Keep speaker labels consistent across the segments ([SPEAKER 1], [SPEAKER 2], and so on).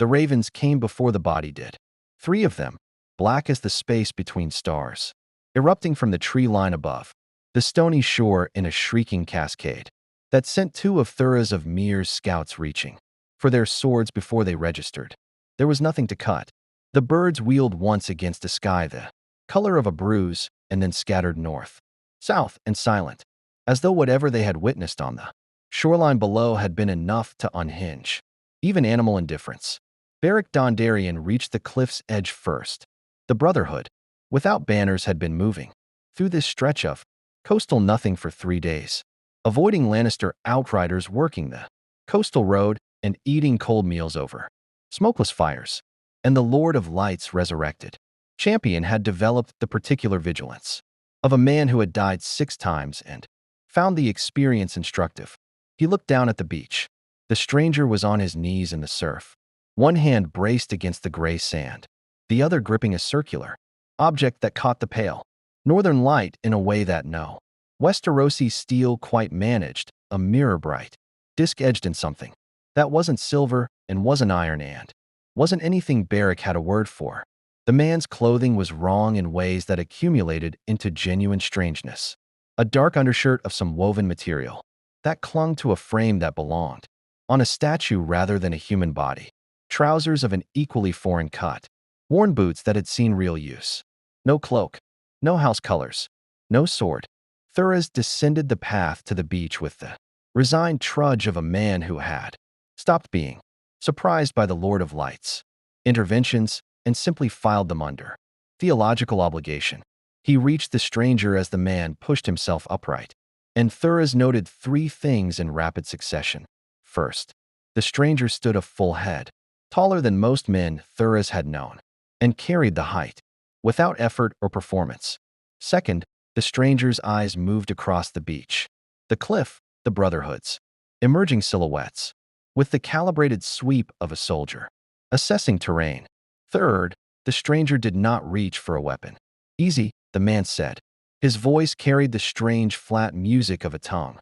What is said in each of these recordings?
[SPEAKER 1] The ravens came before the body did. 3 of them, black as the space between stars, erupting from the tree line above, the stony shore in a shrieking cascade that sent 2 of Thura's of Mir's scouts reaching for their swords before they registered. There was nothing to cut. The birds wheeled once against a sky the color of a bruise and then scattered north, south, and silent, as though whatever they had witnessed on the shoreline below had been enough to unhinge even animal indifference. Beric Dondarrion reached the cliff's edge first. The Brotherhood, without banners, had been moving through this stretch of coastal nothing for 3 days, avoiding Lannister outriders working the coastal road and eating cold meals over smokeless fires. And the Lord of Lights resurrected champion had developed the particular vigilance of a man who had died 6 times and found the experience instructive. He looked down at the beach. The stranger was on his knees in the surf, one hand braced against the gray sand, the other gripping a circular object that caught the pale northern light in a way that no Westerosi steel quite managed, a mirror bright, disc-edged in something that wasn't silver and wasn't iron and wasn't anything Beric had a word for. The man's clothing was wrong in ways that accumulated into genuine strangeness. A dark undershirt of some woven material that clung to a frame that belonged on a statue rather than a human body. Trousers of an equally foreign cut. Worn boots that had seen real use. No cloak. No house colors. No sword. Thuras descended the path to the beach with the resigned trudge of a man who had stopped being surprised by the Lord of Lights interventions and simply filed them under theological obligation. He reached the stranger as the man pushed himself upright, and Thuras noted 3 things in rapid succession. First, the stranger stood a full head, taller than most men Thuras had known, and carried the height without effort or performance. Second, the stranger's eyes moved across the beach, the cliff, the Brotherhood's emerging silhouettes, with the calibrated sweep of a soldier assessing terrain. Third, the stranger did not reach for a weapon. Easy, the man said. His voice carried the strange, flat music of a tongue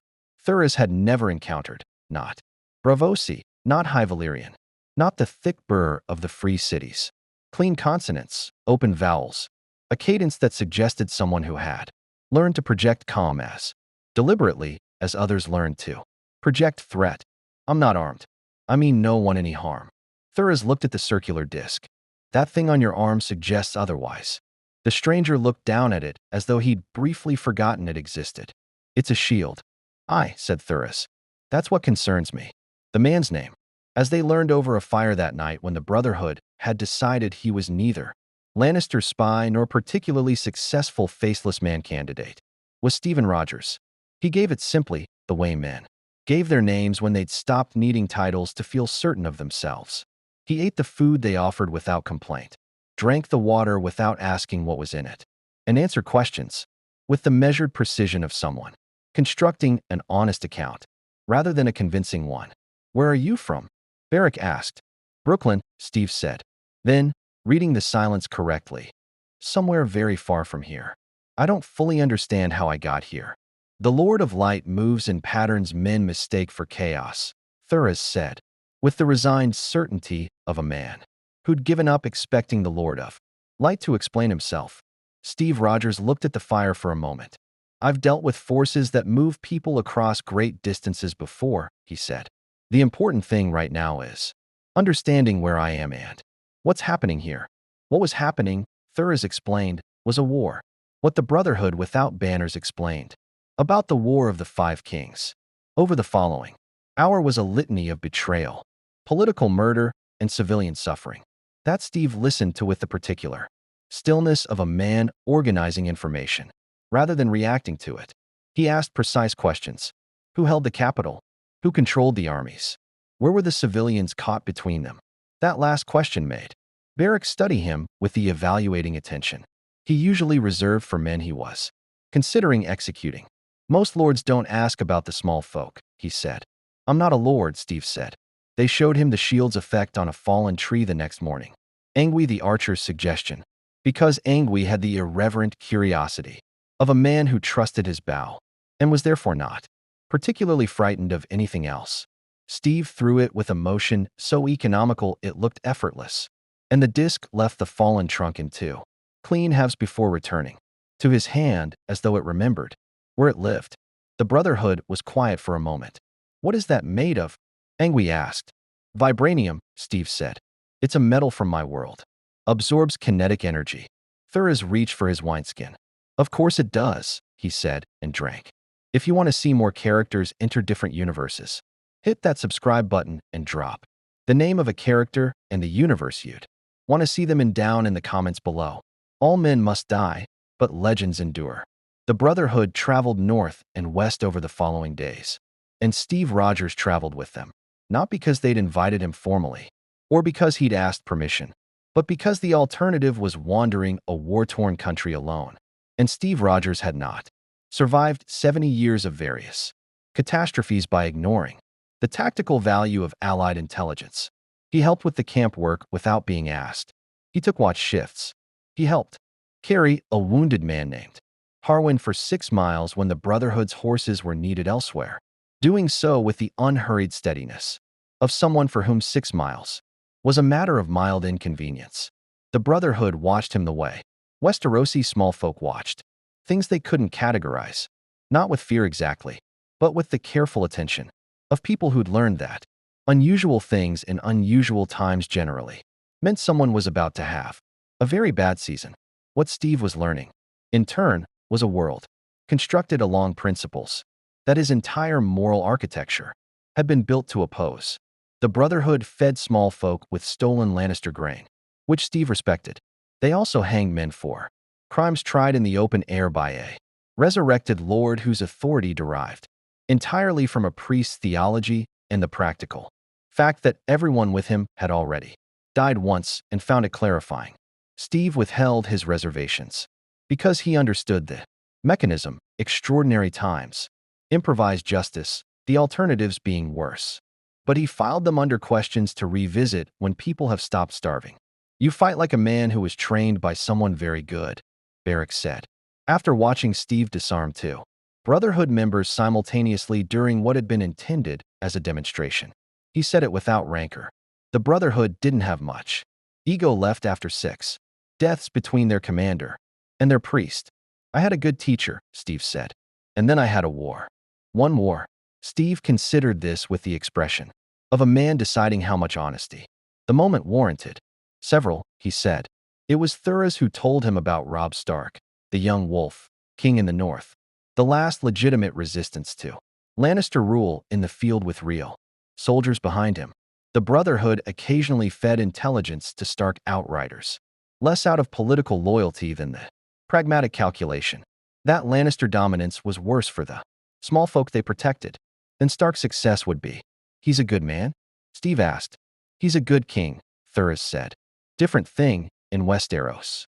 [SPEAKER 1] Thuras had never encountered. Not Braavosi, not High Valyrian, not the thick burr of the free cities. Clean consonants, open vowels, a cadence that suggested someone who had learned to project calm as deliberately as others learned to project threat. I'm not armed. I mean no one any harm. Thuras looked at the circular disc. That thing on your arm suggests otherwise. The stranger looked down at it as though he'd briefly forgotten it existed. It's a shield. Aye, said Thuras. That's what concerns me. The man's name, as they learned over a fire that night when the Brotherhood had decided he was neither Lannister spy nor particularly successful faceless man candidate, was Stephen Rogers. He gave it simply, the way men gave their names when they'd stopped needing titles to feel certain of themselves. He ate the food they offered without complaint, drank the water without asking what was in it, and answered questions with the measured precision of someone constructing an honest account rather than a convincing one. Where are you from? Beric asked. Brooklyn, Steve said. Then, reading the silence correctly, somewhere very far from here. I don't fully understand how I got here. The Lord of Light moves in patterns men mistake for chaos, Thuras said, with the resigned certainty of a man who'd given up expecting the Lord of Light to explain himself. Steve Rogers looked at the fire for a moment. I've dealt with forces that move people across great distances before, he said. The important thing right now is understanding where I am and what's happening here. What was happening, Thuras explained, was a war. What the Brotherhood without banners explained about the War of the 5 Kings. Over the following hour was a litany of betrayal, political murder, and civilian suffering. That Steve listened to with the particular stillness of a man organizing information, rather than reacting to it. He asked precise questions. Who held the capital? Who controlled the armies? Where were the civilians caught between them? That last question made Beric study him with the evaluating attention he usually reserved for men he was considering executing. Most lords don't ask about the small folk, he said. I'm not a lord, Steve said. They showed him the shield's effect on a fallen tree the next morning. Angwy the archer's suggestion, because Angwy had the irreverent curiosity of a man who trusted his bow and was therefore not particularly frightened of anything else. Steve threw it with a motion so economical it looked effortless, and the disc left the fallen trunk in two, clean halves before returning to his hand as though it remembered where it lived. The Brotherhood was quiet for a moment. What is that made of? Angui asked. Vibranium, Steve said. It's a metal from my world. Absorbs kinetic energy. Thuras reached for his wineskin. Of course it does, he said, and drank. If you want to see more characters enter different universes, hit that subscribe button and drop the name of a character and the universe you'd want to see them in down in the comments below. All men must die, but legends endure. The Brotherhood traveled north and west over the following days, and Steve Rogers traveled with them, not because they'd invited him formally, or because he'd asked permission, but because the alternative was wandering a war-torn country alone, and Steve Rogers had not survived 70 years of various catastrophes by ignoring the tactical value of Allied intelligence. He helped with the camp work without being asked. He took watch shifts. He helped carry a wounded man named Harwin for 6 miles when the Brotherhood's horses were needed elsewhere, doing so with the unhurried steadiness of someone for whom 6 miles was a matter of mild inconvenience. The Brotherhood watched him the way Westerosi small folk watched things they couldn't categorize, not with fear exactly, but with the careful attention of people who'd learned that unusual things in unusual times generally meant someone was about to have a very bad season. What Steve was learning, in turn, was a world constructed along principles that his entire moral architecture had been built to oppose. The Brotherhood fed small folk with stolen Lannister grain, which Steve respected. They also hanged men for crimes tried in the open air by a resurrected lord whose authority derived entirely from a priest's theology and the practical fact that everyone with him had already died once and found it clarifying. Steve withheld his reservations because he understood the mechanism, extraordinary times, improvised justice, the alternatives being worse. But he filed them under questions to revisit when people have stopped starving. You fight like a man who was trained by someone very good, Barrack said. After watching Steve disarm 2 Brotherhood members simultaneously during what had been intended as a demonstration, he said it without rancor. The Brotherhood didn't have much ego left after 6 deaths between their commander and their priest. I had a good teacher, Steve said, and then I had a war. One war. Steve considered this with the expression of a man deciding how much honesty the moment warranted. Several, he said. It was Thuras who told him about Robb Stark, the young wolf, king in the north, the last legitimate resistance to Lannister rule in the field with real soldiers behind him. The Brotherhood occasionally fed intelligence to Stark outriders, less out of political loyalty than the pragmatic calculation that Lannister dominance was worse for the small folk they protected than Stark's success would be. He's a good man? Steve asked. He's a good king, Thuras said. Different thing in Westeros.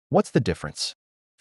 [SPEAKER 1] What's the difference?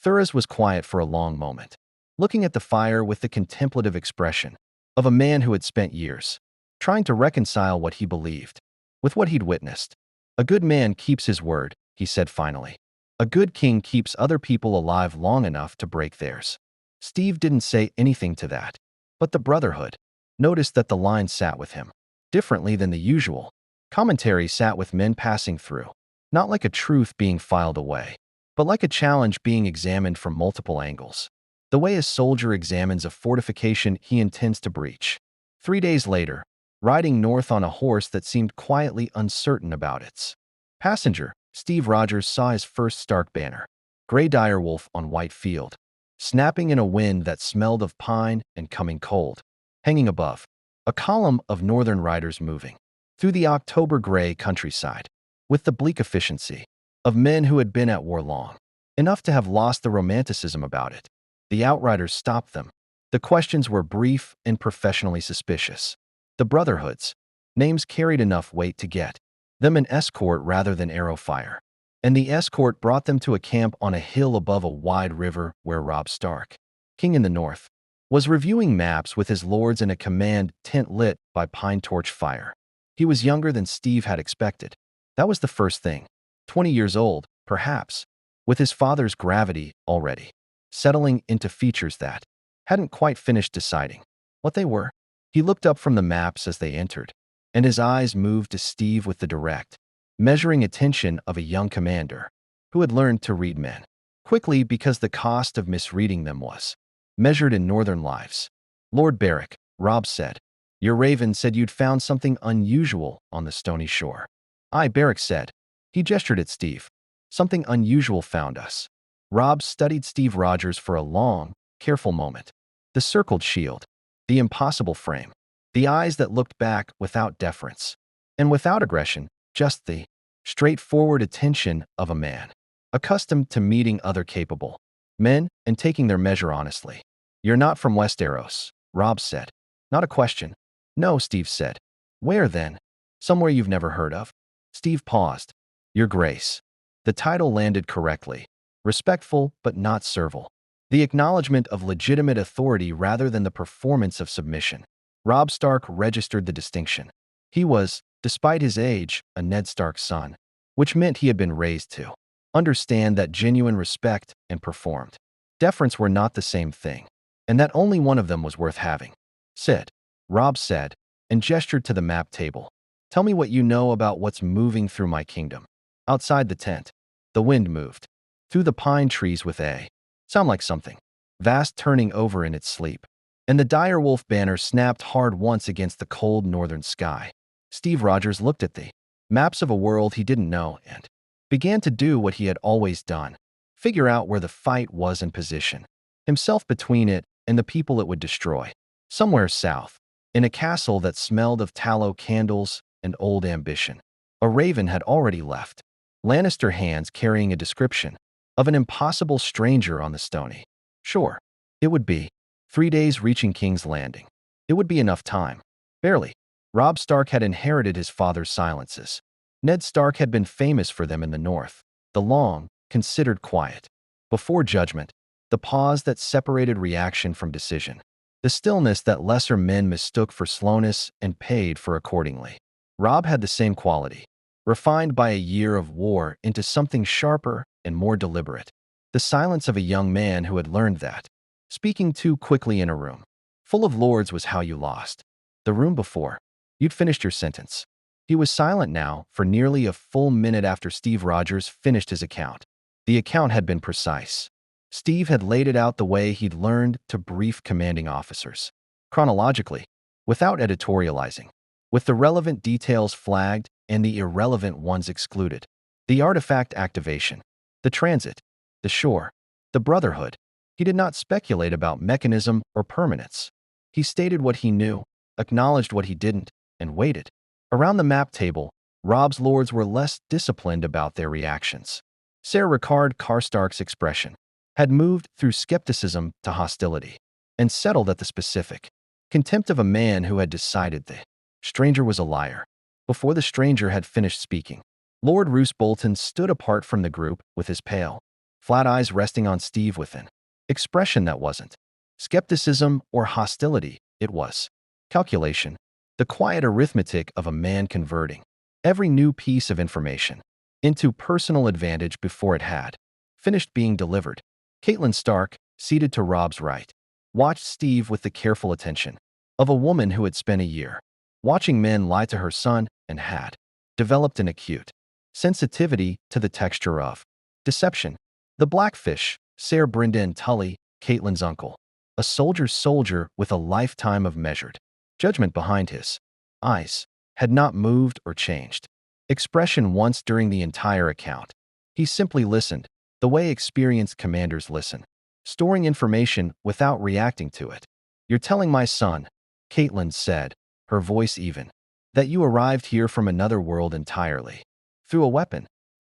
[SPEAKER 1] Thuras was quiet for a long moment, looking at the fire with the contemplative expression of a man who had spent years trying to reconcile what he believed with what he'd witnessed. A good man keeps his word, he said finally. A good king keeps other people alive long enough to break theirs. Steve didn't say anything to that, but the Brotherhood noticed that the line sat with him differently than the usual. Commentary sat with men passing through, not like a truth being filed away, but like a challenge being examined from multiple angles, the way a soldier examines a fortification he intends to breach. 3 days later, riding north on a horse that seemed quietly uncertain about its passenger, Steve Rogers saw his first Stark banner, gray direwolf on white field, snapping in a wind that smelled of pine and coming cold, hanging above a column of northern riders moving through the October gray countryside with the bleak efficiency of men who had been at war long enough to have lost the romanticism about it. The outriders stopped them. The questions were brief and professionally suspicious. The Brotherhood's names carried enough weight to get them an escort rather than arrow fire, and the escort brought them to a camp on a hill above a wide river where Robb Stark, king in the north, was reviewing maps with his lords in a command tent lit by pine torch fire. He was younger than Steve had expected. That was the first thing. 20 years old, perhaps, with his father's gravity already settling into features that hadn't quite finished deciding what they were. He looked up from the maps as they entered, and his eyes moved to Steve with the direct, measuring attention of a young commander who had learned to read men quickly because the cost of misreading them was measured in northern lives. Lord Barrick, Robb said, your raven said you'd found something unusual on the stony shore. Aye, Barrick said. He gestured at Steve. Something unusual found us. Robb studied Steve Rogers for a long, careful moment. The circled shield, the impossible frame, the eyes that looked back without deference, and without aggression, just the straightforward attention of a man, accustomed to meeting other capable men and taking their measure honestly. You're not from Westeros, Robb said. Not a question. No, Steve said. Where then? Somewhere you've never heard of? Steve paused. Your Grace. The title landed correctly. Respectful but not servile. The acknowledgement of legitimate authority rather than the performance of submission. Robb Stark registered the distinction. He was, despite his age, a Ned Stark's son, which meant he had been raised to understand that genuine respect and performed deference were not the same thing, and that only one of them was worth having. Sit, Robb said, and gestured to the map table. Tell me what you know about what's moving through my kingdom. Outside the tent, the wind moved. Through the pine trees with a sound like something vast turning over in its sleep. And the direwolf banner snapped hard once against the cold northern sky. Steve Rogers looked at the maps of a world he didn't know and began to do what he had always done. Figure out where the fight was in position. Himself between it and the people it would destroy. Somewhere south, in a castle that smelled of tallow candles and old ambition. A raven had already left. Lannister hands carrying a description of an impossible stranger on the stony shore. It would be 3 days reaching King's Landing. It would be enough time. Barely. Robb Stark had inherited his father's silences. Ned Stark had been famous for them in the north. The long, considered quiet. Before judgment. The pause that separated reaction from decision. The stillness that lesser men mistook for slowness and paid for accordingly. Robb had the same quality, refined by a year of war into something sharper and more deliberate. The silence of a young man who had learned that speaking too quickly in a room full of lords was how you lost. The room before, you'd finished your sentence. He was silent now for nearly a full minute after Steve Rogers finished his account. The account had been precise. Steve had laid it out the way he'd learned to brief commanding officers. Chronologically, without editorializing, with the relevant details flagged and the irrelevant ones excluded. The artifact activation, the transit, the shore, the brotherhood. He did not speculate about mechanism or permanence. He stated what he knew, acknowledged what he didn't, and waited. Around the map table, Robb's lords were less disciplined about their reactions. Ser Ricard Karstark's expression had moved through skepticism to hostility and settled at the specific contempt of a man who had decided the stranger was a liar. Before the stranger had finished speaking, Lord Roose Bolton stood apart from the group with his pale, flat eyes resting on Steve with an expression that wasn't skepticism or hostility, it was calculation, the quiet arithmetic of a man converting every new piece of information into personal advantage before it had finished being delivered. Catelyn Stark, seated to Robb's right, watched Steve with the careful attention of a woman who had spent a year watching men lie to her son and had developed an acute sensitivity to the texture of deception. The Blackfish, Ser Brynden Tully, Catelyn's uncle, a soldier's soldier with a lifetime of measured judgment behind his eyes, had not moved or changed expression once during the entire account. He simply listened, the way experienced commanders listen, storing information without reacting to it. You're telling my son, Catelyn said, her voice even, that you arrived here from another world entirely. Through a weapon.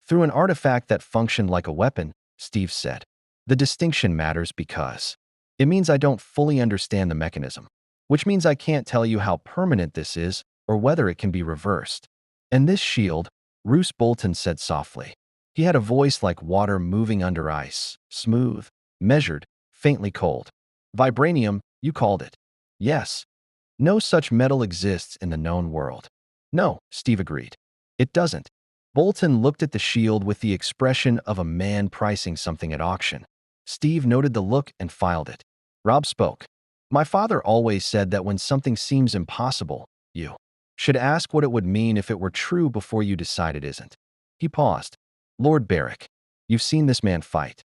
[SPEAKER 1] Through an artifact that functioned like a weapon, Steve said. The distinction matters because it means I don't fully understand the mechanism, which means I can't tell you how permanent this is or whether it can be reversed. And this shield, Roose Bolton said softly. He had a voice like water moving under ice, smooth, measured, faintly cold. Vibranium, you called it. Yes. No such metal exists in the known world. No, Steve agreed. It doesn't. Bolton looked at the shield with the expression of a man pricing something at auction. Steve noted the look and filed it. Robb spoke. My father always said that when something seems impossible, you Should ask what it would mean if it were true before you decide it isn't. He paused. Lord Barrick, you've seen this man fight.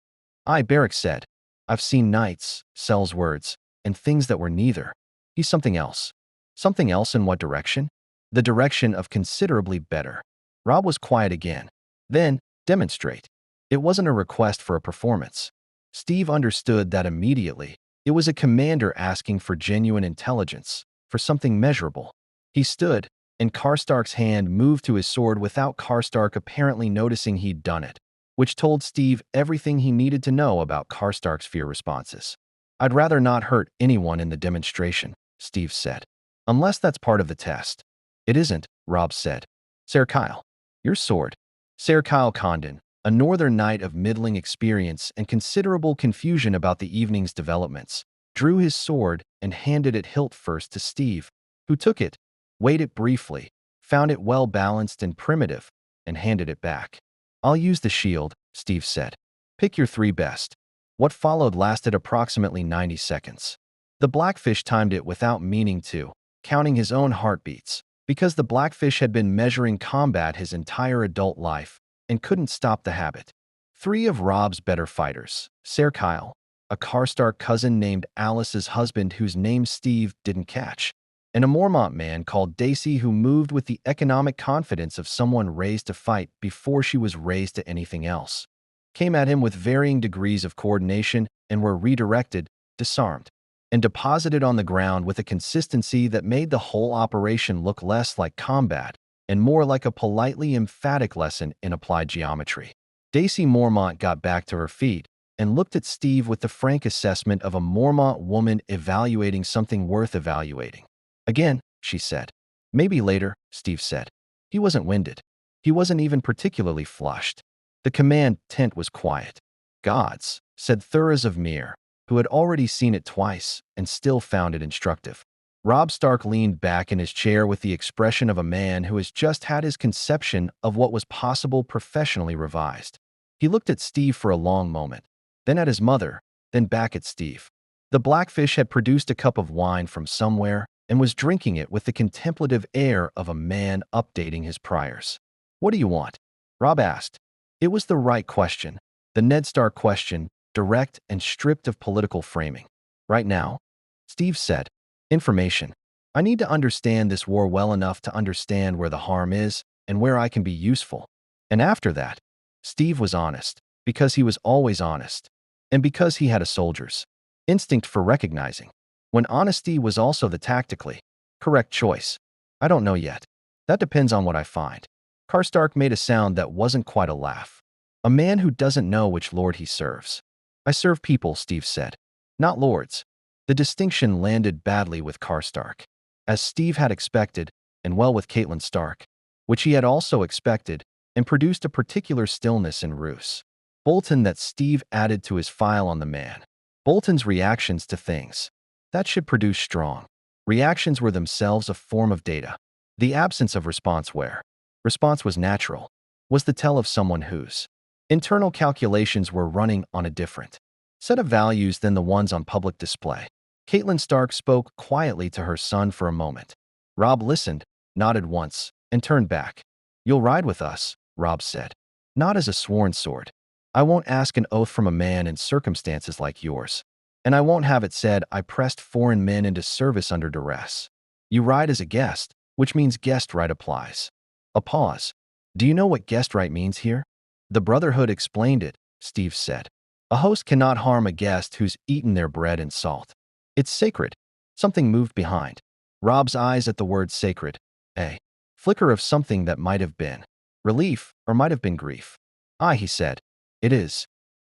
[SPEAKER 1] I, Barrick said. I've seen knights, Sel's words, and things that were neither. He's something else. Something else in what direction? The direction of considerably better. Rob was quiet again. Then, demonstrate. It wasn't a request for a performance. Steve understood that immediately. It was a commander asking for genuine intelligence, for something measurable. He stood, and Karstark's hand moved to his sword without Karstark apparently noticing he'd done it, which told Steve everything he needed to know about Karstark's fear responses. I'd rather not hurt anyone in the demonstration, Steve said. Unless that's part of the test. It isn't, Rob said. Ser Kyle. Your sword. Ser Kyle Condon, a northern knight of middling experience and considerable confusion about the evening's developments, drew his sword and handed it hilt first to Steve, who took it, weighed it briefly, found it well-balanced and primitive, and handed it back. I'll use the shield, Steve said. Pick your 3 best. What followed lasted approximately 90 seconds. The Blackfish timed it without meaning to, counting his own heartbeats, because the Blackfish had been measuring combat his entire adult life and couldn't stop the habit. 3 of Rob's better fighters, Ser Kyle, a Karstark cousin named Alice's husband whose name Steve didn't catch, and a Mormont man called Daisy who moved with the economic confidence of someone raised to fight before she was raised to anything else, came at him with varying degrees of coordination and were redirected, disarmed, and deposited on the ground with a consistency that made the whole operation look less like combat and more like a politely emphatic lesson in applied geometry. Daisy Mormont got back to her feet and looked at Steve with the frank assessment of a Mormont woman evaluating something worth evaluating. Again, she said. Maybe later, Steve said. He wasn't winded. He wasn't even particularly flushed. The command tent was quiet. Gods, said Thuras of Myr, who had already seen it twice and still found it instructive. Robb Stark leaned back in his chair with the expression of a man who has just had his conception of what was possible professionally revised. He looked at Steve for a long moment, then at his mother, then back at Steve. The Blackfish had produced a cup of wine from somewhere and was drinking it with the contemplative air of a man updating his priors. What do you want? Robb asked. It was the right question, the Ned Stark question, direct and stripped of political framing. Right now, Steve said, information. I need to understand this war well enough to understand where the harm is and where I can be useful. And after that, Steve was honest, because he was always honest, and because he had a soldier's instinct for recognizing when honesty was also the tactically correct choice. I don't know yet. That depends on what I find. Karstark made a sound that wasn't quite a laugh. A man who doesn't know which lord he serves. I serve people, Steve said, not lords. The distinction landed badly with Karstark, as Steve had expected, and well with Catelyn Stark, which he had also expected, and produced a particular stillness in Roose Bolton that Steve added to his file on the man. Bolton's reactions to things. That should produce strong. Reactions were themselves a form of data. The absence of response where response was natural was the tell of someone whose internal calculations were running on a different set of values than the ones on public display. Catelyn Stark spoke quietly to her son for a moment. Robb listened, nodded once, and turned back. You'll ride with us, Robb said. Not as a sworn sword. I won't ask an oath from a man in circumstances like yours. And I won't have it said I pressed foreign men into service under duress. You ride as a guest, which means guest right applies. A pause. Do you know what guest right means here? The Brotherhood explained it, Steve said. A host cannot harm a guest who's eaten their bread and salt. It's sacred. Something moved behind Robb's eyes at the word sacred. A flicker of something that might have been relief or might have been grief. Ah, he said. It is.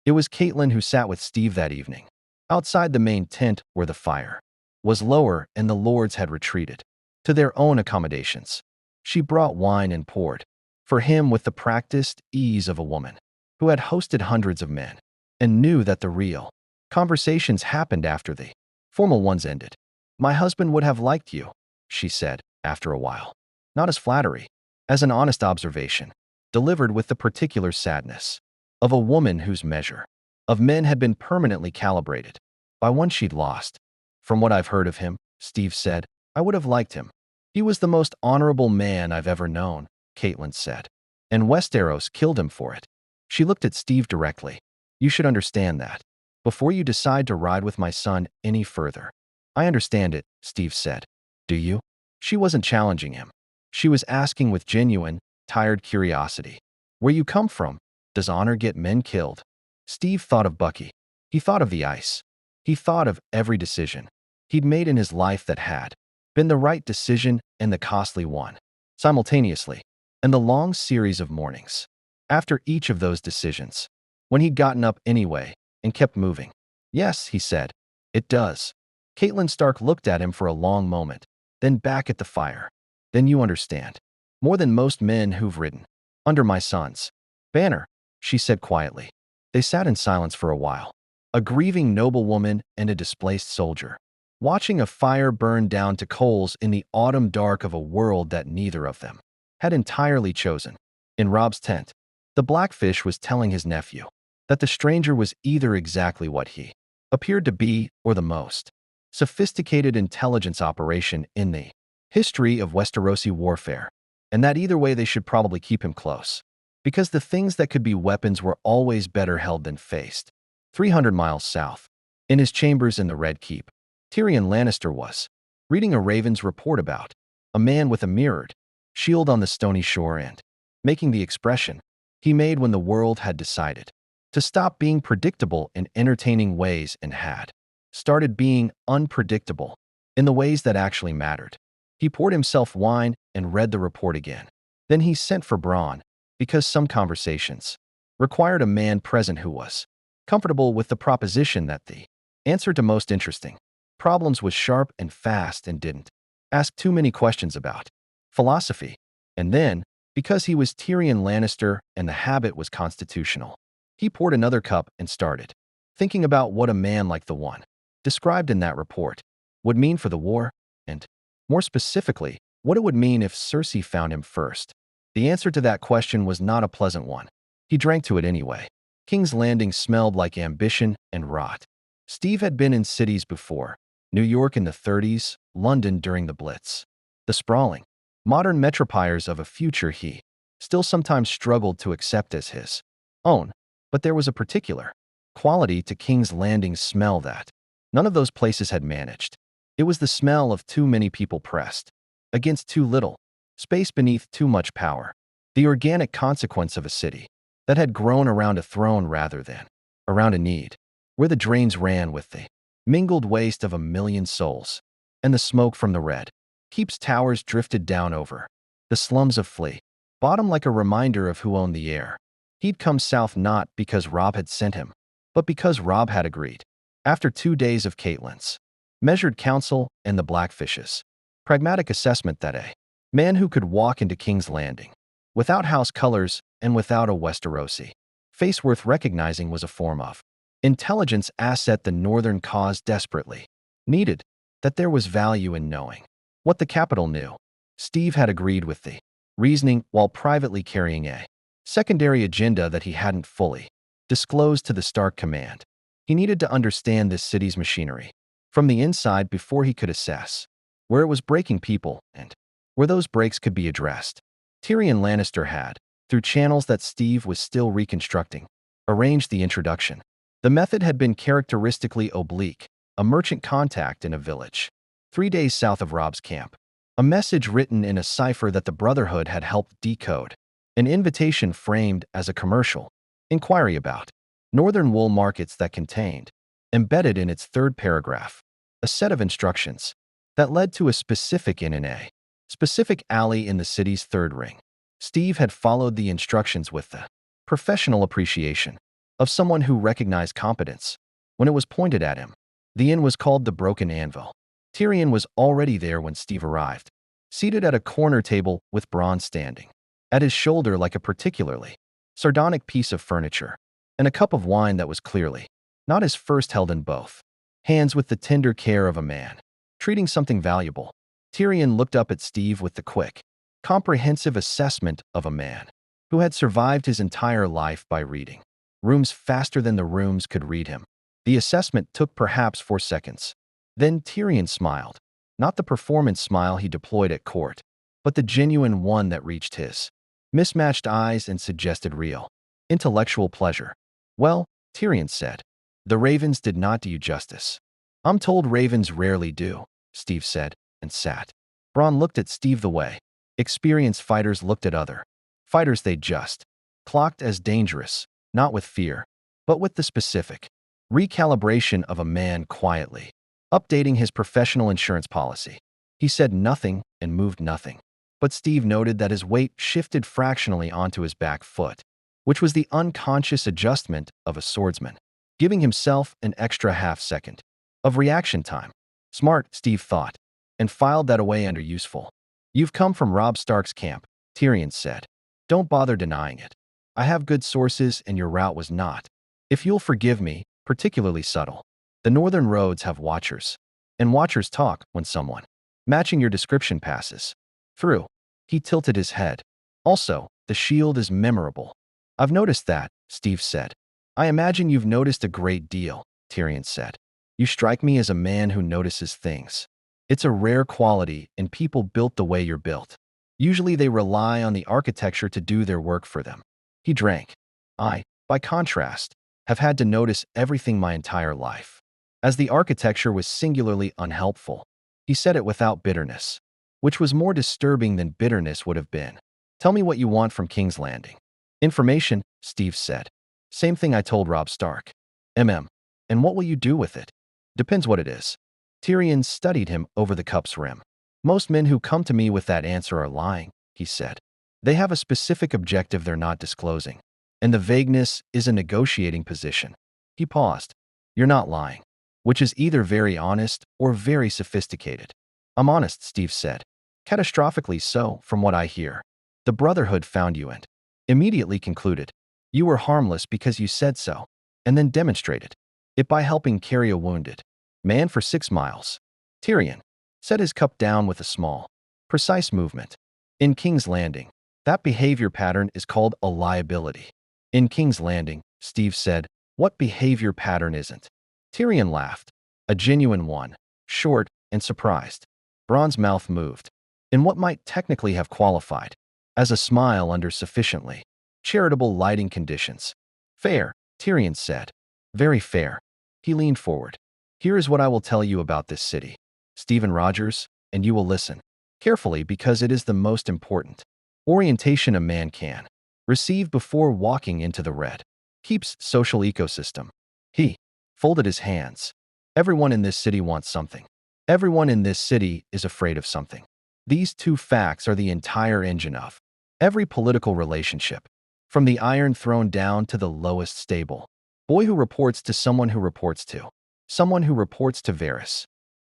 [SPEAKER 1] It was Catelyn who sat with Steve that evening. Outside the main tent where the fire was lower and the lords had retreated to their own accommodations. She brought wine and poured for him with the practiced ease of a woman who had hosted hundreds of men and knew that the real conversations happened after the formal ones ended. My husband would have liked you, she said after a while. Not as flattery, as an honest observation, delivered with the particular sadness of a woman whose measure of men had been permanently calibrated by one she'd lost. From what I've heard of him, Steve said, I would have liked him. He was the most honorable man I've ever known, Caitlin said. And Westeros killed him for it. She looked at Steve directly. You should understand that. Before you decide to ride with my son any further. I understand it, Steve said. Do you? She wasn't challenging him. She was asking with genuine, tired curiosity. Where you come from? Does honor get men killed? Steve thought of Bucky. He thought of the ice. He thought of every decision he'd made in his life that had been the right decision and the costly one, simultaneously, and the long series of mornings. After each of those decisions, when he'd gotten up anyway and kept moving. Yes, he said, it does. Caitlin Stark looked at him for a long moment, then back at the fire. Then you understand. More than most men who've ridden under my son's banner, she said quietly. They sat in silence for a while. A grieving noblewoman and a displaced soldier, watching a fire burn down to coals in the autumn dark of a world that neither of them had entirely chosen. In Robb's tent, the Blackfish was telling his nephew that the stranger was either exactly what he appeared to be or the most sophisticated intelligence operation in the history of Westerosi warfare, and that either way they should probably keep him close, because the things that could be weapons were always better held than faced. 300 miles south, in his chambers in the Red Keep, Tyrion Lannister was reading a Raven's report about a man with a mirrored shield on the stony shore and making the expression he made when the world had decided to stop being predictable in entertaining ways and had started being unpredictable in the ways that actually mattered. He poured himself wine and read the report again. Then he sent for Bronn, because some conversations required a man present who was comfortable with the proposition that the answer to most interesting problems was sharp and fast and didn't ask too many questions about philosophy. And then, because he was Tyrion Lannister and the habit was constitutional, he poured another cup and started thinking about what a man like the one described in that report would mean for the war, and, more specifically, what it would mean if Cersei found him first. The answer to that question was not a pleasant one. He drank to it anyway. King's Landing smelled like ambition and rot. Steve had been in cities before. New York in the 30s, London during the Blitz. The sprawling, modern metropires of a future he still sometimes struggled to accept as his own. But there was a particular quality to King's Landing's smell that none of those places had managed. It was the smell of too many people pressed against too little space beneath too much power. The organic consequence of a city that had grown around a throne rather than around a need, where the drains ran with the mingled waste of a million souls, and the smoke from the Red Keep's towers drifted down over the slums of Flea Bottom like a reminder of who owned the air. He'd come south not because Robb had sent him, but because Robb had agreed. After 2 days of Caitlyn's measured counsel and the Blackfish's pragmatic assessment that a man who could walk into King's Landing without house colors and without a Westerosi face worth recognizing was a form of intelligence asset the Northern cause desperately needed, that there was value in knowing what the capital knew. Steve had agreed with the reasoning while privately carrying a secondary agenda that he hadn't fully disclosed to the Stark command. He needed to understand this city's machinery from the inside before he could assess where it was breaking people and where those breaks could be addressed. Tyrion Lannister had, through channels that Steve was still reconstructing, arranged the introduction. The method had been characteristically oblique, a merchant contact in a village 3 days south of Robb's camp, a message written in a cipher that the Brotherhood had helped decode, an invitation framed as a commercial inquiry about northern wool markets that contained, embedded in its third paragraph, a set of instructions that led to a specific inn in a specific alley in the city's third ring. Steve had followed the instructions with the professional appreciation of someone who recognized competence when it was pointed at him. The inn was called the Broken Anvil. Tyrion was already there when Steve arrived, seated at a corner table with Bronn standing at his shoulder like a particularly sardonic piece of furniture, and a cup of wine that was clearly not his first held in both hands with the tender care of a man treating something valuable. Tyrion looked up at Steve with the quick, comprehensive assessment of a man who had survived his entire life by reading rooms faster than the rooms could read him. The assessment took perhaps 4 seconds. Then Tyrion smiled. Not the performance smile he deployed at court, but the genuine one that reached his mismatched eyes and suggested real, intellectual pleasure. Well, Tyrion said, the ravens did not do you justice. I'm told ravens rarely do, Steve said, and sat. Bronn looked at Steve the way experienced fighters looked at other fighters they just clocked as dangerous, not with fear, but with the specific recalibration of a man quietly updating his professional insurance policy. He said nothing and moved nothing, but Steve noted that his weight shifted fractionally onto his back foot, which was the unconscious adjustment of a swordsman, giving himself an extra half-second of reaction time. Smart, Steve thought, and filed that away under useful. You've come from Robb Stark's camp, Tyrion said. Don't bother denying it. I have good sources and your route was not, if you'll forgive me, particularly subtle. The northern roads have watchers, and watchers talk when someone matching your description passes through. He tilted his head. Also, the shield is memorable. I've noticed that, Steve said. I imagine you've noticed a great deal, Tyrion said. You strike me as a man who notices things. It's a rare quality in people built the way you're built. Usually they rely on the architecture to do their work for them. He drank. I, by contrast, have had to notice everything my entire life. As the architecture was singularly unhelpful, he said it without bitterness, which was more disturbing than bitterness would have been. Tell me what you want from King's Landing. Information, Steve said. Same thing I told Robb Stark. And what will you do with it? Depends what it is. Tyrion studied him over the cup's rim. Most men who come to me with that answer are lying, he said. They have a specific objective they're not disclosing, and the vagueness is a negotiating position. He paused. You're not lying, which is either very honest or very sophisticated. I'm honest, Steve said. Catastrophically so, from what I hear. The Brotherhood found you and immediately concluded. You were harmless because you said so, and then demonstrated it by helping carry a wounded man for 6 miles. Tyrion set his cup down with a small, precise movement. In King's Landing, that behavior pattern is called a liability. In King's Landing, Steve said, what behavior pattern isn't? Tyrion laughed, a genuine one, short and surprised. Bronn's mouth moved, in what might technically have qualified as a smile under sufficiently charitable lighting conditions. Fair, Tyrion said. Very fair. He leaned forward. Here is what I will tell you about this city, Stephen Rogers, and you will listen carefully because it is the most important orientation a man can receive before walking into the Red Keep's social ecosystem. He folded his hands. Everyone in this city wants something. Everyone in this city is afraid of something. These two facts are the entire engine of every political relationship, from the Iron Throne down to the lowest stable boy who reports to someone who reports to someone who reports to Varys.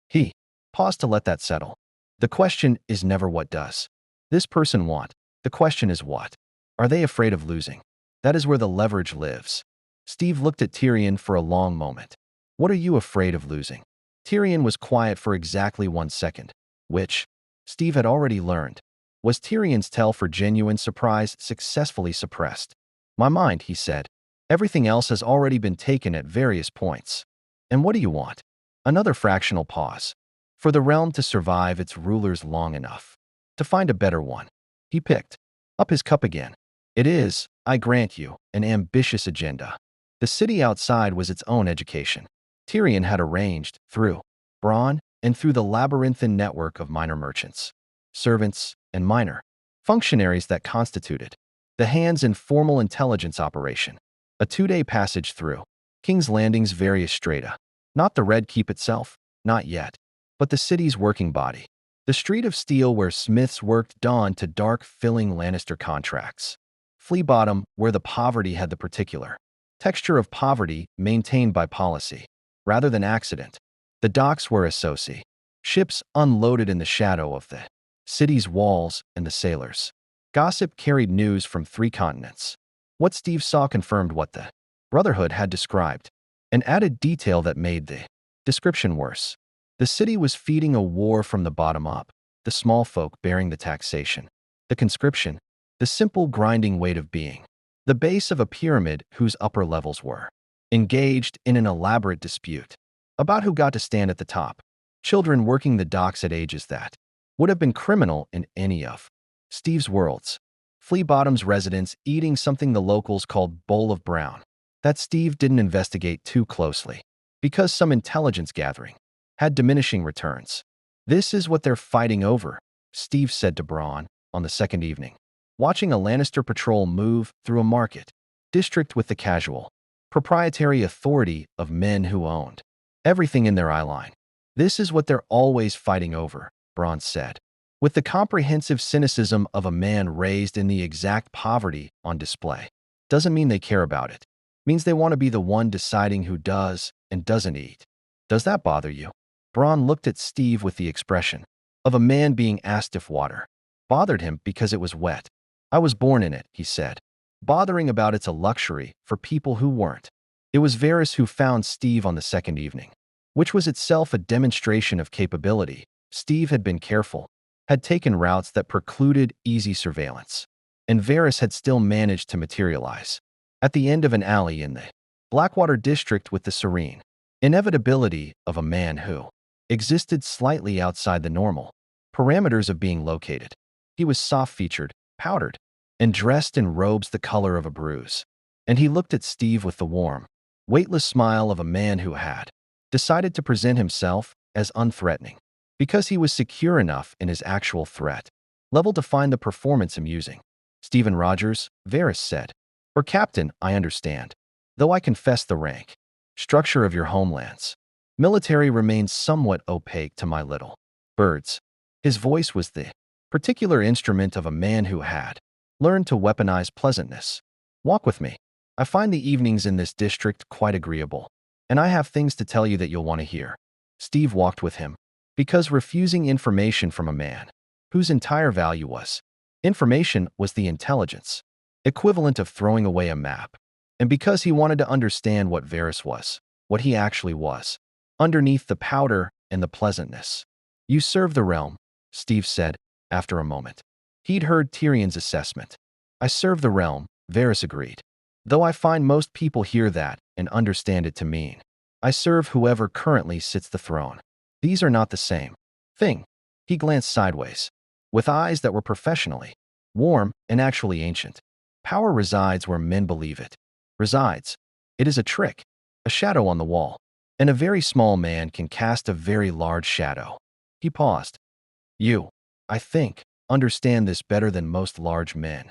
[SPEAKER 1] He paused to let that settle. The question is never what does this person want. The question is what are they afraid of losing? That is where the leverage lives. Steve looked at Tyrion for a long moment. What are you afraid of losing? Tyrion was quiet for exactly 1 second, which, Steve had already learned, was Tyrion's tell for genuine surprise successfully suppressed. My mind, he said. Everything else has already been taken at various points. And what do you want? Another fractional pause. For the realm to survive its rulers long enough. To find a better one. He picked up his cup again. It is, I grant you, an ambitious agenda. The city outside was its own education. Tyrion had arranged, through Bronn and through the labyrinthine network of minor merchants, servants, and minor functionaries that constituted the hands in formal intelligence operation. A 2-day passage through King's Landing's various strata. Not the Red Keep itself, not yet, but the city's working body. The street of steel where smiths worked dawn to dark filling Lannister contracts. Flea Bottom where the poverty had the particular texture of poverty maintained by policy, rather than accident. The docks were associated. Ships unloaded in the shadow of the city's walls and the sailors. Gossip carried news from 3 continents. What Steve saw confirmed what the Brotherhood had described, an added detail that made the description worse. The city was feeding a war from the bottom up, the small folk bearing the taxation, the conscription, the simple grinding weight of being, the base of a pyramid whose upper levels were engaged in an elaborate dispute about who got to stand at the top. Children working the docks at ages that would have been criminal in any of Steve's worlds. Flea Bottom's residents eating something the locals called bowl of brown that Steve didn't investigate too closely because some intelligence gathering had diminishing returns. This is what they're fighting over, Steve said to Bronn on the second evening, watching a Lannister patrol move through a market district with the casual, proprietary authority of men who owned everything in their eyeline. This is what they're always fighting over, Bronn said, with the comprehensive cynicism of a man raised in the exact poverty on display. Doesn't mean they care about it. Means they want to be the one deciding who does and doesn't eat. Does that bother you? Bronn looked at Steve with the expression of a man being asked if water bothered him because it was wet. I was born in it, he said. Bothering about it's a luxury for people who weren't. It was Varys who found Steve on the second evening, which was itself a demonstration of capability. Steve had been careful, had taken routes that precluded easy surveillance, and Varys had still managed to materialize at the end of an alley in the Blackwater district with the serene inevitability of a man who existed slightly outside the normal parameters of being located. He was soft-featured, powdered, and dressed in robes the color of a bruise, and he looked at Steve with the warm, weightless smile of a man who had decided to present himself as unthreatening because he was secure enough in his actual threat level to find the performance amusing. Stephen Rogers, Varys said, or Captain, I understand, though I confess the rank structure of your homelands military remains somewhat opaque to my little birds. His voice was the particular instrument of a man who had learned to weaponize pleasantness. Walk with me. I find the evenings in this district quite agreeable, and I have things to tell you that you'll want to hear. Steve walked with him because refusing information from a man whose entire value was information was the intelligence equivalent of throwing away a map, and because he wanted to understand what Varys was, what he actually was, underneath the powder and the pleasantness. You serve the realm, Steve said after a moment. He'd heard Tyrion's assessment. I serve the realm, Varys agreed, though I find most people hear that and understand it to mean I serve whoever currently sits the throne. These are not the same thing. He glanced sideways, with eyes that were professionally warm and actually ancient. Power resides where men believe it resides. It is a trick, a shadow on the wall, and a very small man can cast a very large shadow. He paused. You, I think, understand this better than most large men.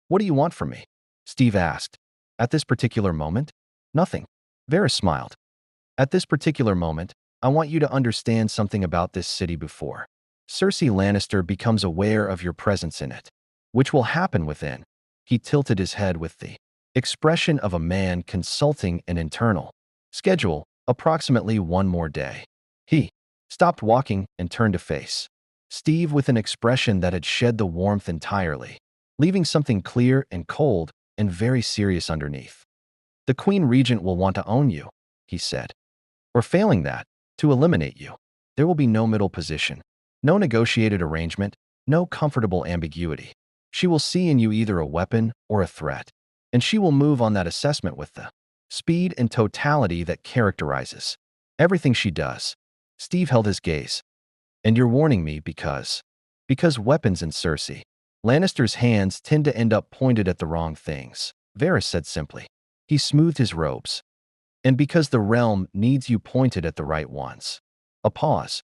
[SPEAKER 1] What do you want from me? Steve asked. At this particular moment? Nothing. Varys smiled. At this particular moment, I want you to understand something about this city before Cersei Lannister becomes aware of your presence in it, which will happen within. He tilted his head with the expression of a man consulting an internal schedule, approximately one more day. He stopped walking and turned to face Steve with an expression that had shed the warmth entirely, leaving something clear and cold and very serious underneath. The Queen Regent will want to own you, he said. Or failing that, to eliminate you. There will be no middle position, no negotiated arrangement, no comfortable ambiguity. She will see in you either a weapon or a threat, and she will move on that assessment with the speed and totality that characterizes everything she does. Steve held his gaze. And you're warning me because weapons in Cersei Lannister's hands tend to end up pointed at the wrong things, Varys said simply. He smoothed his robes. And because the realm needs you pointed at the right ones. A pause.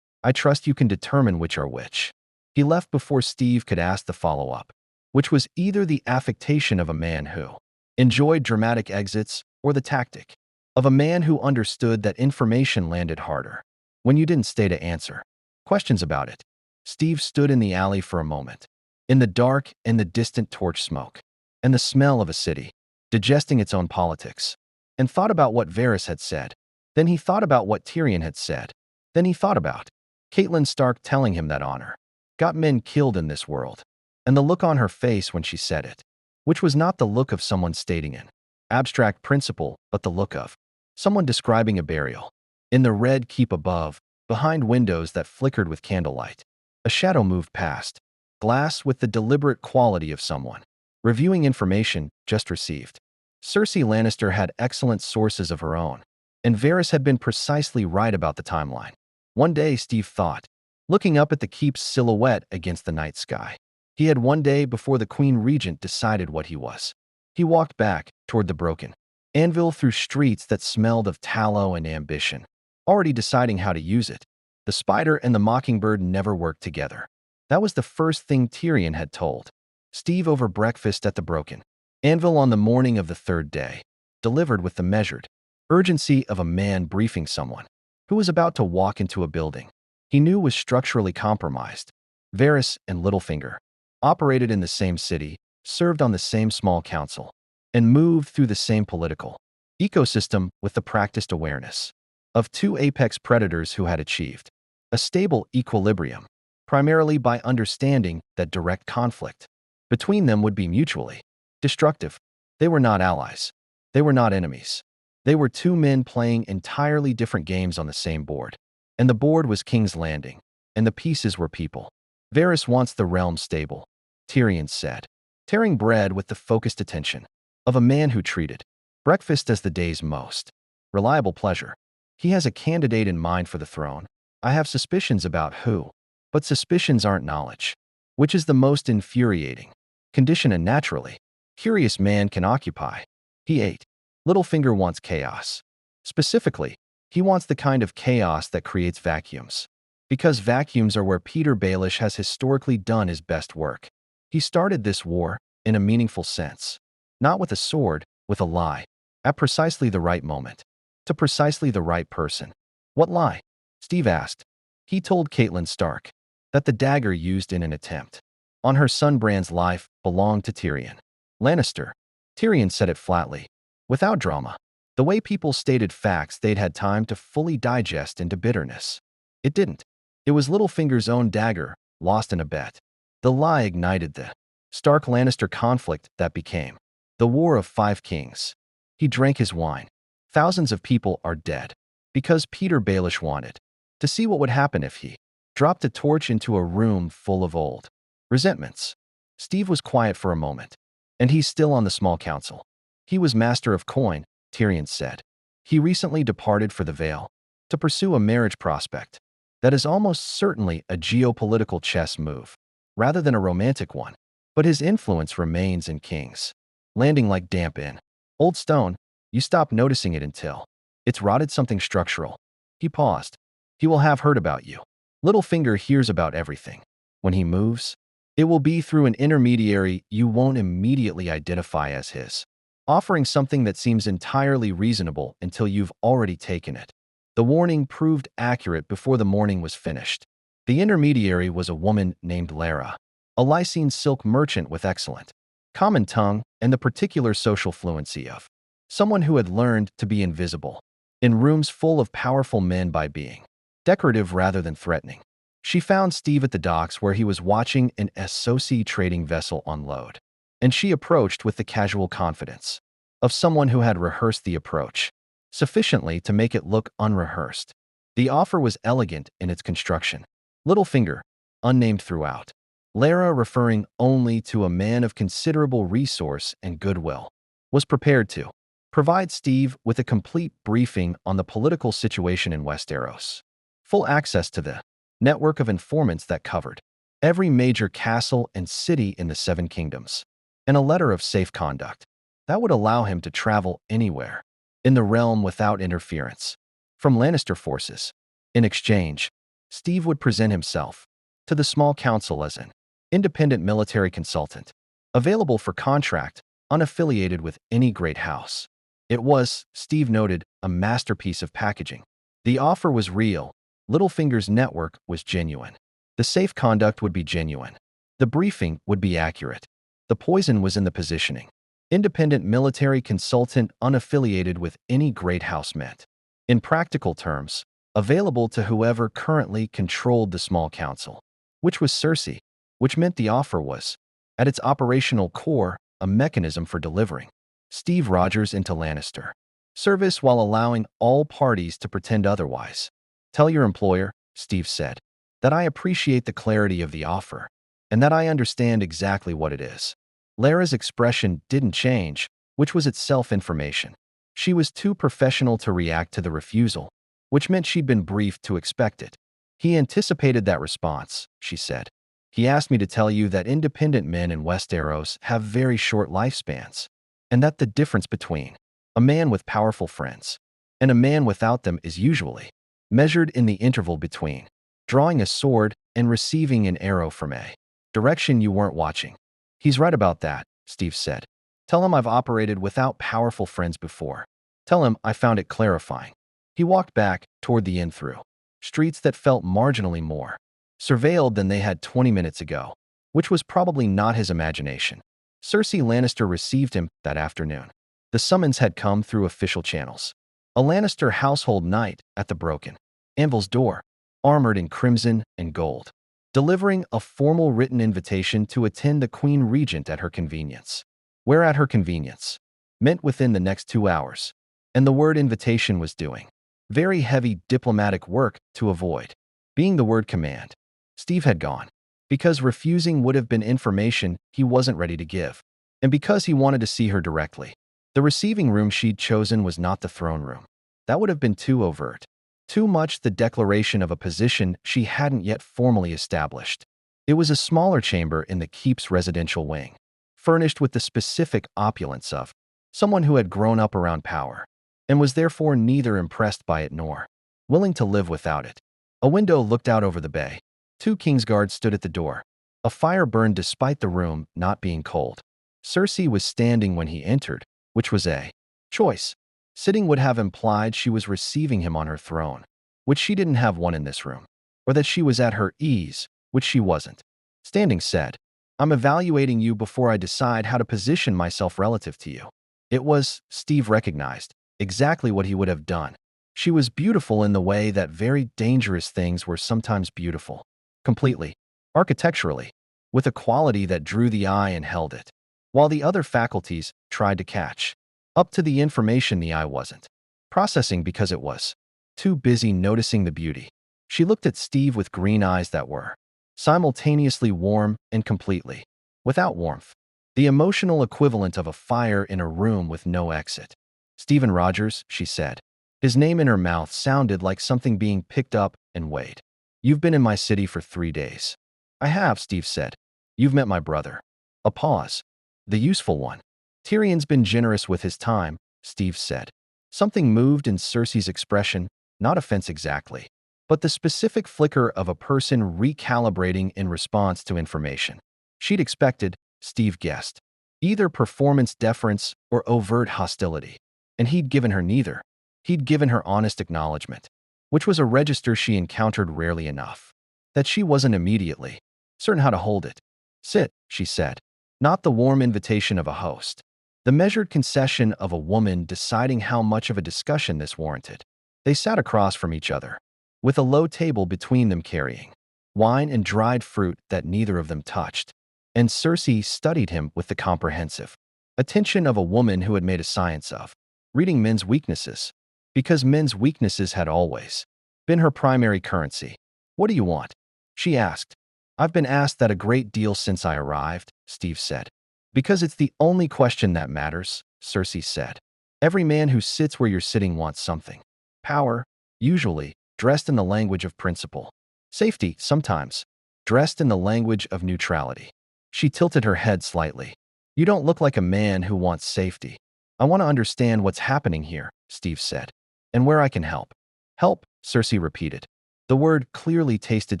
[SPEAKER 1] I trust you can determine which are which. He left before Steve could ask the follow-up, which was either the affectation of a man who enjoyed dramatic exits or the tactic of a man who understood that information landed harder when you didn't stay to answer questions about it. Steve stood in the alley for a moment, in the dark and the distant torch smoke, and the smell of a city, digesting its own politics, and thought about what Varys had said. Then he thought about what Tyrion had said. Then he thought about Catelyn Stark telling him that honor got men killed in this world, and the look on her face when she said it, which was not the look of someone stating an abstract principle, but the look of someone describing a burial. In the red keep above, behind windows that flickered with candlelight, a shadow moved past, glass with the deliberate quality of someone reviewing information just received. Cersei Lannister had excellent sources of her own, and Varys had been precisely right about the timeline. One day, Steve thought, looking up at the keep's silhouette against the night sky. He had one day before the Queen Regent decided what he was. He walked back toward the broken anvil through streets that smelled of tallow and ambition, already deciding how to use it. The spider and the mockingbird never worked together. That was the first thing Tyrion had told Steve over breakfast at the broken anvil on the morning of the third day, delivered with the measured urgency of a man briefing someone who was about to walk into a building he knew was structurally compromised. Varys and Littlefinger operated in the same city, served on the same small council, and moved through the same political ecosystem with the practiced awareness of two apex predators who had achieved a stable equilibrium, primarily by understanding that direct conflict between them would be mutually destructive. They were not allies. They were not enemies. They were two men playing entirely different games on the same board. And the board was King's Landing, and the pieces were people. Varys wants the realm stable, Tyrion said, tearing bread with the focused attention of a man who treated breakfast as the day's most reliable pleasure. He has a candidate in mind for the throne. I have suspicions about who, but suspicions aren't knowledge, which is the most infuriating condition a naturally curious man can occupy. He ate. Littlefinger wants chaos. Specifically, he wants the kind of chaos that creates vacuums. Because vacuums are where Petyr Baelish has historically done his best work. He started this war, in a meaningful sense. Not with a sword, with a lie. At precisely the right moment. To precisely the right person. What lie? Steve asked. He told Catelyn Stark that the dagger used in an attempt on her son Bran's life belonged to Tyrion Lannister. Tyrion said it flatly, without drama. The way people stated facts they'd had time to fully digest into bitterness. It didn't. It was Littlefinger's own dagger, lost in a bet. The lie ignited the Stark-Lannister conflict that became the War of Five Kings. He drank his wine. Thousands of people are dead because Petyr Baelish wanted to see what would happen if he dropped a torch into a room full of old resentments. Steve was quiet for a moment, and he's still on the small council. He was master of coin, Tyrion said. He recently departed for the Vale to pursue a marriage prospect that is almost certainly a geopolitical chess move, rather than a romantic one. But his influence remains in King's Landing like damp in old stone. You stop noticing it until it's rotted something structural. He paused. He will have heard about you. Littlefinger hears about everything. When he moves, it will be through an intermediary you won't immediately identify as his, offering something that seems entirely reasonable until you've already taken it. The warning proved accurate before the morning was finished. The intermediary was a woman named Lara, a Lysine silk merchant with excellent common tongue and the particular social fluency of someone who had learned to be invisible in rooms full of powerful men by being decorative rather than threatening. She found Steve at the docks where he was watching an SOC trading vessel unload, and she approached with the casual confidence of someone who had rehearsed the approach sufficiently to make it look unrehearsed. The offer was elegant in its construction. Littlefinger, unnamed throughout. Lara, referring only to a man of considerable resource and goodwill, was prepared to provide Steve with a complete briefing on the political situation in Westeros. Full access to the network of informants that covered every major castle and city in the Seven Kingdoms, and a letter of safe conduct that would allow him to travel anywhere in the realm without interference from Lannister forces. In exchange, Steve would present himself to the small council as an independent military consultant, available for contract, unaffiliated with any great house. It was, Steve noted, a masterpiece of packaging. The offer was real. Littlefinger's network was genuine. The safe conduct would be genuine. The briefing would be accurate. The poison was in the positioning. Independent military consultant unaffiliated with any great house meant, in practical terms, available to whoever currently controlled the small council, which was Cersei, which meant the offer was, at its operational core, a mechanism for delivering Steve Rogers into Lannister service while allowing all parties to pretend otherwise. Tell your employer, Steve said, that I appreciate the clarity of the offer and that I understand exactly what it is. Lara's expression didn't change, which was itself information. She was too professional to react to the refusal, which meant she'd been briefed to expect it. He anticipated that response, she said. He asked me to tell you that independent men in Westeros have very short lifespans, and that the difference between a man with powerful friends and a man without them is usually measured in the interval between drawing a sword and receiving an arrow from a direction you weren't watching. He's right about that, Steve said. Tell him I've operated without powerful friends before. Tell him I found it clarifying. He walked back toward the inn through streets that felt marginally more surveilled than they had 20 minutes ago, which was probably not his imagination. Cersei Lannister received him that afternoon. The summons had come through official channels. A Lannister household knight at the broken anvil's door, armored in crimson and gold, delivering a formal written invitation to attend the Queen Regent at her convenience. Where at her convenience meant within the next 2 hours, and the word invitation was doing very heavy diplomatic work to avoid being the word command. Steve had gone because refusing would have been information he wasn't ready to give, and because he wanted to see her directly. The receiving room she'd chosen was not the throne room. That would have been too overt, too much the declaration of a position she hadn't yet formally established. It was a smaller chamber in the keep's residential wing, furnished with the specific opulence of someone who had grown up around power and was therefore neither impressed by it nor willing to live without it. A window looked out over the bay. 2 Kingsguards stood at the door. A fire burned despite the room not being cold. Cersei was standing when he entered, which was a choice. Sitting would have implied she was receiving him on her throne, which she didn't have one in this room, or that she was at her ease, which she wasn't. Standing said, I'm evaluating you before I decide how to position myself relative to you. It was, Steve recognized, exactly what he would have done. She was beautiful in the way that very dangerous things were sometimes beautiful. Completely, architecturally, with a quality that drew the eye and held it, while the other faculties tried to catch up to the information the eye wasn't processing because it was too busy noticing the beauty. She looked at Steve with green eyes that were simultaneously warm and completely without warmth, the emotional equivalent of a fire in a room with no exit. Stephen Rogers, she said. His name in her mouth sounded like something being picked up and weighed. You've been in my city for 3 days. I have, Steve said. You've met my brother. A pause. The useful one. Tyrion's been generous with his time, Steve said. Something moved in Cersei's expression, not offense exactly, but the specific flicker of a person recalibrating in response to information. She'd expected, Steve guessed, either performance deference or overt hostility. And he'd given her neither. He'd given her honest acknowledgement, which was a register she encountered rarely enough, that she wasn't immediately certain how to hold it. Sit, she said, not the warm invitation of a host, the measured concession of a woman deciding how much of a discussion this warranted. They sat across from each other, with a low table between them carrying wine and dried fruit that neither of them touched, and Cersei studied him with the comprehensive attention of a woman who had made a science of reading men's weaknesses, because men's weaknesses had always been her primary currency. What do you want? She asked. I've been asked that a great deal since I arrived, Steve said. Because it's the only question that matters, Cersei said. Every man who sits where you're sitting wants something. Power, usually, dressed in the language of principle. Safety, sometimes, dressed in the language of neutrality. She tilted her head slightly. You don't look like a man who wants safety. I want to understand what's happening here, Steve said, and where I can help. Help, Cersei repeated. The word clearly tasted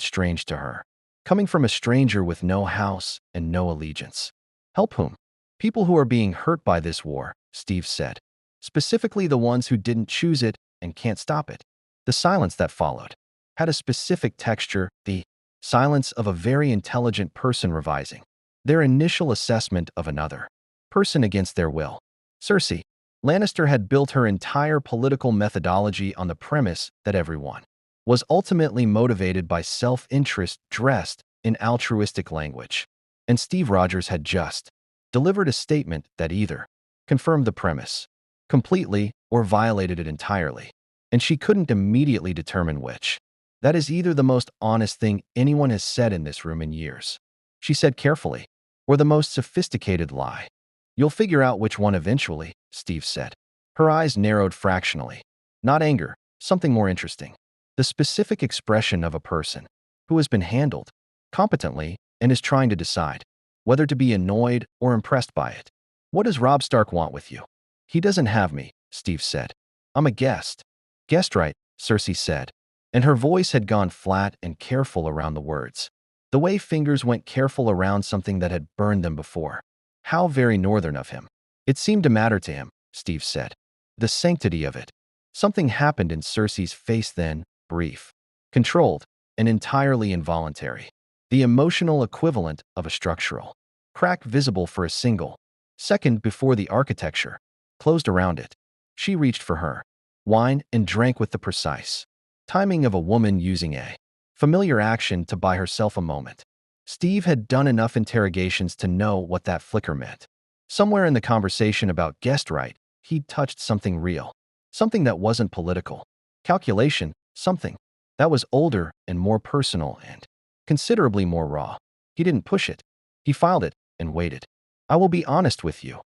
[SPEAKER 1] strange to her, coming from a stranger with no house and no allegiance. Help whom? People who are being hurt by this war, Steve said. Specifically the ones who didn't choose it and can't stop it. The silence that followed had a specific texture, the silence of a very intelligent person revising their initial assessment of another person against their will. Cersei Lannister had built her entire political methodology on the premise that everyone was ultimately motivated by self-interest dressed in altruistic language. And Steve Rogers had just delivered a statement that either confirmed the premise completely or violated it entirely. And she couldn't immediately determine which. That is either the most honest thing anyone has said in this room in years, she said carefully, or the most sophisticated lie. You'll figure out which one eventually, Steve said. Her eyes narrowed fractionally. Not anger, Something more interesting. The specific expression of a person who has been handled competently and is trying to decide whether to be annoyed or impressed by it. What does Robb Stark want with you? He doesn't have me, Steve said. I'm a guest. Guest right, Cersei said, and her voice had gone flat and careful around the words. The way fingers went careful around something that had burned them before. How very northern of him. It seemed to matter to him, Steve said. The sanctity of it. Something happened in Cersei's face then, brief, controlled, and entirely involuntary. The emotional equivalent of a structural crack visible for a single second before the architecture closed around it. She reached for her wine and drank with the precise timing of a woman using a familiar action to buy herself a moment. Steve had done enough interrogations to know what that flicker meant. Somewhere in the conversation about guest right, he'd touched something real, something that wasn't political. Calculation, something that was older and more personal and considerably more raw. He didn't push it. He filed it and waited. I will be honest with you,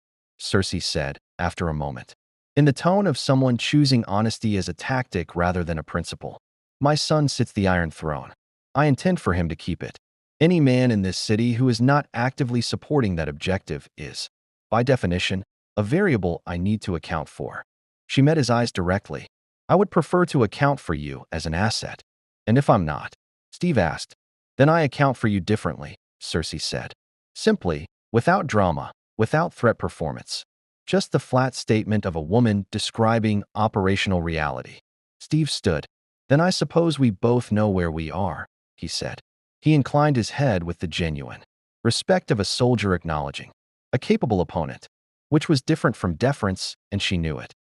[SPEAKER 1] Cersei said after a moment, in the tone of someone choosing honesty as a tactic rather than a principle. My son sits the Iron Throne. I intend for him to keep it. Any man in this city who is not actively supporting that objective is, by definition, a variable I need to account for. She met his eyes directly. I would prefer to account for you as an asset. And if I'm not? Steve asked. Then I account for you differently, Cersei said. Simply, without drama, without threat performance. Just the flat statement of a woman describing operational reality. Steve stood. Then I suppose we both know where we are, he said. He inclined his head with the genuine respect of a soldier acknowledging a capable opponent, which was different from deference, and she knew it.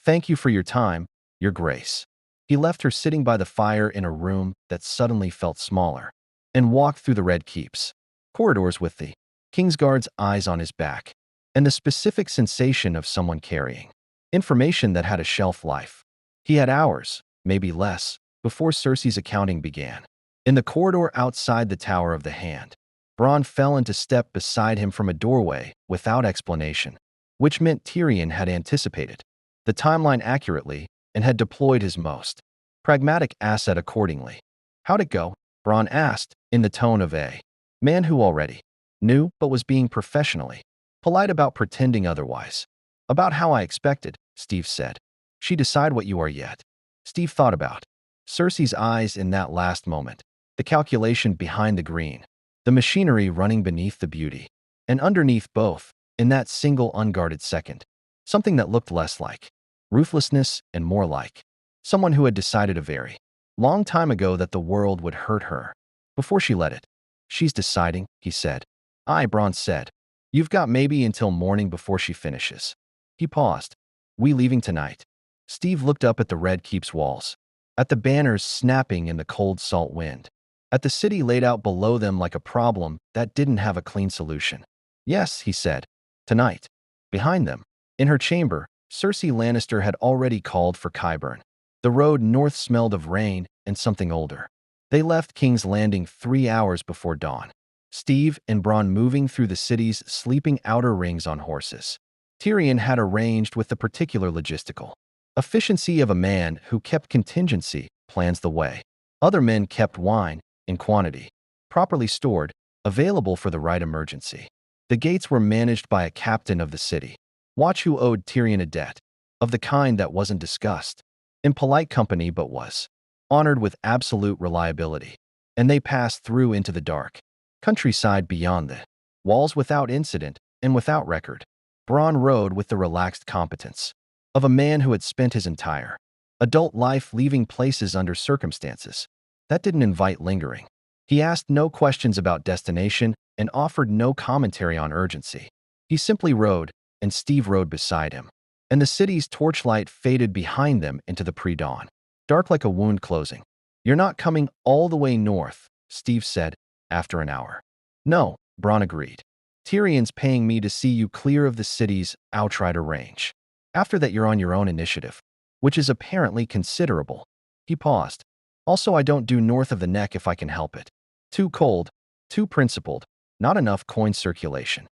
[SPEAKER 1] Thank you for your time, Your Grace. He left her sitting by the fire in a room that suddenly felt smaller, and walked through the Red Keep's corridors with the Kingsguard's eyes on his back, and the specific sensation of someone carrying information that had a shelf life. He had hours, maybe less, before Cersei's accounting began. In the corridor outside the Tower of the Hand, Bronn fell into step beside him from a doorway without explanation, which meant Tyrion had anticipated the timeline accurately and had deployed his most pragmatic asset accordingly. How'd it go? Bronn asked, in the tone of a man who already knew but was being professionally polite about pretending otherwise. About how I expected, Steve said. She decide what you are yet? Steve thought about Cersei's eyes in that last moment, the calculation behind the green, the machinery running beneath the beauty, and underneath both, in that single unguarded second, something that looked less like ruthlessness and more like someone who had decided a very long time ago that the world would hurt her before she let it. She's deciding, he said. Aye, Bronn said. You've got maybe until morning before she finishes. He paused. We leaving tonight? Steve looked up at the Red Keep's walls, at the banners snapping in the cold salt wind, at the city laid out below them like a problem that didn't have a clean solution. Yes, he said. Tonight. Behind them, in her chamber, Cersei Lannister had already called for Qyburn. The road north smelled of rain and something older. They left King's Landing 3 hours before dawn. Steve and Bronn moving through the city's sleeping outer rings on horses. Tyrion had arranged with the particular logistical efficiency of a man who kept contingency plans the way other men kept wine in quantity, properly stored, available for the right emergency. The gates were managed by a captain of the city, watch who owed Tyrion a debt, of the kind that wasn't discussed in polite company but was honored with absolute reliability. And they passed through into the dark countryside beyond the walls without incident and without record. Bronn rode with the relaxed competence of a man who had spent his entire adult life leaving places under circumstances that didn't invite lingering. He asked no questions about destination and offered no commentary on urgency. He simply rode, and Steve rode beside him, and the city's torchlight faded behind them into the pre-dawn, dark like a wound closing. You're not coming all the way north, Steve said, after an hour. No, Bronn agreed. Tyrion's paying me to see you clear of the city's outrider range. After that you're on your own initiative, which is apparently considerable. He paused. Also, I don't do north of the neck if I can help it. Too cold, too principled, not enough coin circulation.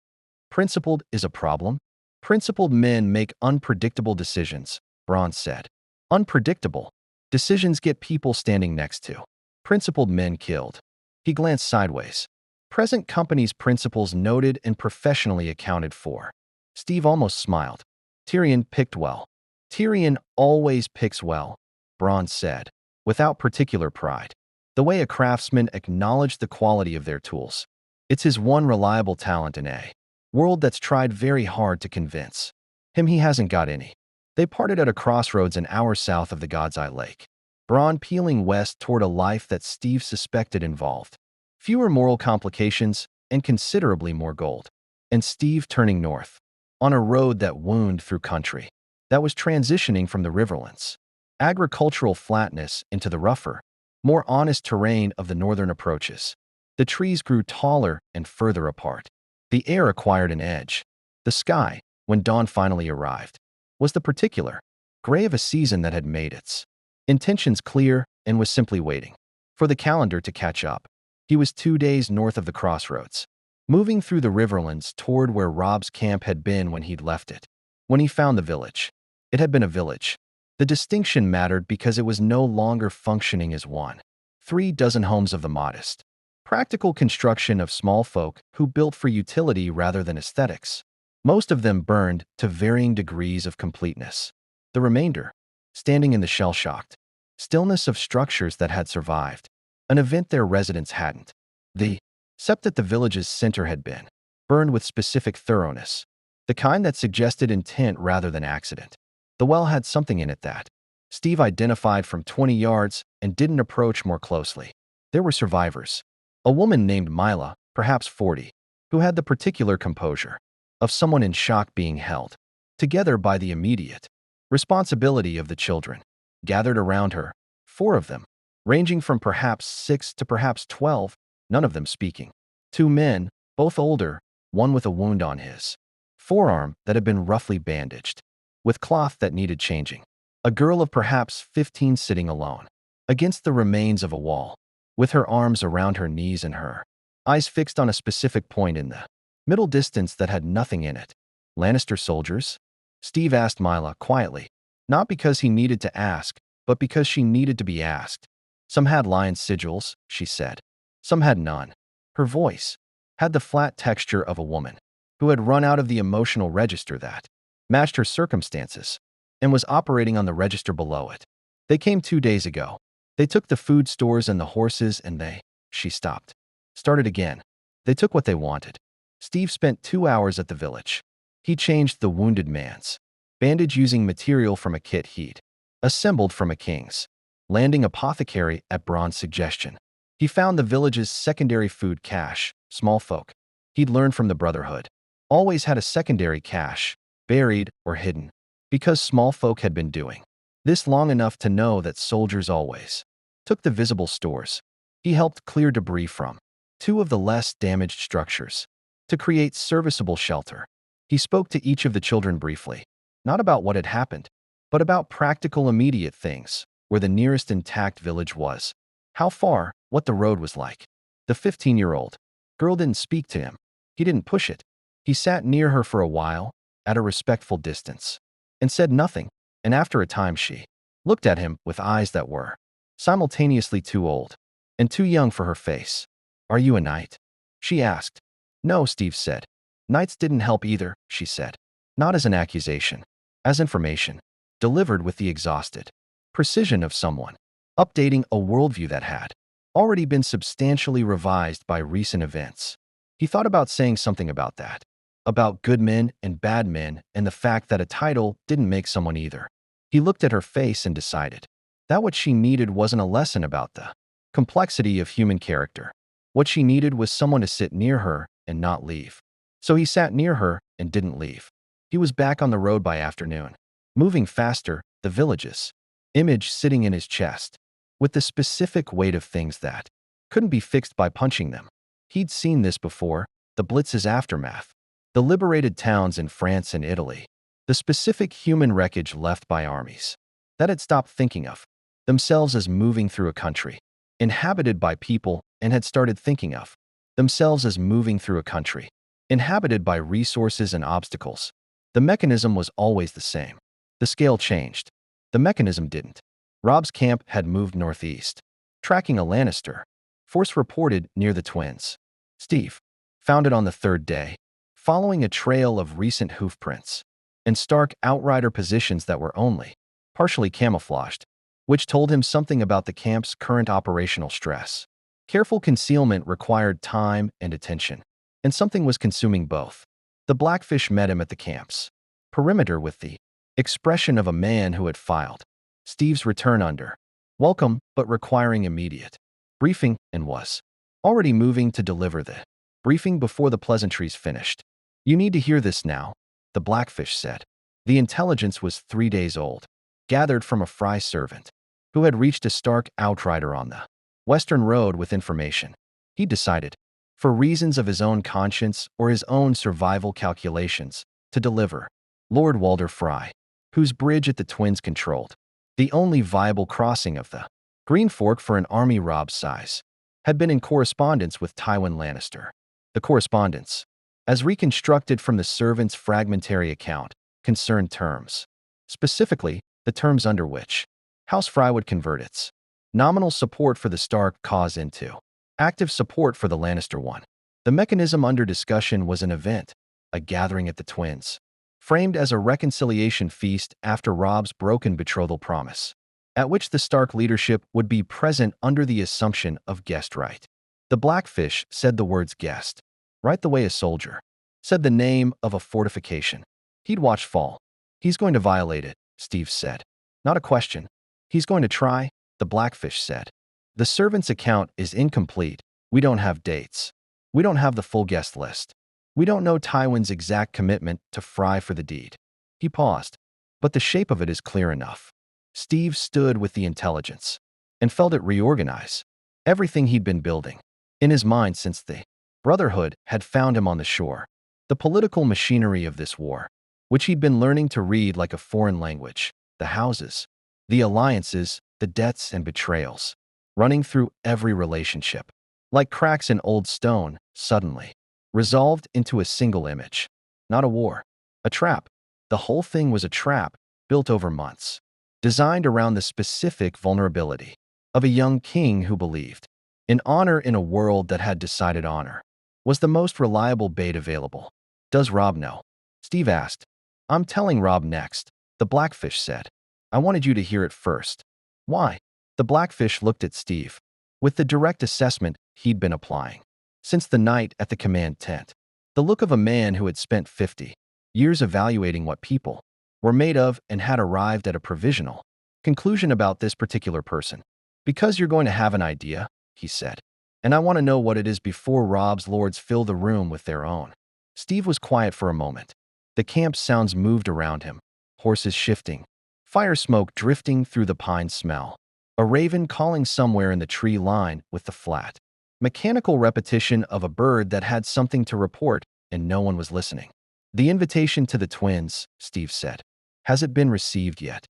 [SPEAKER 1] Principled is a problem? Principled men make unpredictable decisions, Bronn said. Unpredictable. Decisions get people standing next to. Principled men killed. He glanced sideways. Present company's principles noted and professionally accounted for. Steve almost smiled. Tyrion picked well. Tyrion always picks well, Bronn said, without particular pride. The way a craftsman acknowledged the quality of their tools. It's his one reliable talent in a world that's tried very hard to convince him he hasn't got any. They parted at a crossroads an hour south of the God's Eye Lake. Bronn peeling west toward a life that Steve suspected involved fewer moral complications and considerably more gold. And Steve turning north, on a road that wound through country that was transitioning from the Riverlands, agricultural flatness into the rougher, more honest terrain of the northern approaches. The trees grew taller and further apart. The air acquired an edge. The sky, when dawn finally arrived, was the particular gray of a season that had made its intentions clear and was simply waiting for the calendar to catch up. He was 2 days north of the crossroads, moving through the Riverlands toward where Robb's camp had been when he'd left it. When he found the village, it had been a village. The distinction mattered because it was no longer functioning as one. 3 dozen homes of the modest, practical construction of small folk who built for utility rather than aesthetics. Most of them burned to varying degrees of completeness. The remainder, standing in the shell-shocked stillness of structures that had survived an event their residents hadn't. Except that the village's center had been burned with specific thoroughness, the kind that suggested intent rather than accident. The well had something in it that Steve identified from 20 yards and didn't approach more closely. There were survivors. A woman named Mila, perhaps 40, who had the particular composure of someone in shock being held together by the immediate responsibility of the children gathered around her, 4 of them, ranging from perhaps 6 to perhaps 12, none of them speaking. 2 men, both older, one with a wound on his forearm that had been roughly bandaged, with cloth that needed changing. A girl of perhaps 15 sitting alone against the remains of a wall, with her arms around her knees and her eyes fixed on a specific point in the middle distance that had nothing in it. Lannister soldiers? Steve asked Mila quietly, not because he needed to ask, but because she needed to be asked. Some had lion sigils, she said. Some had none. Her voice had the flat texture of a woman who had run out of the emotional register that matched her circumstances and was operating on the register below it. They came 2 days ago. They took the food stores and the horses and she stopped. Started again. They took what they wanted. Steve spent 2 hours at the village. He changed the wounded man's bandage using material from a kit he'd assembled from a king's Landing apothecary at Bronn's suggestion. He found the village's secondary food cache, small folk. He'd learned from the Brotherhood. Always had a secondary cache, buried or hidden, because small folk had been doing this long enough to know that soldiers always took the visible stores. He helped clear debris from 2 of the less damaged structures to create serviceable shelter. He spoke to each of the children briefly, not about what had happened, but about practical immediate things, where the nearest intact village was, how far, what the road was like. The 15-year-old girl didn't speak to him. He didn't push it. He sat near her for a while, at a respectful distance, and said nothing, and after a time she looked at him with eyes that were simultaneously too old and too young for her face. "Are you a knight?" she asked. "No," Steve said. "Knights didn't help either," she said. Not as an accusation, as information, delivered with the exhausted precision of someone updating a worldview that had already been substantially revised by recent events. He thought about saying something about that, about good men and bad men and the fact that a title didn't make someone either. He looked at her face and decided that what she needed wasn't a lesson about the complexity of human character. What she needed was someone to sit near her and not leave. So he sat near her and didn't leave. He was back on the road by afternoon, moving faster, the villages image sitting in his chest, with the specific weight of things that couldn't be fixed by punching them. He'd seen this before, the Blitz's aftermath, the liberated towns in France and Italy, the specific human wreckage left by armies that had stopped thinking of themselves as moving through a country inhabited by people and had started thinking of themselves as moving through a country inhabited by resources and obstacles. The mechanism was always the same. The scale changed. The mechanism didn't. Rob's camp had moved northeast, tracking a Lannister force reported near the twins. Steve found it on the third day, following a trail of recent hoofprints and Stark outrider positions that were only partially camouflaged, which told him something about the camp's current operational stress. Careful concealment required time and attention, and something was consuming both. The Blackfish met him at the camp's perimeter with the expression of a man who had filed Steve's return under welcome but requiring immediate briefing and was already moving to deliver the briefing before the pleasantries finished. "You need to hear this now," the Blackfish said. The intelligence was 3 days old, gathered from a Fry servant who had reached a Stark outrider on the Western Road with information. He decided, for reasons of his own conscience or his own survival calculations, to deliver Lord Walder Fry, whose bridge at the twins controlled the only viable crossing of the Green Fork for an army Rob's size, had been in correspondence with Tywin Lannister. The correspondence, as reconstructed from the servant's fragmentary account, concerned terms. Specifically, the terms under which House Fry would convert its nominal support for the Stark cause into active support for the Lannister one. The mechanism under discussion was an event, a gathering at the twins, framed as a reconciliation feast after Rob's broken betrothal promise, at which the Stark leadership would be present under the assumption of guest right. The Blackfish said the words guest right the way a soldier said the name of a fortification he'd watched fall. "He's going to violate it," Steve said. "Not a question. He's going to try," the Blackfish said. "The servant's account is incomplete. We don't have dates. We don't have the full guest list. We don't know Tywin's exact commitment to Fry for the deed." He paused, "But the shape of it is clear enough." Steve stood with the intelligence and felt it reorganize everything he'd been building in his mind since the Brotherhood had found him on the shore. The political machinery of this war, which he'd been learning to read like a foreign language, the houses, the alliances, the debts and betrayals, running through every relationship, like cracks in old stone, suddenly resolved into a single image. Not a war, a trap. The whole thing was a trap built over months, designed around the specific vulnerability of a young king who believed in honor in a world that had decided honor was the most reliable bait available. "Does Rob know?" Steve asked. "I'm telling Rob next," the Blackfish said. "I wanted you to hear it first." "Why?" The Blackfish looked at Steve with the direct assessment he'd been applying since the night at the command tent. The look of a man who had spent 50 years evaluating what people were made of and had arrived at a provisional conclusion about this particular person. "Because you're going to have an idea," he said. "And I want to know what it is before Rob's lords fill the room with their own." Steve was quiet for a moment. The camp sounds moved around him, horses shifting, fire smoke drifting through the pine smell, a raven calling somewhere in the tree line with the flat, mechanical repetition of a bird that had something to report and no one was listening. "The invitation to the twins," Steve said. "Has it been received yet?"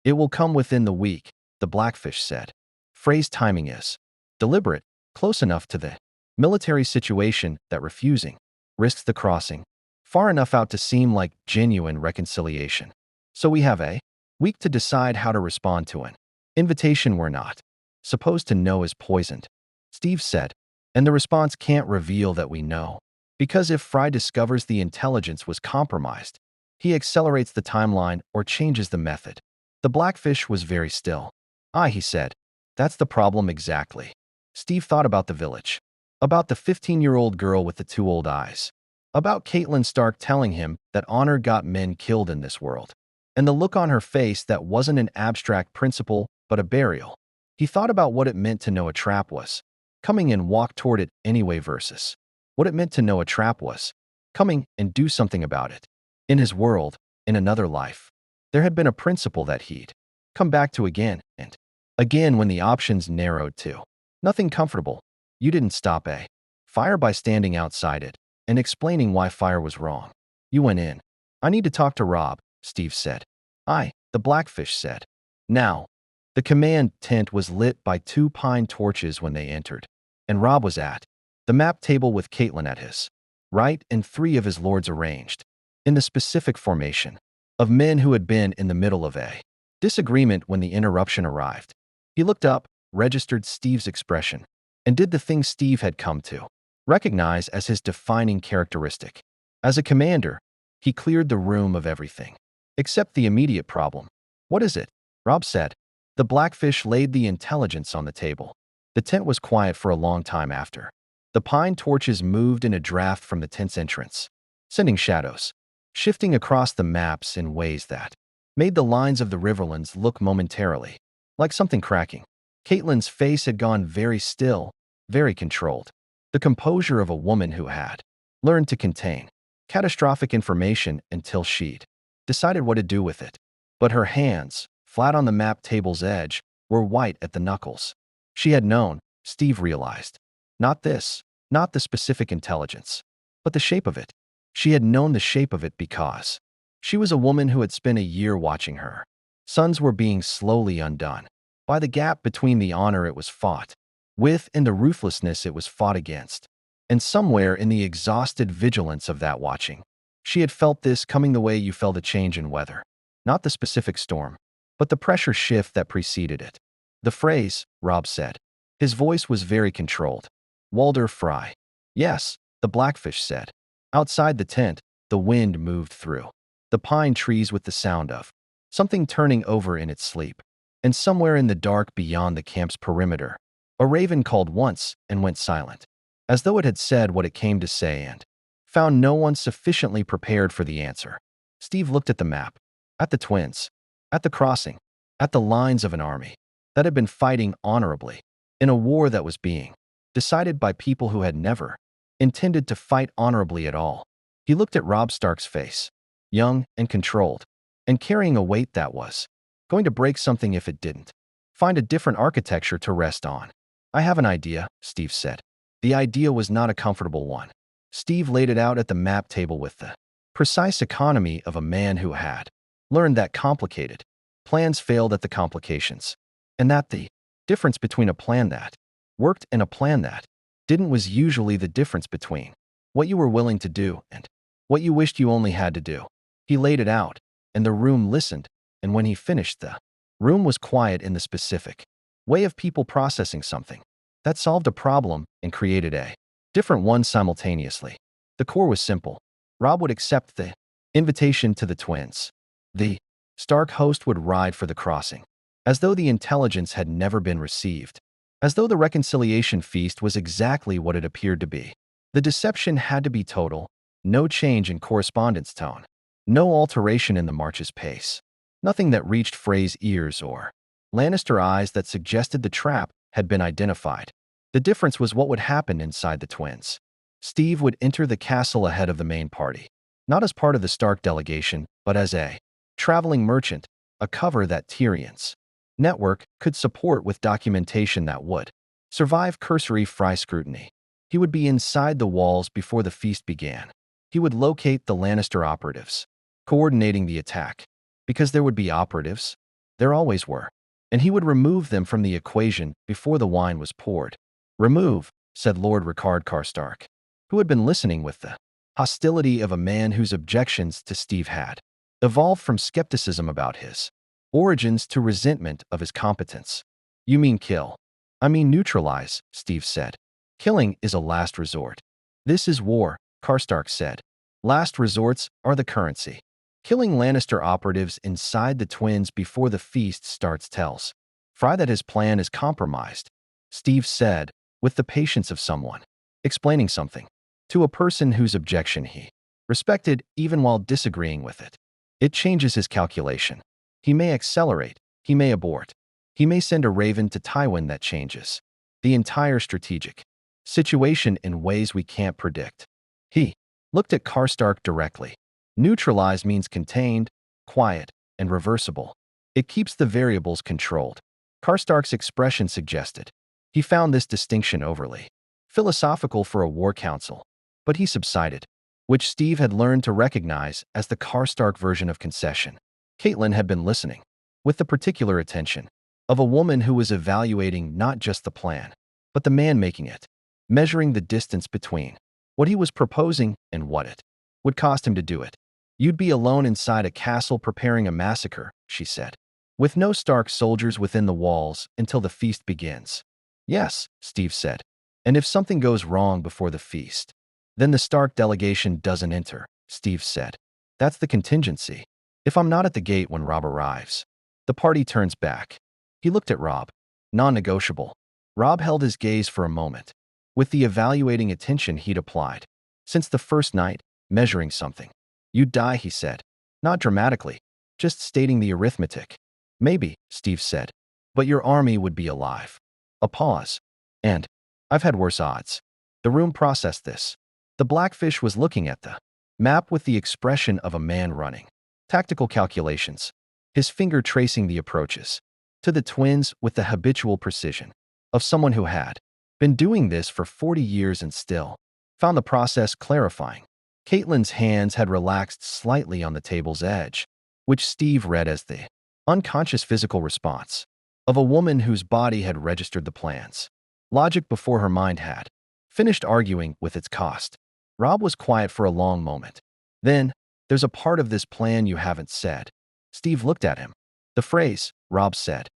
[SPEAKER 1] "It will come within the week," the Blackfish said. Phrase timing is deliberate, close enough to the military situation that refusing risks the crossing far enough out to seem like genuine reconciliation. "So we have a week to decide how to respond to an invitation we're not supposed to know is poisoned," Steve said, "and the response can't reveal that we know. Because if Fry discovers the intelligence was compromised, he accelerates the timeline or changes the method." The Blackfish was very still. "Aye," he said. "That's the problem exactly." Steve thought about the village, about the 15-year-old girl with the 2 old eyes, about Catelyn Stark telling him that honor got men killed in this world, and the look on her face that wasn't an abstract principle but a burial. He thought about what it meant to know a trap was coming and walk toward it anyway versus what it meant to know a trap was coming and do something about it. In his world, in another life, there had been a principle that he'd come back to again and again when the options narrowed to nothing comfortable. You didn't stop a fire by standing outside it and explaining why fire was wrong. You went in. "I need to talk to Rob," Steve said. "Aye," the Blackfish said. Now, the command tent was lit by 2 pine torches when they entered, and Rob was at the map table with Catelyn at his right and 3 of his lords arranged in the specific formation of men who had been in the middle of a Disagreement when the interruption arrived. He looked up, registered Steve's expression, and did the thing Steve had come to recognize as his defining characteristic. As a commander, he cleared the room of everything, except the immediate problem. "What is it?" Rob said. The Blackfish laid the intelligence on the table. The tent was quiet for a long time after. The pine torches moved in a draft from the tent's entrance, sending shadows, shifting across the maps in ways that made the lines of the riverlands look momentarily like something cracking. Caitlin's face had gone very still, very controlled. The composure of a woman who had learned to contain catastrophic information until she'd decided what to do with it. But her hands, flat on the map table's edge, were white at the knuckles. She had known, Steve realized. Not this, not the specific intelligence, but the shape of it. She had known the shape of it because she was a woman who had spent a year watching her sons were being slowly undone by the gap between the honor it was fought with and the ruthlessness it was fought against. And somewhere in the exhausted vigilance of that watching, she had felt this coming the way you felt a change in weather. Not the specific storm, but the pressure shift that preceded it. "The phrase," Rob said. His voice was very controlled. "Walder Fry." "Yes," the Blackfish said. Outside the tent, the wind moved through the pine trees with the sound of something turning over in its sleep. And somewhere in the dark beyond the camp's perimeter, a raven called once and went silent, as though it had said what it came to say and found no one sufficiently prepared for the answer. Steve looked at the map, at the twins, at the crossing, at the lines of an army that had been fighting honorably in a war that was being decided by people who had never intended to fight honorably at all. He looked at Robb Stark's face, young and controlled, and carrying a weight that was going to break something if it didn't find a different architecture to rest on. "I have an idea," Steve said. The idea was not a comfortable one. Steve laid it out at the map table with the precise economy of a man who had learned that complicated plans failed at the complications, and that the difference between a plan that worked and a plan that didn't was usually the difference between what you were willing to do and what you wished you only had to do. He laid it out, and the room listened, and when he finished, the room was quiet in the specific way of people processing something that solved a problem and created a different one simultaneously. The core was simple. Rob would accept the invitation to the twins. The Stark host would ride for the crossing, as though the intelligence had never been received, as though the reconciliation feast was exactly what it appeared to be. The deception had to be total, no change in correspondence tone, no alteration in the march's pace, nothing that reached Frey's ears or Lannister eyes that suggested the trap had been identified. The difference was what would happen inside the twins. Steve would enter the castle ahead of the main party, not as part of the Stark delegation, but as a traveling merchant, a cover that Tyrion's network could support with documentation that would survive cursory Fry scrutiny. He would be inside the walls before the feast began. He would locate the Lannister operatives, coordinating the attack. Because there would be operatives, there always were, and he would remove them from the equation before the wine was poured. "Remove," said Lord Rickard Karstark, who had been listening with the hostility of a man whose objections to Steve had evolved from skepticism about his origins to resentment of his competence. "You mean kill." "I mean neutralize," Steve said. "Killing is a last resort." "This is war," Karstark said. "Last resorts are the currency." Killing Lannister operatives inside the twins before the feast starts tells Fry that his plan is compromised, Steve said, with the patience of someone explaining something to a person whose objection he respected even while disagreeing with it. It changes his calculation. He may accelerate, he may abort, he may send a raven to Tywin that changes the entire strategic situation in ways we can't predict. He looked at Karstark directly. Neutralize means contained, quiet, and reversible. It keeps the variables controlled. Karstark's expression suggested he found this distinction overly philosophical for a war council, but he subsided, which Steve had learned to recognize as the Karstark version of concession. Caitlin had been listening, with the particular attention of a woman who was evaluating not just the plan, but the man making it, measuring the distance between what he was proposing and what it would cost him to do it. "You'd be alone inside a castle preparing a massacre," she said. with no Stark soldiers within the walls until the feast begins. Yes, Steve said. And if something goes wrong before the feast, then the Stark delegation doesn't enter, Steve said. That's the contingency. If I'm not at the gate when Robb arrives, the party turns back. He looked at Robb. Non-negotiable. Robb held his gaze for a moment, with the evaluating attention he'd applied since the first night, measuring something. You'd die, he said. Not dramatically, just stating the arithmetic. Maybe, Steve said, but your army would be alive. A pause. And I've had worse odds. The room processed this. The Blackfish was looking at the map with the expression of a man running tactical calculations, his finger tracing the approaches to the twins with the habitual precision of someone who had been doing this for 40 years and still found the process clarifying. Caitlyn's hands had relaxed slightly on the table's edge, which Steve read as the unconscious physical response of a woman whose body had registered the plans. Logic before her mind had finished arguing with its cost. Robb was quiet for a long moment. Then, there's a part of this plan you haven't said. Steve looked at him. The phrase, Robb said.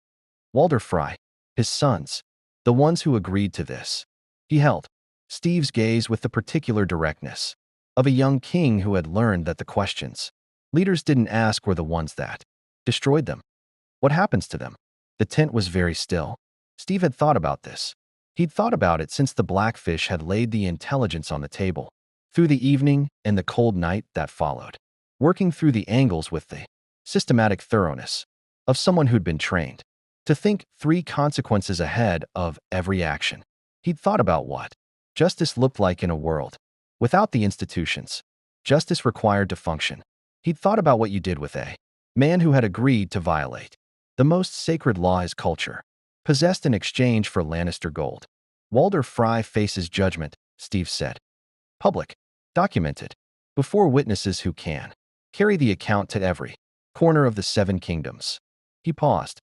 [SPEAKER 1] Walder Frey, his sons, the ones who agreed to this. He held Steve's gaze with the particular directness of a young king who had learned that the questions leaders didn't ask were the ones that destroyed them. What happens to them? The tent was very still. Steve had thought about this. He'd thought about it since the Blackfish had laid the intelligence on the table, through the evening and the cold night that followed, working through the angles with the systematic thoroughness of someone who'd been trained to think 3 consequences ahead of every action. He'd thought about what justice looked like in a world without the institutions justice required to function. He'd thought about what you did with a man who had agreed to violate the most sacred law his culture possessed in exchange for Lannister gold. Walder Frey faces judgment, Steve said. Public, documented, before witnesses who can carry the account to every corner of the 7 kingdoms. He paused.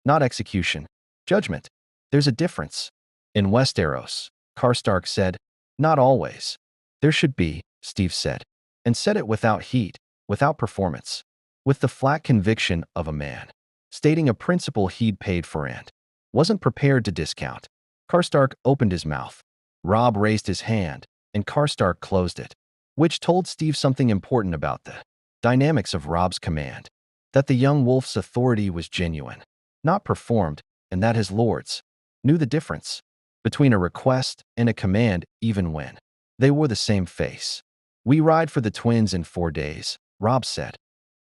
[SPEAKER 1] Not execution, judgment. There's a difference. In Westeros, Karstark said, not always. There should be, Steve said, and said it without heat, without performance, with the flat conviction of a man stating a principle he'd paid for and wasn't prepared to discount. Karstark opened his mouth. Robb raised his hand, and Karstark closed it, which told Steve something important about the dynamics of Robb's command, that the young wolf's authority was genuine, not performed, and that his lords knew the difference between a request and a command even when they wore the same face. We ride for the twins in 4 days, Robb said.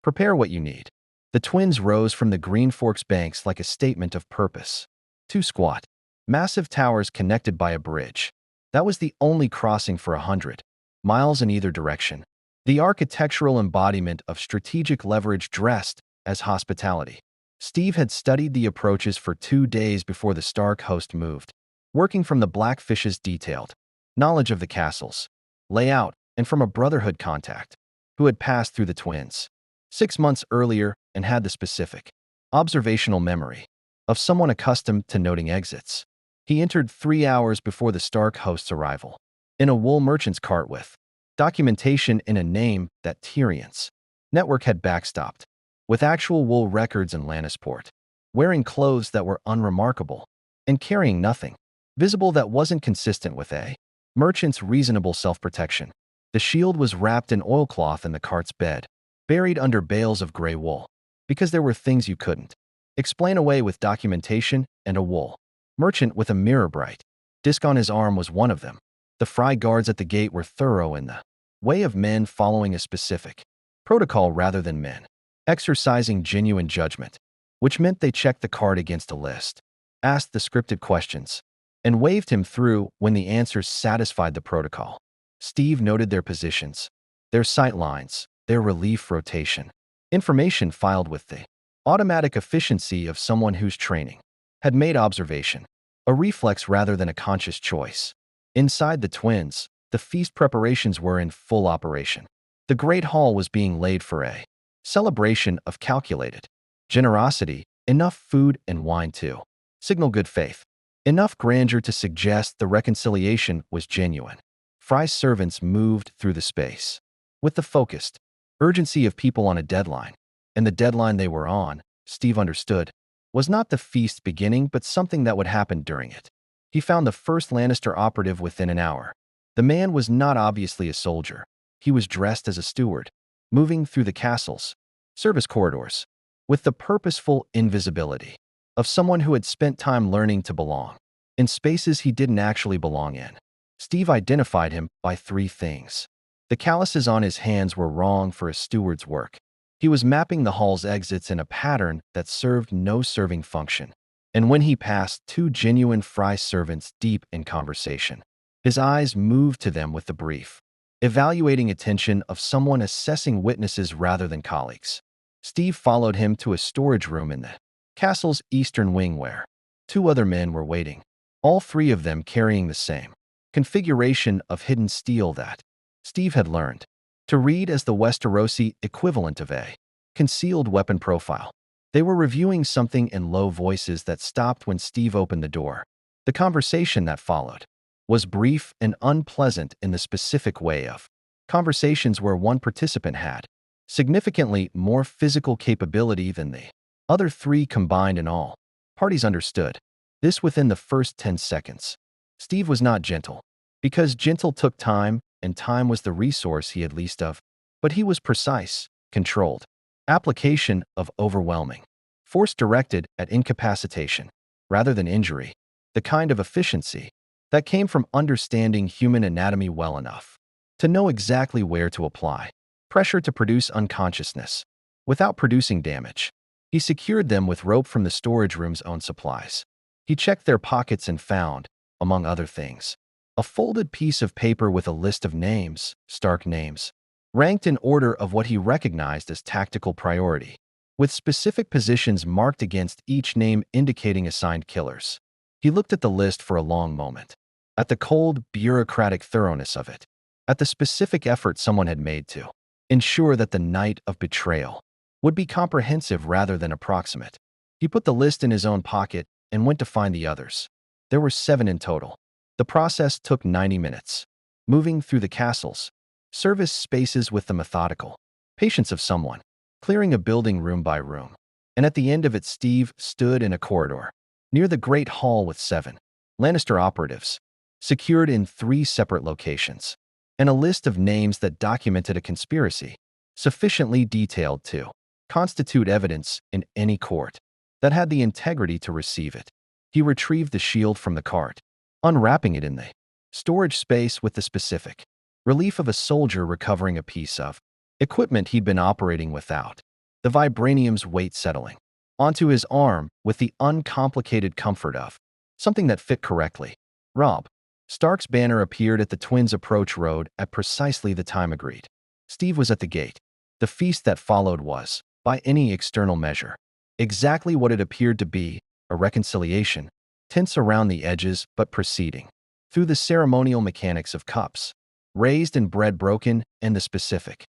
[SPEAKER 1] Prepare what you need. The twins rose from the Green Forks banks like a statement of purpose. 2 squat, massive towers connected by a bridge. That was the only crossing for 100 miles in either direction. The architectural embodiment of strategic leverage dressed as hospitality. Steve had studied the approaches for 2 days before the Stark host moved, working from the Blackfish's detailed knowledge of the castle's layout and from a Brotherhood contact who had passed through the twins 6 months earlier and had the specific observational memory of someone accustomed to noting exits. He entered 3 hours before the Stark host's arrival, in a wool merchant's cart with documentation in a name that Tyrion's network had backstopped, with actual wool records in Lannisport, wearing clothes that were unremarkable, and carrying nothing visible that wasn't consistent with a merchant's reasonable self-protection. The shield was wrapped in oilcloth in the cart's bed, buried under bales of gray wool, because there were things you couldn't explain away with documentation, and a wool merchant with a mirror bright disc on his arm was one of them. The Frey guards at the gate were thorough in the way of men following a specific protocol rather than men exercising genuine judgment, which meant they checked the card against a list, asked the scripted questions, and waved him through when the answers satisfied the protocol. Steve noted their positions, their sight lines, their relief rotation, information filed with the automatic efficiency of someone whose training had made observation a reflex rather than a conscious choice. Inside the twins, the feast preparations were in full operation. The Great Hall was being laid for a celebration of calculated generosity, enough food and wine to signal good faith, enough grandeur to suggest the reconciliation was genuine. Frey's servants moved through the space with the focused urgency of people on a deadline, and the deadline they were on Steve understood, was not the feast beginning but something that would happen during it. He found the first Lannister operative within an hour. The man was not obviously a soldier. He was dressed as a steward, moving through the castle's service corridors with the purposeful invisibility of someone who had spent time learning to belong in spaces he didn't actually belong in. Steve identified him by three things. The calluses on his hands were wrong for a steward's work. He was mapping the hall's exits in a pattern that served no serving function. And when he passed two genuine fry servants deep in conversation, his eyes moved to them with the brief, evaluating attention of someone assessing witnesses rather than colleagues. Steve followed him to a storage room in the castle's eastern wing where two other men were waiting, all three of them carrying the same configuration of hidden steel that Steve had learned to read as the Westerosi equivalent of a concealed weapon profile. They were reviewing something in low voices that stopped when Steve opened the door. The conversation that followed was brief and unpleasant in the specific way of conversations where one participant had significantly more physical capability than the other three combined in all. Parties understood this within the first 10 seconds. Steve was not gentle, because gentle took time, and time was the resource he had least of. But he was precise, controlled, application of overwhelming force directed at incapacitation rather than injury, the kind of efficiency that came from understanding human anatomy well enough to know exactly where to apply pressure to produce unconsciousness without producing damage. He secured them with rope from the storage room's own supplies. He checked their pockets and found, among other things, a folded piece of paper with a list of names, Stark names, ranked in order of what he recognized as tactical priority, with specific positions marked against each name indicating assigned killers. He looked at the list for a long moment, at the cold, bureaucratic thoroughness of it, at the specific effort someone had made to ensure that the night of betrayal would be comprehensive rather than approximate. He put the list in his own pocket and went to find the others. There were 7 in total. The process took 90 minutes, moving through the castle's service spaces with the methodical patience of someone clearing a building room by room. And at the end of it, Steve stood in a corridor near the Great Hall with 7 Lannister operatives, secured in 3 separate locations, and a list of names that documented a conspiracy, sufficiently detailed to constitute evidence in any court that had the integrity to receive it. He retrieved the shield from the cart, unwrapping it in the storage space with the specific relief of a soldier recovering a piece of equipment he'd been operating without, the vibranium's weight settling onto his arm with the uncomplicated comfort of something that fit correctly. Robb Stark's banner appeared at the twins' approach road at precisely the time agreed. Steve was at the gate. The feast that followed was, by any external measure, exactly what it appeared to be, a reconciliation, tense around the edges but proceeding through the ceremonial mechanics of cups raised and bread broken, and the specific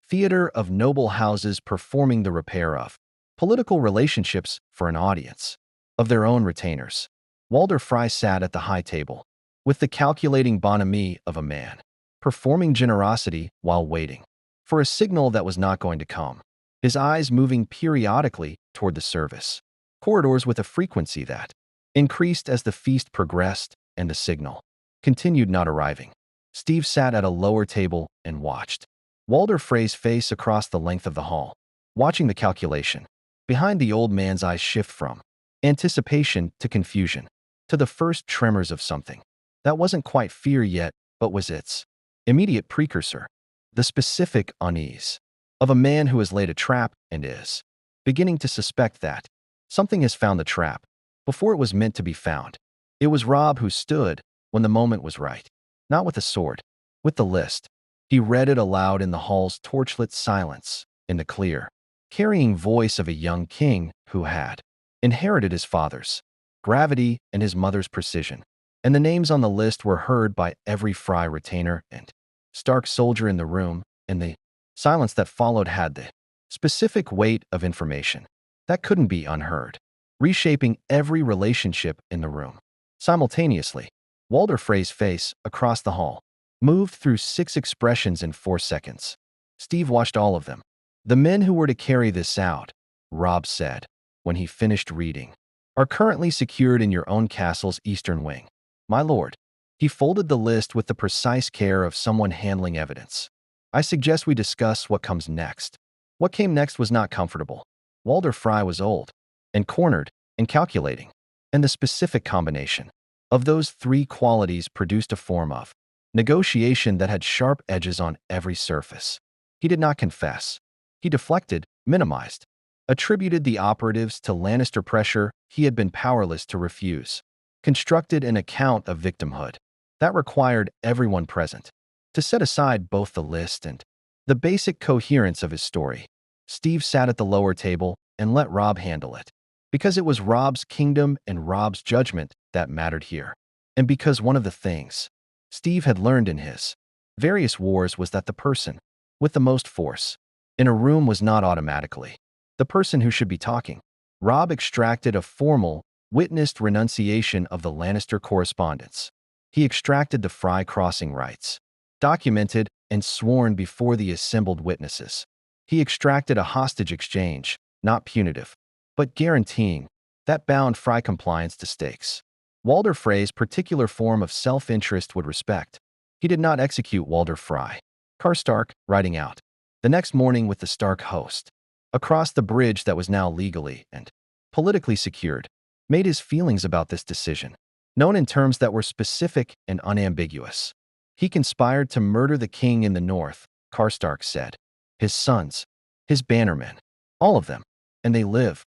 [SPEAKER 1] theater of noble houses performing the repair of political relationships for an audience of their own retainers. Walder Frey sat at the high table, with the calculating bonhomie of a man, performing generosity while waiting for a signal that was not going to come, his eyes moving periodically toward the service corridors with a frequency that increased as the feast progressed and the signal continued not arriving. Steve sat at a lower table and watched Walder Frey's face across the length of the hall, watching the calculation. Behind the old man's eyes shift from anticipation to confusion, to the first tremors of something that wasn't quite fear yet, but was its immediate precursor, the specific unease of a man who has laid a trap and is beginning to suspect that something has found the trap before it was meant to be found. It was Robb who stood when the moment was right, not with a sword, with the list. He read it aloud in the hall's torchlit silence, in the clear, carrying voice of a young king who had inherited his father's gravity and his mother's precision. And the names on the list were heard by every Frey retainer and Stark soldier in the room, and the silence that followed had the specific weight of information that couldn't be unheard, reshaping every relationship in the room. Simultaneously, Walder Frey's face, across the hall, moved through 6 expressions in 4 seconds. Steve watched all of them. The men who were to carry this out, Robb said, when he finished reading, "are currently secured in your own castle's eastern wing. My lord." He folded the list with the precise care of someone handling evidence. "I suggest we discuss what comes next." What came next was not comfortable. Walder Frye was old, and cornered, and calculating, and the specific combination of those three qualities produced a form of negotiation that had sharp edges on every surface. He did not confess. He deflected, minimized, attributed the operatives to Lannister pressure he had been powerless to refuse, constructed an account of victimhood that required everyone present to set aside both the list and the basic coherence of his story. Steve sat at the lower table and let Robb handle it, because it was Robb's kingdom and Robb's judgment that mattered here. And because one of the things Steve had learned in his various wars was that the person with the most force in a room was not automatically the person who should be talking. Robb extracted a formal, witnessed renunciation of the Lannister correspondence. He extracted the Frye crossing rights, documented and sworn before the assembled witnesses. He extracted a hostage exchange, not punitive, but guaranteeing that bound Frye compliance to stakes. Walder Frye's particular form of self-interest would respect. He did not execute Walder Frye. Karstark, riding out the next morning with the Stark host, across the bridge that was now legally and politically secured, made his feelings about this decision known in terms that were specific and unambiguous. He conspired to murder the king in the north, Karstark said. His sons, his bannermen, all of them. And they live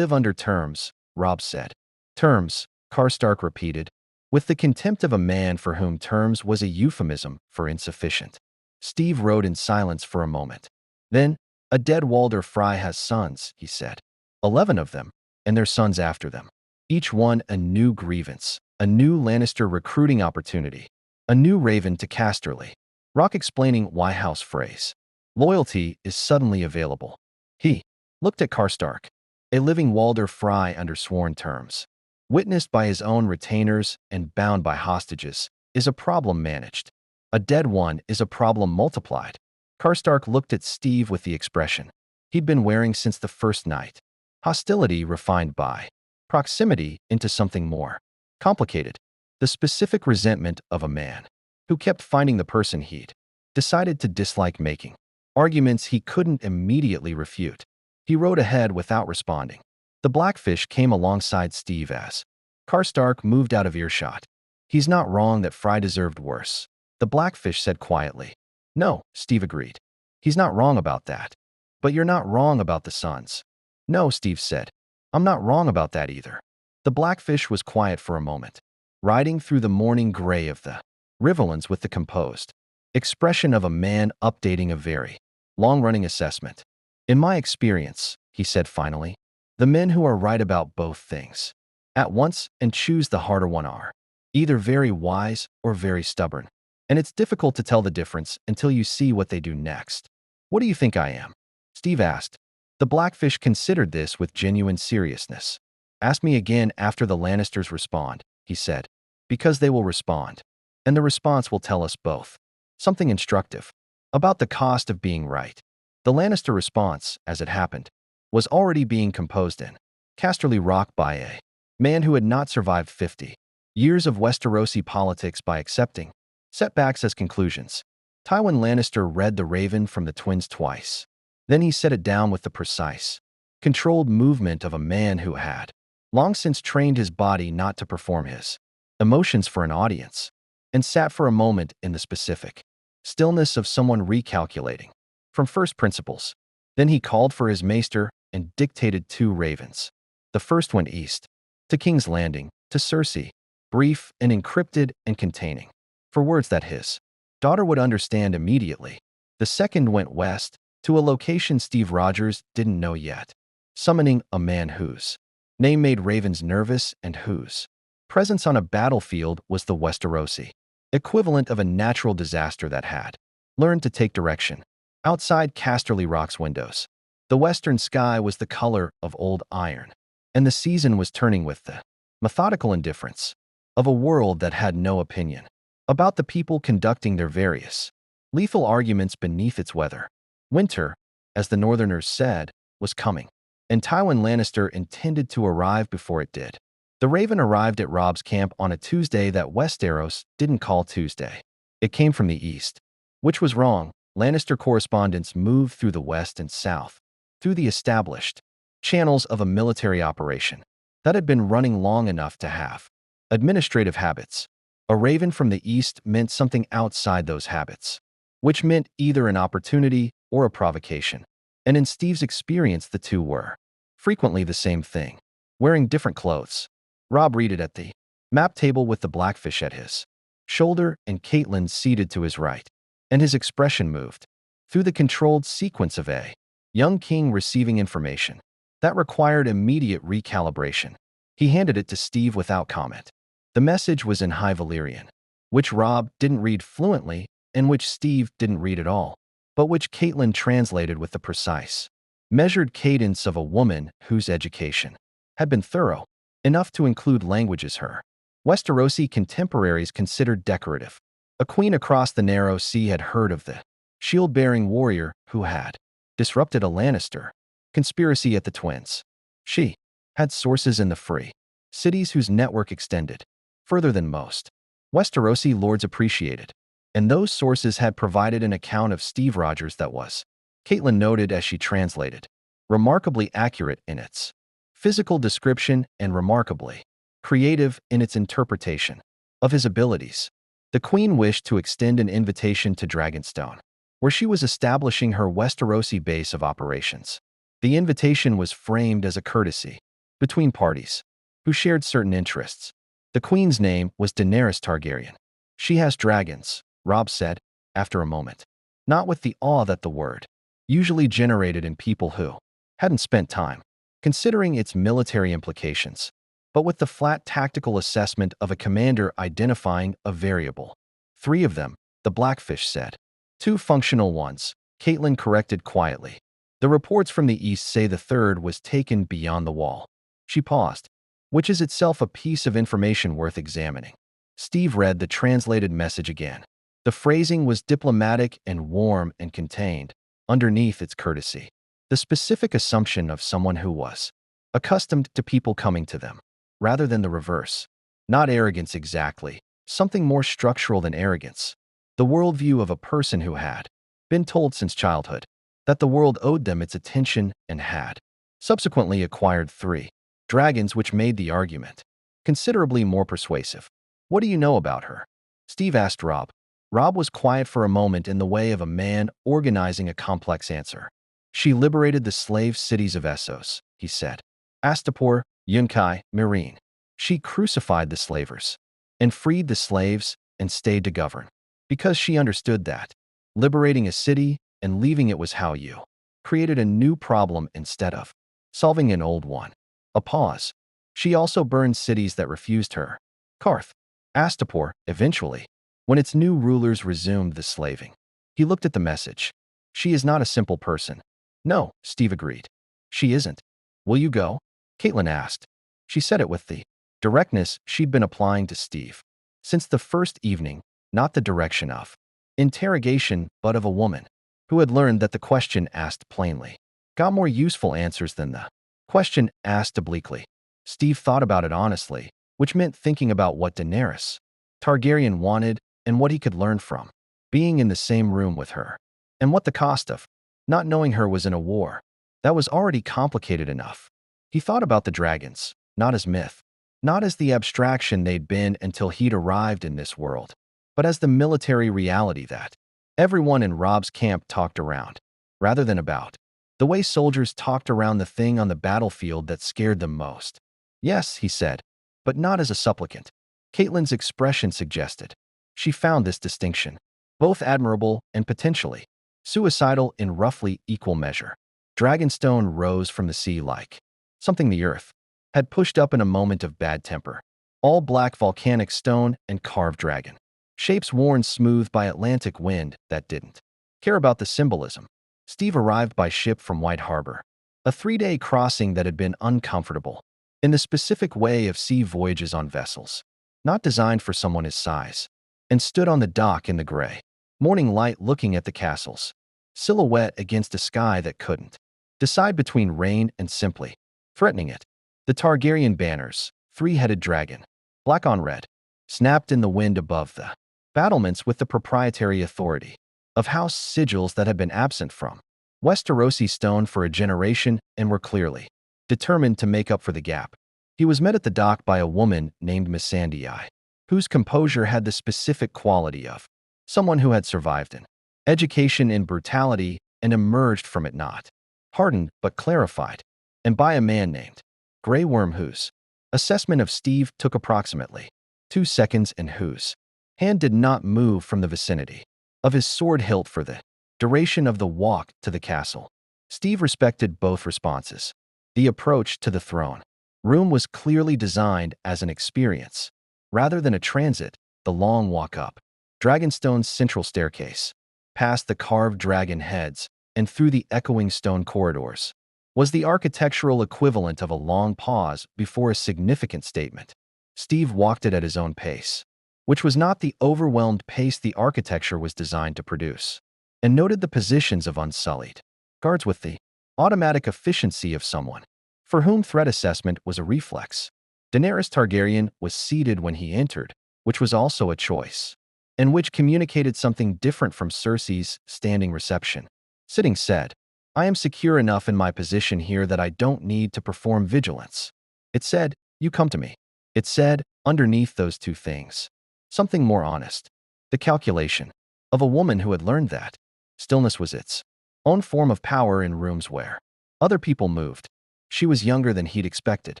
[SPEAKER 1] under terms, Robb said. Terms, Karstark repeated, with the contempt of a man for whom terms was a euphemism for insufficient. Steve rode in silence for a moment. Then, "A dead Walder Frye has sons," he said. 11 of them, and their sons after them. Each one a new grievance, a new Lannister recruiting opportunity, a new raven to Casterly. Rock explaining why House Frey's loyalty is suddenly available. He looked at Karstark, a living Walder Frye under sworn terms, witnessed by his own retainers and bound by hostages, is a problem managed. A dead one is a problem multiplied. Karstark looked at Steve with the expression he'd been wearing since the first night. Hostility refined by proximity into something more complicated. The specific resentment of a man who kept finding the person he'd decided to dislike making arguments he couldn't immediately refute. He rode ahead without responding. The Blackfish came alongside Steve as Karstark moved out of earshot. "He's not wrong that Frye deserved worse," the Blackfish said quietly. "No," Steve agreed. "He's not wrong about that. But you're not wrong about the sons." "No," Steve said. "I'm not wrong about that either." The Blackfish was quiet for a moment, riding through the morning gray of the Riverlands with the composed expression of a man updating a very long-running assessment. "In my experience," he said finally, "the men who are right about both things at once and choose the harder one are either very wise or very stubborn. And it's difficult to tell the difference until you see what they do next." "What do you think I am?" Steve asked. The Blackfish considered this with genuine seriousness. "Ask me again after the Lannisters respond," he said, "because they will respond. And the response will tell us both something instructive about the cost of being right." The Lannister response, as it happened, was already being composed in Casterly Rock by a man who had not survived 50 years of Westerosi politics by accepting setbacks as conclusions. Tywin Lannister read The Raven from the twins twice. Then he set it down with the precise, controlled movement of a man who had long since trained his body not to perform his emotions for an audience, and sat for a moment in the specific stillness of someone recalculating from first principles. Then he called for his maester and dictated 2 ravens. The first went east, to King's Landing, to Cersei, brief and encrypted and containing, for words that his daughter would understand immediately. The second went west, to a location Steve Rogers didn't know yet, summoning a man whose name made ravens nervous and whose presence on a battlefield was the Westerosi equivalent of a natural disaster that had learned to take direction. Outside Casterly Rock's windows, the western sky was the color of old iron, and the season was turning with the methodical indifference of a world that had no opinion about the people conducting their various lethal arguments beneath its weather. Winter, as the Northerners said, was coming. and Tywin Lannister intended to arrive before it did. The Raven arrived at Robb's camp on a Tuesday that Westeros didn't call Tuesday. It came from the east, which was wrong. Lannister correspondents moved through the west and south, through the established channels of a military operation that had been running long enough to have administrative habits. A raven from the east meant something outside those habits, which meant either an opportunity or a provocation. And in Steve's experience, the two were frequently the same thing, wearing different clothes. Robb read it at the map table with the Blackfish at his shoulder and Catelyn seated to his right, and his expression moved through the controlled sequence of a young king receiving information that required immediate recalibration. He handed it to Steve without comment. The message was in High Valyrian, which Robb didn't read fluently and which Steve didn't read at all, but which Catelyn translated with the precise, measured cadence of a woman whose education had been thorough enough to include languages her Westerosi contemporaries considered decorative. A queen across the narrow sea had heard of the shield-bearing warrior who had disrupted a Lannister conspiracy at the Twins. She had sources in the free cities whose network extended further than most Westerosi lords appreciated, and those sources had provided an account of Steve Rogers that was, Catelyn noted as she translated, remarkably accurate in its physical description and remarkably creative in its interpretation of his abilities. The Queen wished to extend an invitation to Dragonstone, where she was establishing her Westerosi base of operations. The invitation was framed as a courtesy between parties who shared certain interests. The Queen's name was Daenerys Targaryen. She has dragons, Robb said, after a moment, not with the awe that the word usually generated in people who hadn't spent time considering its military implications, but with the flat tactical assessment of a commander identifying a variable. 3 of them, the Blackfish said. 2 functional ones, Catelyn corrected quietly. The reports from the east say the third was taken beyond the wall. She paused, which is itself a piece of information worth examining. Steve read the translated message again. The phrasing was diplomatic and warm and contained, underneath its courtesy, the specific assumption of someone who was accustomed to people coming to them, rather than the reverse. Not arrogance exactly, something more structural than arrogance. The worldview of a person who had been told since childhood that the world owed them its attention and had subsequently acquired 3 dragons, which made the argument considerably more persuasive. What do you know about her? Steve asked Robb. Robb was quiet for a moment in the way of a man organizing a complex answer. She liberated the slave cities of Essos, he said. Astapor, Yunkai, Meereen. She crucified the slavers and freed the slaves and stayed to govern. Because she understood that liberating a city and leaving it was how you created a new problem instead of solving an old one. A pause. She also burned cities that refused her. Karth, Astapor, eventually, when its new rulers resumed the slaving. He looked at the message. She is not a simple person. No, Steve agreed. She isn't. Will you go? Catelyn asked. She said it with the directness she'd been applying to Steve since the first evening, not the direction of interrogation, but of a woman who had learned that the question asked plainly got more useful answers than the question asked obliquely. Steve thought about it honestly, which meant thinking about what Daenerys Targaryen wanted and what he could learn from being in the same room with her, and what the cost of not knowing her was in a war that was already complicated enough. He thought about the dragons, not as myth, not as the abstraction they'd been until he'd arrived in this world, but as the military reality that everyone in Robb's camp talked around, rather than about. The way soldiers talked around the thing on the battlefield that scared them most. Yes, he said, but not as a supplicant. Catelyn's expression suggested. She found this distinction both admirable and potentially suicidal in roughly equal measure. Dragonstone rose from the sea like something the earth had pushed up in a moment of bad temper. All black volcanic stone and carved dragon. Shapes worn smooth by Atlantic wind that didn't care about the symbolism. Steve arrived by ship from White Harbor, a 3-day crossing that had been uncomfortable, in the specific way of sea voyages on vessels, not designed for someone his size, and stood on the dock in the gray morning light looking at the castles, silhouette against a sky that couldn't Decide between Rain and Simply, threatening it. The Targaryen banners, three-headed dragon, black on red, snapped in the wind above the battlements with the proprietary authority of house sigils that had been absent from Westerosi stone for a generation and were clearly determined to make up for the gap. He was met at the dock by a woman named Missandei, whose composure had the specific quality of someone who had survived an education in brutality and emerged from it not hardened but clarified, and by a man named Grey Worm whose assessment of Steve took approximately 2 seconds and whose hand did not move from the vicinity of his sword hilt for the duration of the walk to the castle. Steve respected both responses. The approach to the throne room was clearly designed as an experience, rather than a transit. The long walk up Dragonstone's central staircase, past the carved dragon heads and through the echoing stone corridors, was the architectural equivalent of a long pause before a significant statement. Steve walked it at his own pace, which was not the overwhelmed pace the architecture was designed to produce, and noted the positions of unsullied guards with the automatic efficiency of someone for whom threat assessment was a reflex. Daenerys Targaryen was seated when he entered, which was also a choice, and which communicated something different from Cersei's standing reception. Sitting said, "I am secure enough in my position here that I don't need to perform vigilance." It said, "You come to me." It said, underneath those two things, something more honest. The calculation of a woman who had learned that stillness was its own form of power in rooms where other people moved. She was younger than he'd expected.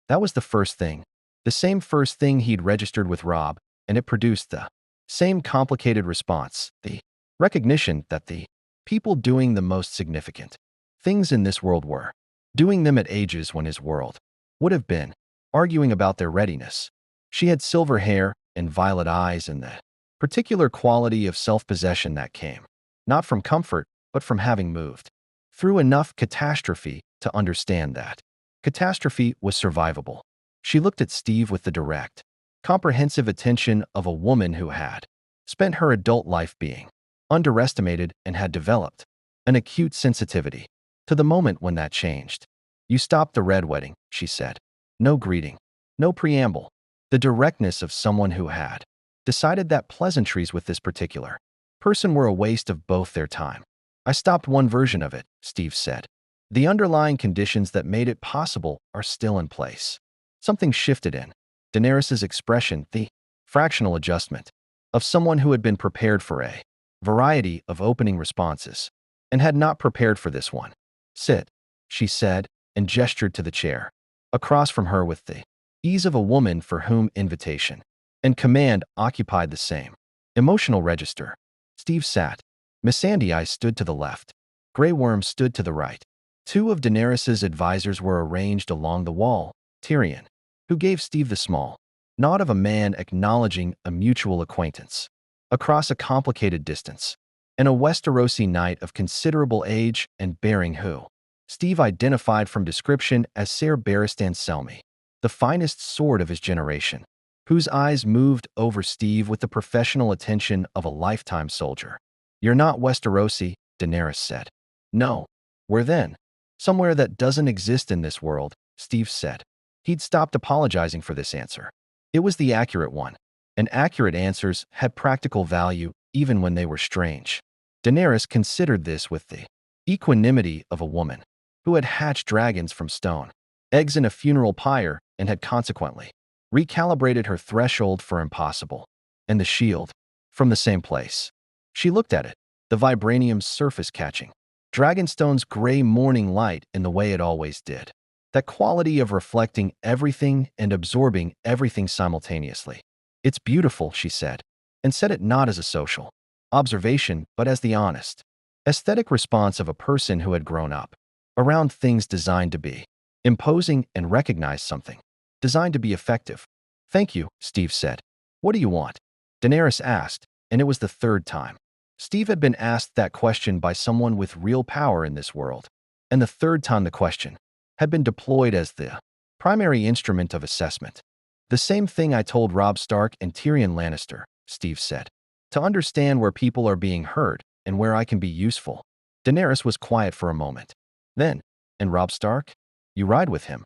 [SPEAKER 1] That was the first thing. The same first thing he'd registered with Robb, and it produced the same complicated response, the recognition that the people doing the most significant things in this world were doing them at ages when his world would have been arguing about their readiness. She had silver hair and violet eyes and the particular quality of self-possession that came not from comfort, but from having moved through enough catastrophe to understand that catastrophe was survivable. She looked at Steve with the direct, comprehensive attention of a woman who had spent her adult life being underestimated and had developed an acute sensitivity to the moment when that changed. "You stopped the Red Wedding," she said. No greeting, no preamble. The directness of someone who had decided that pleasantries with this particular person were a waste of both their time. "I stopped one version of it," Steve said. "The underlying conditions that made it possible are still in place." Something shifted in Daenerys's expression, the fractional adjustment of someone who had been prepared for a variety of opening responses and had not prepared for this one. "Sit," she said, and gestured to the chair across from her with the ease of a woman for whom invitation and command occupied the same emotional register. Steve sat. Missandei stood to the left. Grey Worm stood to the right. Two of Daenerys's advisors were arranged along the wall. Tyrion, who gave Steve the small nod of a man acknowledging a mutual acquaintance across a complicated distance, and a Westerosi knight of considerable age and bearing who Steve identified from description as Ser Barristan Selmy, the finest sword of his generation, whose eyes moved over Steve with the professional attention of a lifetime soldier. "You're not Westerosi," Daenerys said. "No. Where then?" "Somewhere that doesn't exist in this world," Steve said. He'd stopped apologizing for this answer. It was the accurate one, and accurate answers had practical value even when they were strange. Daenerys considered this with the equanimity of a woman who had hatched dragons from stone, eggs in a funeral pyre, and had consequently recalibrated her threshold for impossible. And the shield, from the same place. She looked at it, the vibranium's surface catching Dragonstone's gray morning light in the way it always did. That quality of reflecting everything and absorbing everything simultaneously. "It's beautiful," she said, and said it not as a social observation, but as the honest, aesthetic response of a person who had grown up around things designed to be imposing and recognized something designed to be effective. "Thank you," Steve said. "What do you want?" Daenerys asked, and it was the third time Steve had been asked that question by someone with real power in this world, and the third time the question had been deployed as the primary instrument of assessment. "The same thing I told Robb Stark and Tyrion Lannister," Steve said. "To understand where people are being heard and where I can be useful." Daenerys was quiet for a moment. Then, And Robb Stark? You ride with him.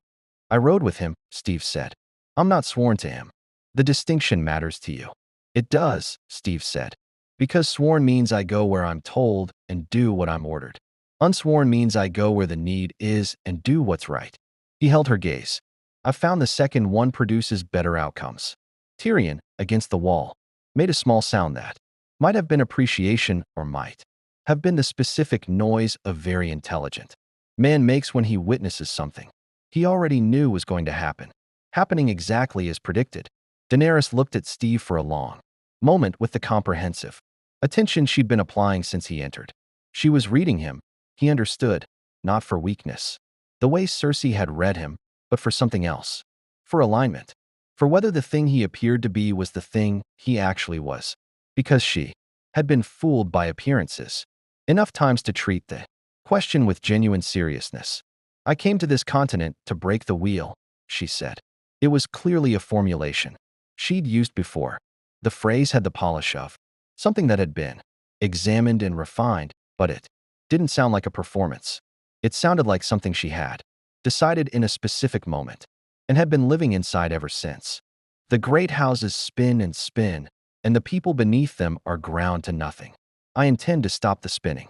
[SPEAKER 1] I rode with him, Steve said. I'm not sworn to him. The distinction matters to you. It does, Steve said. Because sworn means I go where I'm told and do what I'm ordered. Unsworn means I go where the need is and do what's right. He held her gaze. I've found the second one produces better outcomes. Tyrion, against the wall, made a small sound that might have been appreciation or might have been the specific noise of very intelligent man makes when he witnesses something he already knew was going to happen, happening exactly as predicted. Daenerys looked at Steve for a long moment with the comprehensive attention she'd been applying since he entered. She was reading him. He understood, not for weakness, the way Cersei had read him, but for something else, for alignment, for whether the thing he appeared to be was the thing he actually was, because she had been fooled by appearances enough times to treat the question with genuine seriousness. I came to this continent to break the wheel, she said. It was clearly a formulation she'd used before. The phrase had the polish of something that had been examined and refined, but it didn't sound like a performance. It sounded like something she had decided in a specific moment and had been living inside ever since. The great houses spin and spin, and the people beneath them are ground to nothing. I intend to stop the spinning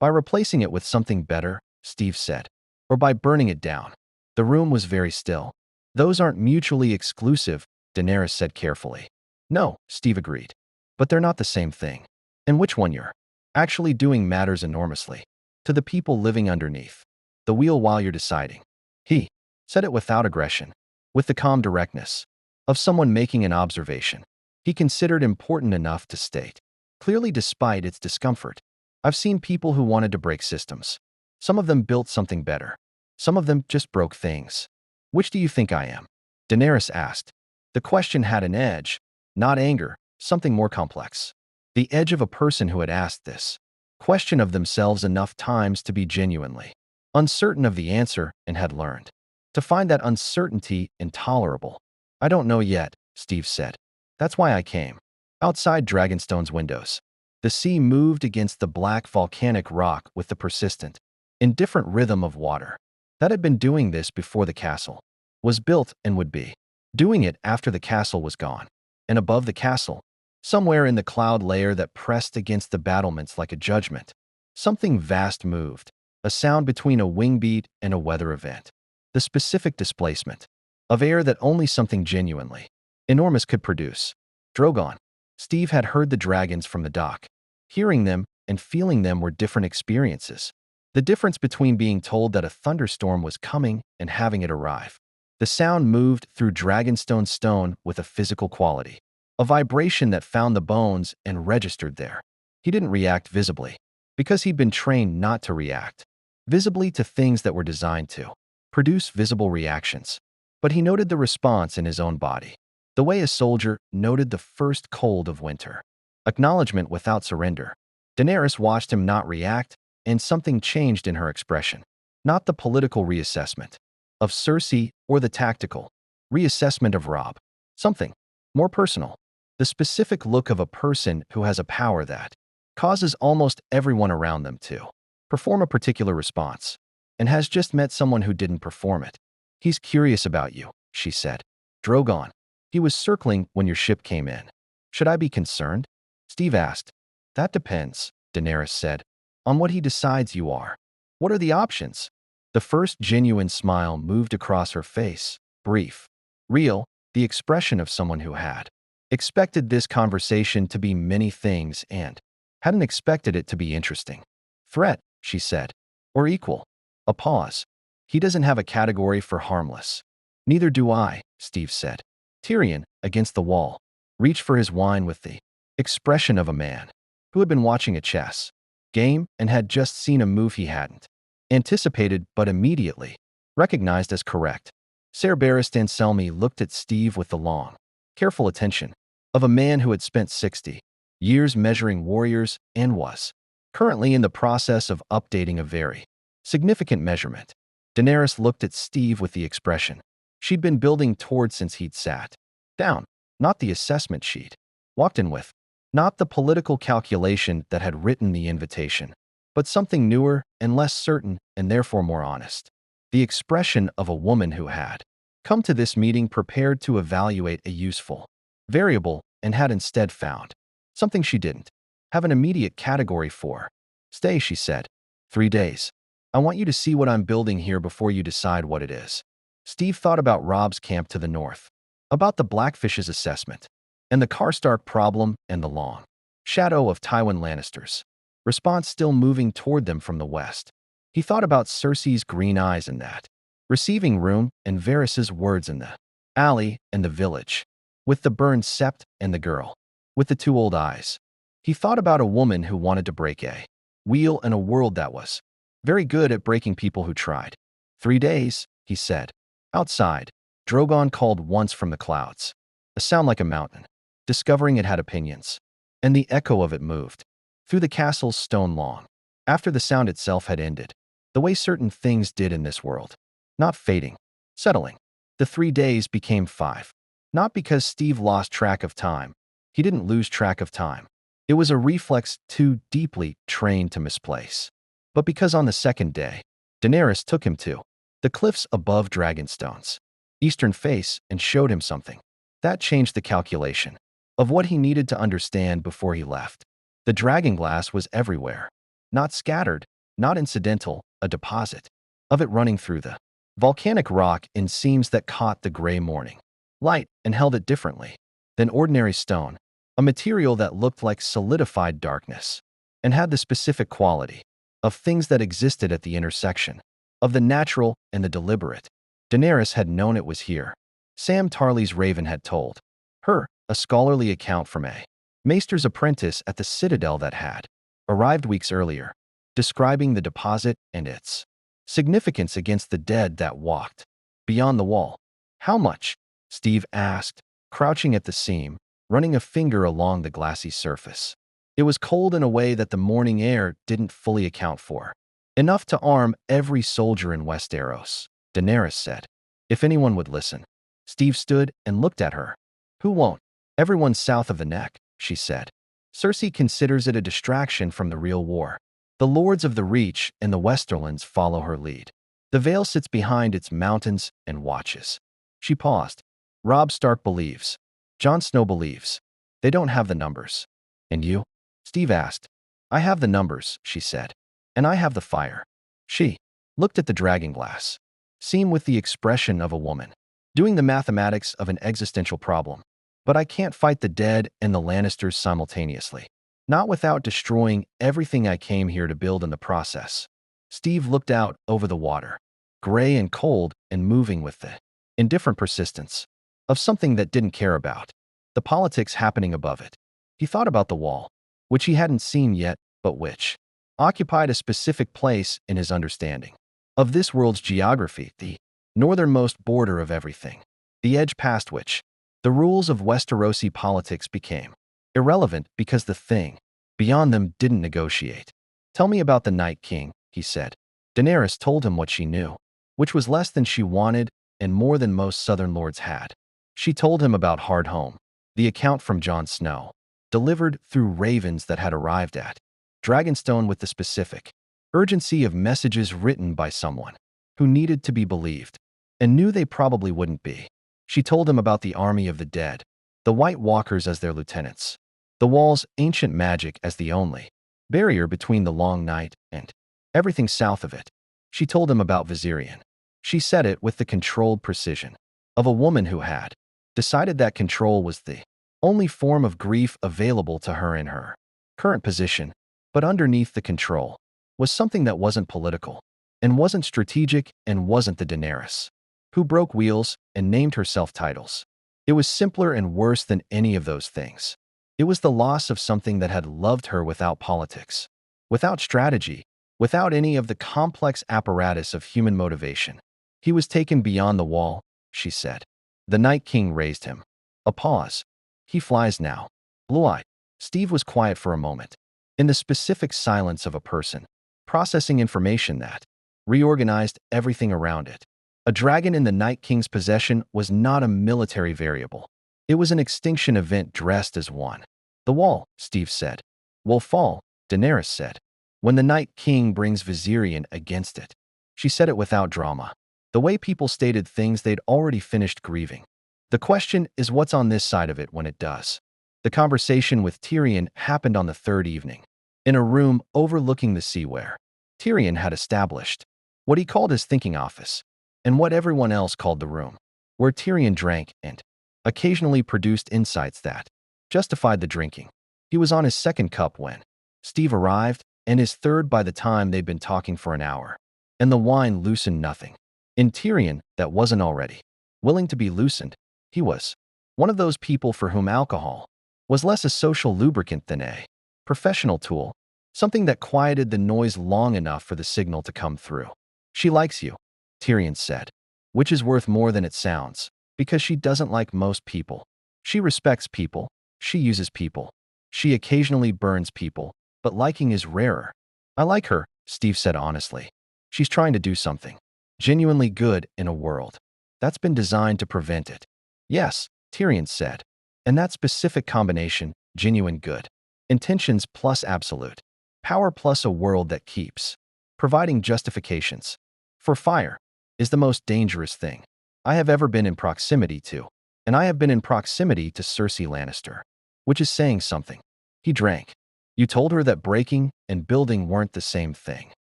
[SPEAKER 1] by replacing it with something better, Steve said, or by burning it down. The room was very still. Those aren't mutually exclusive, Daenerys said carefully. No, Steve agreed. But they're not the same thing. And which one you're actually doing matters enormously to the people living underneath the wheel while you're deciding. He said it without aggression, with the calm directness of someone making an observation he considered important enough to state clearly despite its discomfort. I've seen people who wanted to break systems. Some of them built something better. Some of them just broke things. Which do you think I am? Daenerys asked. The question had an edge, not anger, something more complex. The edge of a person who had asked this question of themselves enough times to be genuinely uncertain of the answer and had learned to find that uncertainty intolerable. I don't know yet, Steve said. That's why I came. Outside Dragonstone's windows, the sea moved against the black volcanic rock with the persistent, indifferent rhythm of water that had been doing this before the castle was built and would be doing it after the castle was gone. And above the castle, somewhere in the cloud layer that pressed against the battlements like a judgment, something vast moved, a sound between a wing beat and a weather event. The specific displacement of air that only something genuinely enormous could produce. Drogon. Steve had heard the dragons from the dock. Hearing them and feeling them were different experiences. The difference between being told that a thunderstorm was coming and having it arrive. The sound moved through Dragonstone stone with a physical quality, a vibration that found the bones and registered there. He didn't react visibly, because he'd been trained not to react visibly to things that were designed to produce visible reactions. But he noted the response in his own body, the way a soldier noted the first cold of winter. Acknowledgement without surrender. Daenerys watched him not react, and something changed in her expression. Not the political reassessment of Cersei or the tactical reassessment of Robb. Something more personal. The specific look of a person who has a power that causes almost everyone around them to perform a particular response, and has just met someone who didn't perform it. He's curious about you, she said. Drogon. He was circling when your ship came in. Should I be concerned? Steve asked. That depends, Daenerys said, on what he decides you are. What are the options? The first genuine smile moved across her face, brief, real, the expression of someone who had expected this conversation to be many things and hadn't expected it to be interesting. Threat, she said, or equal. A pause. He doesn't have a category for harmless. Neither do I, Steve said. Tyrion, against the wall, reached for his wine with the expression of a man who had been watching a chess game and had just seen a move he hadn't anticipated but immediately recognized as correct. Ser Barristan Selmy looked at Steve with the long, careful attention of a man who had spent 60 years measuring warriors and was currently in the process of updating a very significant measurement. Daenerys looked at Steve with the expression she'd been building toward since he'd sat down, not the assessment she'd walked in with, not the political calculation that had written the invitation, but something newer and less certain and therefore more honest. the expression of a woman who had come to this meeting prepared to evaluate a useful variable and had instead found something she didn't have an immediate category for. Stay, she said. 3 days. I want you to see what I'm building here before you decide what it is. Steve thought about Rob's camp to the north, about the Blackfish's assessment, and the Karstark problem and the long shadow of Tywin Lannister's response still moving toward them from the west. He thought about Cersei's green eyes in that receiving room and Varys's words in the alley and the village, with the burned sept and the girl with the 2 old eyes. He thought about a woman who wanted to break a wheel in a world that was very good at breaking people who tried. 3 days, he said. Outside, Drogon called once from the clouds, a sound like a mountain, discovering it had opinions, and the echo of it moved through the castle's stone lawn. After the sound itself had ended, the way certain things did in this world, not fading, settling, the 3 days became 5. Not because Steve lost track of time. He didn't lose track of time. It was a reflex too deeply trained to misplace. But because on the second day, Daenerys took him to the cliffs above Dragonstone's eastern face and showed him something. That changed the calculation of what he needed to understand before he left. The dragonglass was everywhere. Not scattered, not incidental, a deposit of it running through the volcanic rock in seams that caught the gray morning light and held it differently than ordinary stone, a material that looked like solidified darkness and had the specific quality of things that existed at the intersection of the natural and the deliberate. Daenerys had known it was here. Sam Tarly's raven had told her a scholarly account from a maester's apprentice at the Citadel that had arrived weeks earlier, describing the deposit and its significance against the dead that walked beyond the wall. How much? Steve asked, crouching at the seam, running a finger along the glassy surface. It was cold in a way that the morning air didn't fully account for. Enough to arm every soldier in Westeros, Daenerys said. If anyone would listen. Steve stood and looked at her. Who won't? Everyone south of the neck, she said. Cersei considers it a distraction from the real war. The lords of the Reach and the Westerlands follow her lead. The Vale sits behind its mountains and watches. She paused. Robb Stark believes. Jon Snow believes. They don't have the numbers. And you? Steve asked. I have the numbers, she said. And I have the fire. She looked at the dragonglass, seemed with the expression of a woman doing the mathematics of an existential problem. But I can't fight the dead and the Lannisters simultaneously. Not without destroying everything I came here to build in the process. Steve looked out over the water, gray and cold and moving with the indifferent persistence of something that didn't care about the politics happening above it. He thought about the wall, which he hadn't seen yet, but which occupied a specific place in his understanding of this world's geography, the northernmost border of everything, the edge past which the rules of Westerosi politics became irrelevant because the thing beyond them didn't negotiate. Tell me about the Night King, he said. Daenerys told him what she knew, which was less than she wanted and more than most southern lords had. She told him about Hardhome, the account from Jon Snow, delivered through ravens that had arrived at Dragonstone with the specific urgency of messages written by someone who needed to be believed and knew they probably wouldn't be. She told him about the army of the dead, the White Walkers as their lieutenants, the wall's ancient magic as the only barrier between the long night and everything south of it. She told him about Viserion. She said it with the controlled precision of a woman who had decided that control was the only form of grief available to her in her current position, but underneath the control was something that wasn't political and wasn't strategic and wasn't the Daenerys who broke wheels and named herself titles. It was simpler and worse than any of those things. It was the loss of something that had loved her without politics, without strategy, without any of the complex apparatus of human motivation. He was taken beyond the wall, she said. The Night King raised him. A pause. He flies now. Blue-eyed. Steve was quiet for a moment, in the specific silence of a person processing information that reorganized everything around it. A dragon in the Night King's possession was not a military variable. It was an extinction event dressed as one. The wall, Steve said, will fall, Daenerys said, when the Night King brings Viserion against it. She said it without drama. The way people stated things they'd already finished grieving. The question is what's on this side of it when it does. The conversation with Tyrion happened on the third evening, in a room overlooking the sea where Tyrion had established what he called his thinking office, and what everyone else called the room, where Tyrion drank and occasionally produced insights that justified the drinking. He was on his second cup when Steve arrived, and his third by the time they'd been talking for an hour, and the wine loosened nothing. In Tyrion, that wasn't already willing to be loosened. He was one of those people for whom alcohol was less a social lubricant than a professional tool, something that quieted the noise long enough for the signal to come through. She likes you, Tyrion said, which is worth more than it sounds, because she doesn't like most people. She respects people, she uses people, she occasionally burns people, but liking is rarer. I like her, Steve said honestly. She's trying to do something genuinely good in a world that's been designed to prevent it. Yes, Tyrion said. And that specific combination, genuine good, intentions plus absolute power plus a world that keeps providing justifications for fire, is the most dangerous thing I have ever been in proximity to. And I have been in proximity to Cersei Lannister, which is saying something. He drank. You told her that breaking and building weren't the same thing.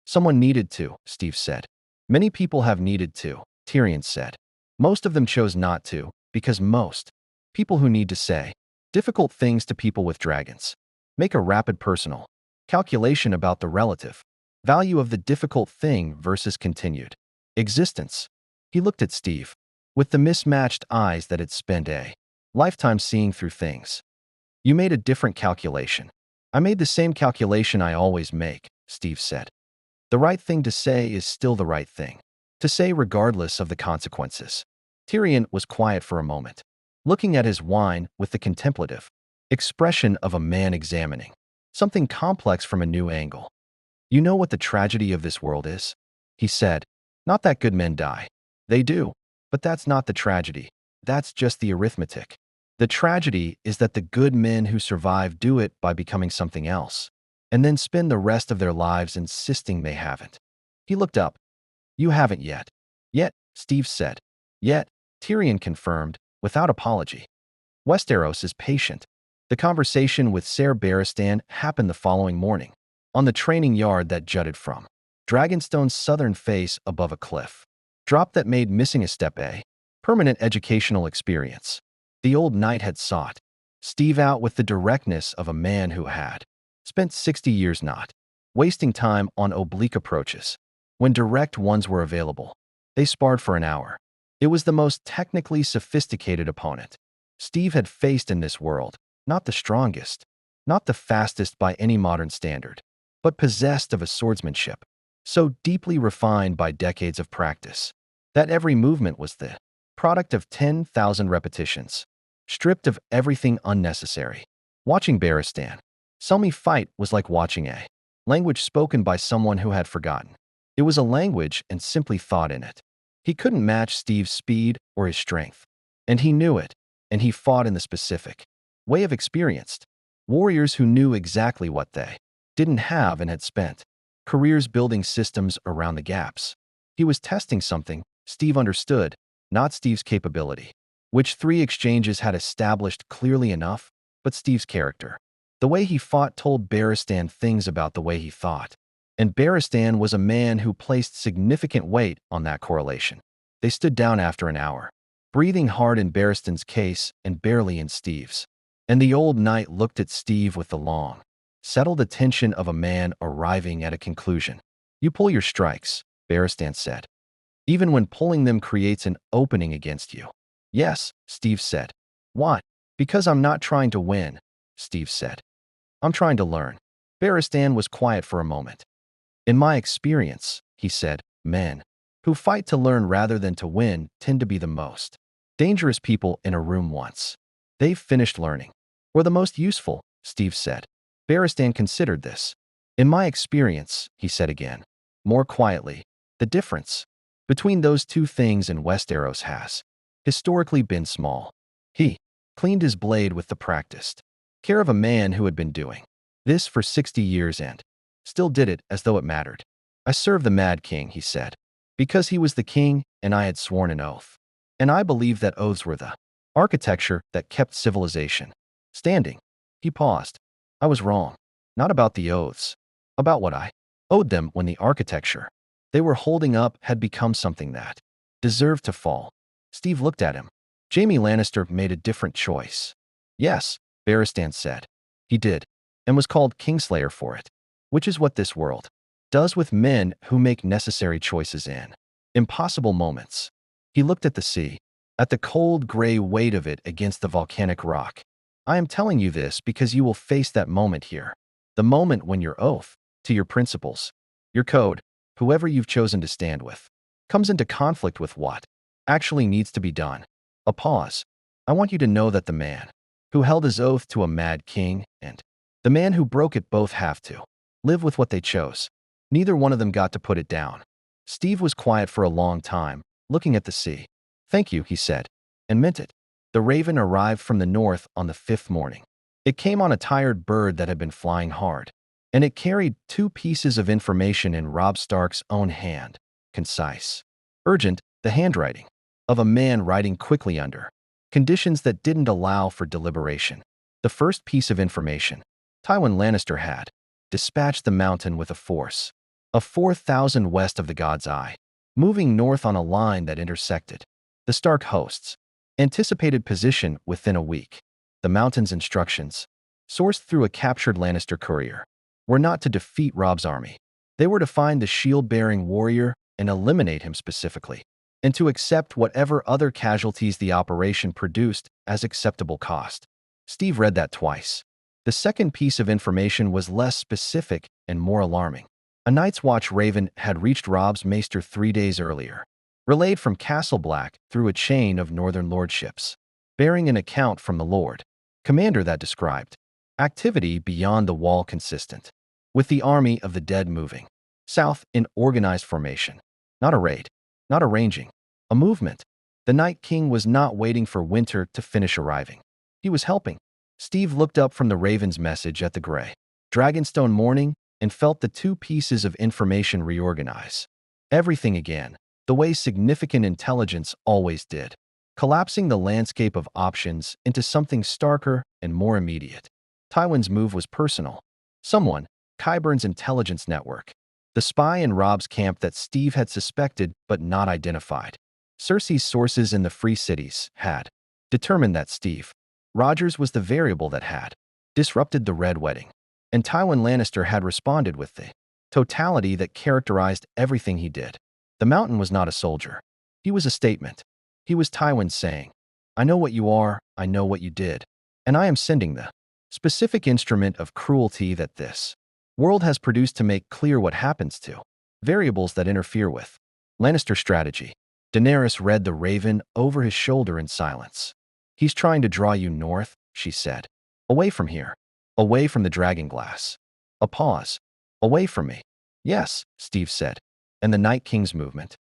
[SPEAKER 1] Someone needed to, Steve said. Many people have needed to, Tyrion said. Most of them chose not to, because most people who need to say difficult things to people with dragons make a rapid personal calculation about the relative value of the difficult thing versus continued existence. He looked at Steve with the mismatched eyes that had spent a lifetime seeing through things. You made a different calculation. I made the same calculation I always make, Steve said. The right thing to say is still the right thing to say regardless of the consequences. Tyrion was quiet for a moment, looking at his wine with the contemplative expression of a man examining something complex from a new angle. You know what the tragedy of this world is? He said. Not that good men die. They do. But that's not the tragedy. That's just the arithmetic. The tragedy is that the good men who survive do it by becoming something else, and then spend the rest of their lives insisting they haven't. He looked up. You haven't yet. Yet, Steve said. Yet, Tyrion confirmed, without apology. Westeros is patient. The conversation with Ser Barristan happened the following morning, on the training yard that jutted from Dragonstone's southern face above a cliff. Drop that made missing a step a permanent educational experience. The old knight had sought Steve out with the directness of a man who had spent 60 years not wasting time on oblique approaches. When direct ones were available, they sparred for an hour. It was the most technically sophisticated opponent Steve had faced in this world, not the strongest, not the fastest by any modern standard, but possessed of a swordsmanship so deeply refined by decades of practice that every movement was the product of 10,000 repetitions, stripped of everything unnecessary. Watching Barristan Selmy fight was like watching a language spoken by someone who had forgotten. It was a language and simply thought in it. He couldn't match Steve's speed or his strength, and he knew it, and he fought in the specific way of experienced warriors who knew exactly what they didn't have and had spent careers building systems around the gaps. He was testing something Steve understood, not Steve's capability, which 3 exchanges had established clearly enough, but Steve's character. The way he fought told Barristan things about the way he thought, and Barristan was a man who placed significant weight on that correlation. They stood down after an hour, breathing hard in Barristan's case and barely in Steve's. And the old knight looked at Steve with the long, settled attention of a man arriving at a conclusion. You pull your strikes, Barristan said, even when pulling them creates an opening against you. Yes, Steve said. Why? Because I'm not trying to win, Steve said. I'm trying to learn. Barristan was quiet for a moment. In my experience, he said, men who fight to learn rather than to win tend to be the most dangerous people in a room once they've finished learning. Or the most useful, Steve said. Barristan considered this. In my experience, he said again, more quietly, the difference between those two things in Westeros has historically been small. He cleaned his blade with the practiced care of a man who had been doing this for 60 years and still did it as though it mattered. I serve the Mad King, he said, because he was the king and I had sworn an oath. And I believed that oaths were the architecture that kept civilization standing. He paused. I was wrong. Not about the oaths. About what I owed them when the architecture they were holding up had become something that deserved to fall. Steve looked at him. Jaime Lannister made a different choice. Yes, Barristan said. He did, and was called Kingslayer for it, which is what this world does with men who make necessary choices in impossible moments. He looked at the sea, at the cold gray weight of it against the volcanic rock. I am telling you this because you will face that moment here. The moment when your oath to your principles, your code, whoever you've chosen to stand with, comes into conflict with what actually needs to be done. A pause. I want you to know that the man who held his oath to a mad king and the man who broke it both have to live with what they chose. Neither one of them got to put it down. Steve was quiet for a long time, looking at the sea. Thank you, he said, and meant it. The raven arrived from the north on the 5th morning. It came on a tired bird that had been flying hard, and it carried 2 pieces of information in Robb Stark's own hand, concise, urgent, the handwriting of a man writing quickly under conditions that didn't allow for deliberation. The first piece of information, Tywin Lannister had dispatched the mountain with a force of 4,000 west of the God's Eye, moving north on a line that intersected the Stark hosts' anticipated position within a week. The mountain's instructions, sourced through a captured Lannister courier, were not to defeat Robb's army. They were to find the shield-bearing warrior and eliminate him specifically, and to accept whatever other casualties the operation produced as acceptable cost. Steve read that twice. The second piece of information was less specific and more alarming. A Night's Watch raven had reached Robb's maester 3 days earlier, relayed from Castle Black through a chain of northern lordships, bearing an account from the Lord Commander that described activity beyond the wall consistent with the army of the dead moving south in organized formation. Not a raid, not arranging, a movement. The Night King was not waiting for winter to finish arriving. He was helping. Steve looked up from the raven's message at the gray Dragonstone morning and felt the 2 pieces of information reorganize. Everything again, the way significant intelligence always did, collapsing the landscape of options into something starker and more immediate. Tywin's move was personal. Someone, Qyburn's intelligence network, the spy in Robb's camp that Steve had suspected but not identified. Cersei's sources in the Free Cities had determined that Steve Rogers was the variable that had disrupted the Red Wedding, and Tywin Lannister had responded with the totality that characterized everything he did. The Mountain was not a soldier. He was a statement. He was Tywin saying, I know what you are, I know what you did, and I am sending the specific instrument of cruelty that this world has produced to make clear what happens to variables that interfere with Lannister strategy. Daenerys read the raven over his shoulder in silence. He's trying to draw you north, she said. Away from here. Away from the Dragonglass. A pause. Away from me. Yes, Steve said. And the Night King's movement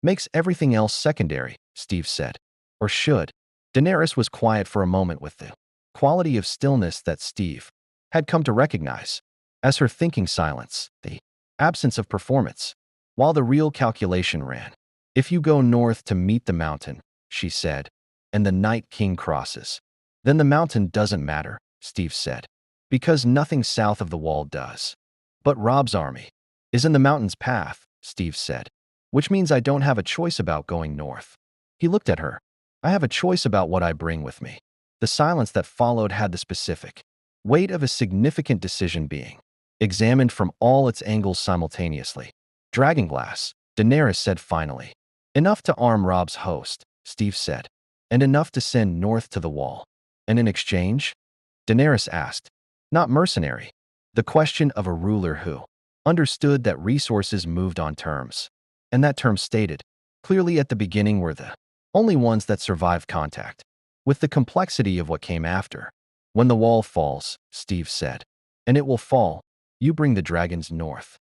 [SPEAKER 1] makes everything else secondary, Steve said. Or should. Daenerys was quiet for a moment with the quality of stillness that Steve had come to recognize as her thinking silence, the absence of performance, while the real calculation ran. If you go north to meet the mountain, she said, and the Night King crosses, then the mountain doesn't matter, Steve said, because nothing south of the wall does. But Robb's army is in the mountain's path, Steve said, which means I don't have a choice about going north. He looked at her. I have a choice about what I bring with me. The silence that followed had the specific weight of a significant decision being examined from all its angles simultaneously. Dragonglass, Daenerys said finally. Enough to arm Robb's host, Steve said, and enough to send north to the wall. And in exchange? Daenerys asked. Not mercenary. The question of a ruler who understood that resources moved on terms. And that term stated clearly at the beginning were the only ones that survived contact with the complexity of what came after. When the wall falls, Steve said, and it will fall, you bring the dragons north.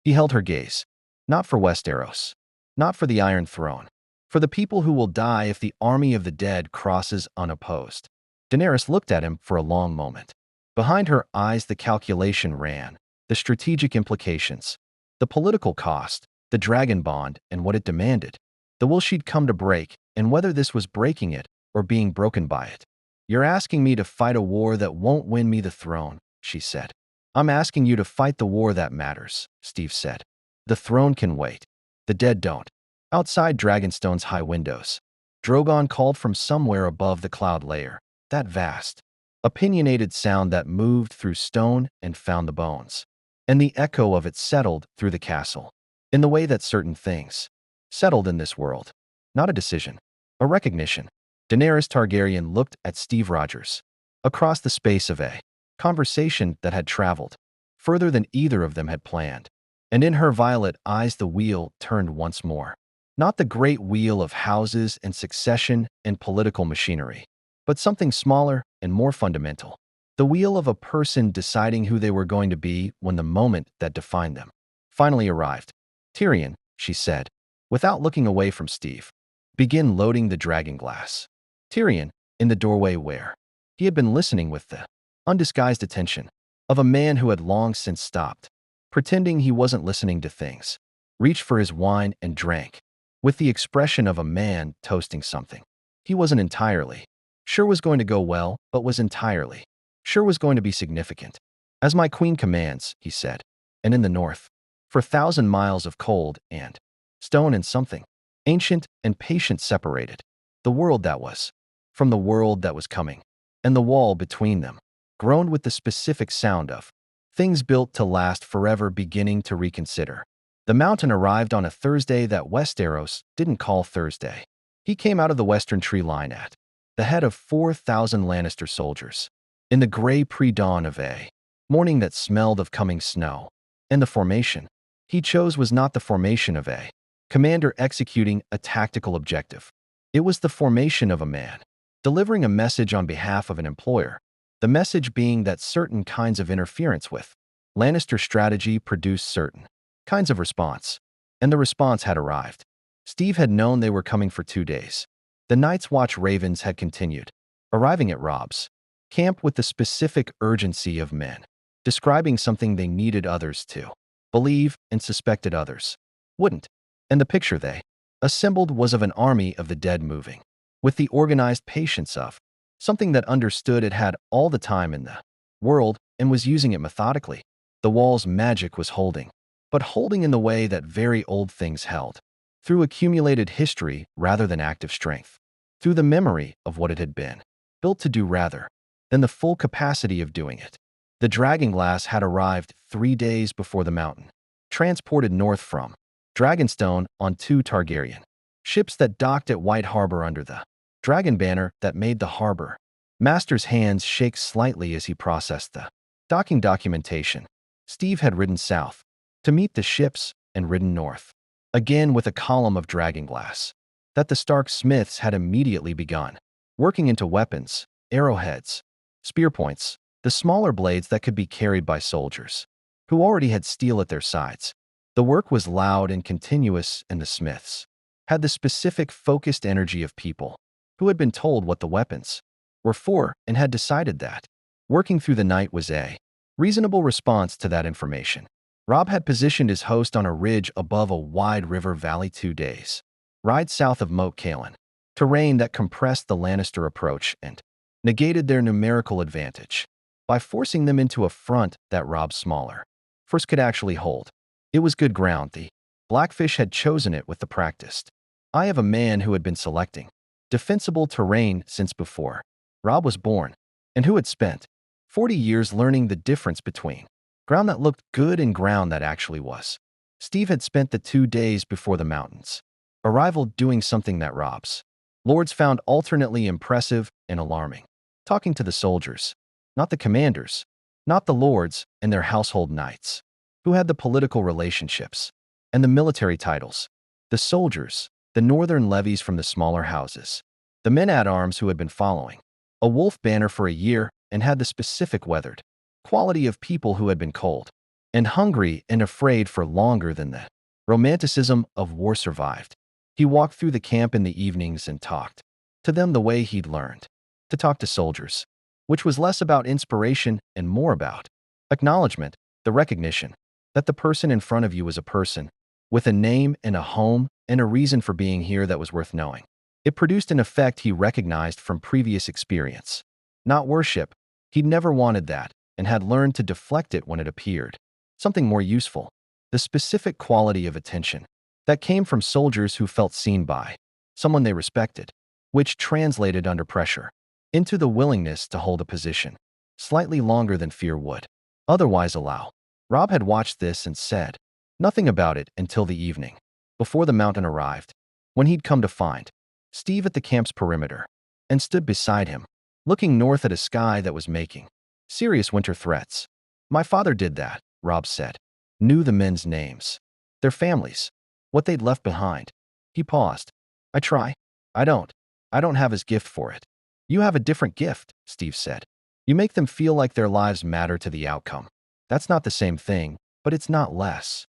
[SPEAKER 1] He held her gaze. Not for Westeros. Not for the Iron Throne. For the people who will die if the army of the dead crosses unopposed. Daenerys looked at him for a long moment. Behind her eyes the calculation ran, the strategic implications, the political cost, the dragon bond, and what it demanded. The the will she'd come to break, and whether this was breaking it or being broken by it. "You're asking me to fight a war that won't win me the throne," she said. "I'm asking you to fight the war that matters," Steve said. "The throne can wait. The dead don't." Outside Dragonstone's high windows, Drogon called from somewhere above the cloud layer, that vast, opinionated sound that moved through stone and found the bones. And the echo of it settled through the castle, in the way that certain things settled in this world. Not a decision, a recognition. Daenerys Targaryen looked at Steve Rogers. Across the space of a conversation that had traveled further than either of them had planned. And in her violet eyes the wheel turned once more. Not the great wheel of houses and succession and political machinery, but something smaller and more fundamental. The wheel of a person deciding who they were going to be when the moment that defined them finally arrived. "Tyrion," she said, without looking away from Steve, "begin loading the dragon glass." Tyrion, in the doorway where he had been listening with the undisguised attention of a man who had long since stopped, pretending he wasn't listening to things, reached for his wine and drank, with the expression of a man toasting something he wasn't entirely sure was going to go well, but was entirely sure was going to be significant. "As my queen commands," he said, "and in the north, for 1,000 miles of cold and stone and something ancient and patient separated the world that was from the world that was coming, and the wall between them groaned with the specific sound of things built to last forever beginning to reconsider." The mountain arrived on a Thursday that Westeros didn't call Thursday. He came out of the western tree line at the head of 4,000 Lannister soldiers, in the gray pre-dawn of a morning that smelled of coming snow. And the formation he chose was not the formation of a commander executing a tactical objective. It was the formation of a man, delivering a message on behalf of an employer, the message being that certain kinds of interference with Lannister strategy produced certain kinds of response, and the response had arrived. Steve had known they were coming for 2 days. The Night's Watch Ravens had continued, arriving at Robb's camp with the specific urgency of men, describing something they needed others to believe and suspected others wouldn't. And the picture they assembled was of an army of the dead moving, with the organized patience of something that understood it had all the time in the world and was using it methodically. The wall's magic was holding, but holding in the way that very old things held, through accumulated history rather than active strength, through the memory of what it had been built to do rather than the full capacity of doing it. The Dragonglass had arrived 3 days before the mountain, transported north from Dragonstone on 2 Targaryen ships that docked at White Harbor under the dragon banner that made the harbor master's hands shake slightly as he processed the docking documentation. Steve had ridden south to meet the ships and ridden north, again with a column of dragonglass that the Stark smiths had immediately begun working into weapons, arrowheads, spear points, the smaller blades that could be carried by soldiers who already had steel at their sides. The work was loud and continuous, and the smiths had the specific focused energy of people who had been told what the weapons were for and had decided that working through the night was a reasonable response to that information. Robb had positioned his host on a ridge above a wide river valley 2 days, ride south of Moat Cailin, terrain that compressed the Lannister approach and negated their numerical advantage by forcing them into a front that Robb's smaller force could actually hold. It was good ground. The Blackfish had chosen it with the practiced eye of a man who had been selecting defensible terrain since before Robb was born, and who had spent 40 years learning the difference between ground that looked good and ground that actually was. Steve had spent the 2 days before the mountains arrival doing something that Robb's lords found alternately impressive and alarming, talking to the soldiers, not the commanders, not the lords and their household knights, who had the political relationships and the military titles, the soldiers, the northern levies from the smaller houses, the men-at-arms who had been following a wolf banner for a year and had the specific weathered quality of people who had been cold and hungry and afraid for longer than the romanticism of war survived. He walked through the camp in the evenings and talked to them the way he'd learned to talk to soldiers, which was less about inspiration and more about acknowledgement, the recognition that the person in front of you was a person with a name and a home and a reason for being here that was worth knowing. It produced an effect he recognized from previous experience. Not worship. He'd never wanted that and had learned to deflect it when it appeared. Something more useful. The specific quality of attention that came from soldiers who felt seen by someone they respected, which translated under pressure into the willingness to hold a position slightly longer than fear would otherwise allow. Rob had watched this and said nothing about it until the evening, before the mountain arrived, when he'd come to find Steve at the camp's perimeter and stood beside him, looking north at a sky that was making serious winter threats. My father did that, Rob said. Knew the men's names, their families, what they'd left behind. He paused. I try. I don't have his gift for it. You have a different gift, Steve said. You make them feel like their lives matter to the outcome. That's not the same thing, but it's not less.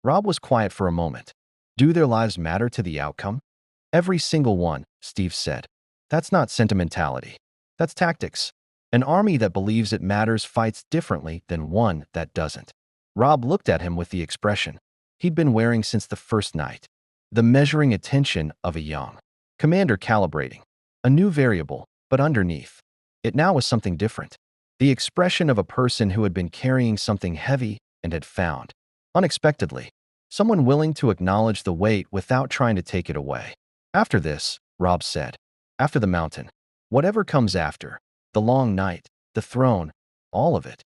[SPEAKER 1] Rob was quiet for a moment. Do their lives matter to the outcome? Every single one, Steve said. That's not sentimentality. That's tactics. An army that believes it matters fights differently than one that doesn't. Rob looked at him with the expression he'd been wearing since the first night. The measuring attention of a young commander calibrating a new variable, but underneath it now was something different. The expression of a person who had been carrying something heavy and had found, unexpectedly, someone willing to acknowledge the weight without trying to take it away. After this, Rob said, after the mountain, whatever comes after, the long night, the throne, all of it.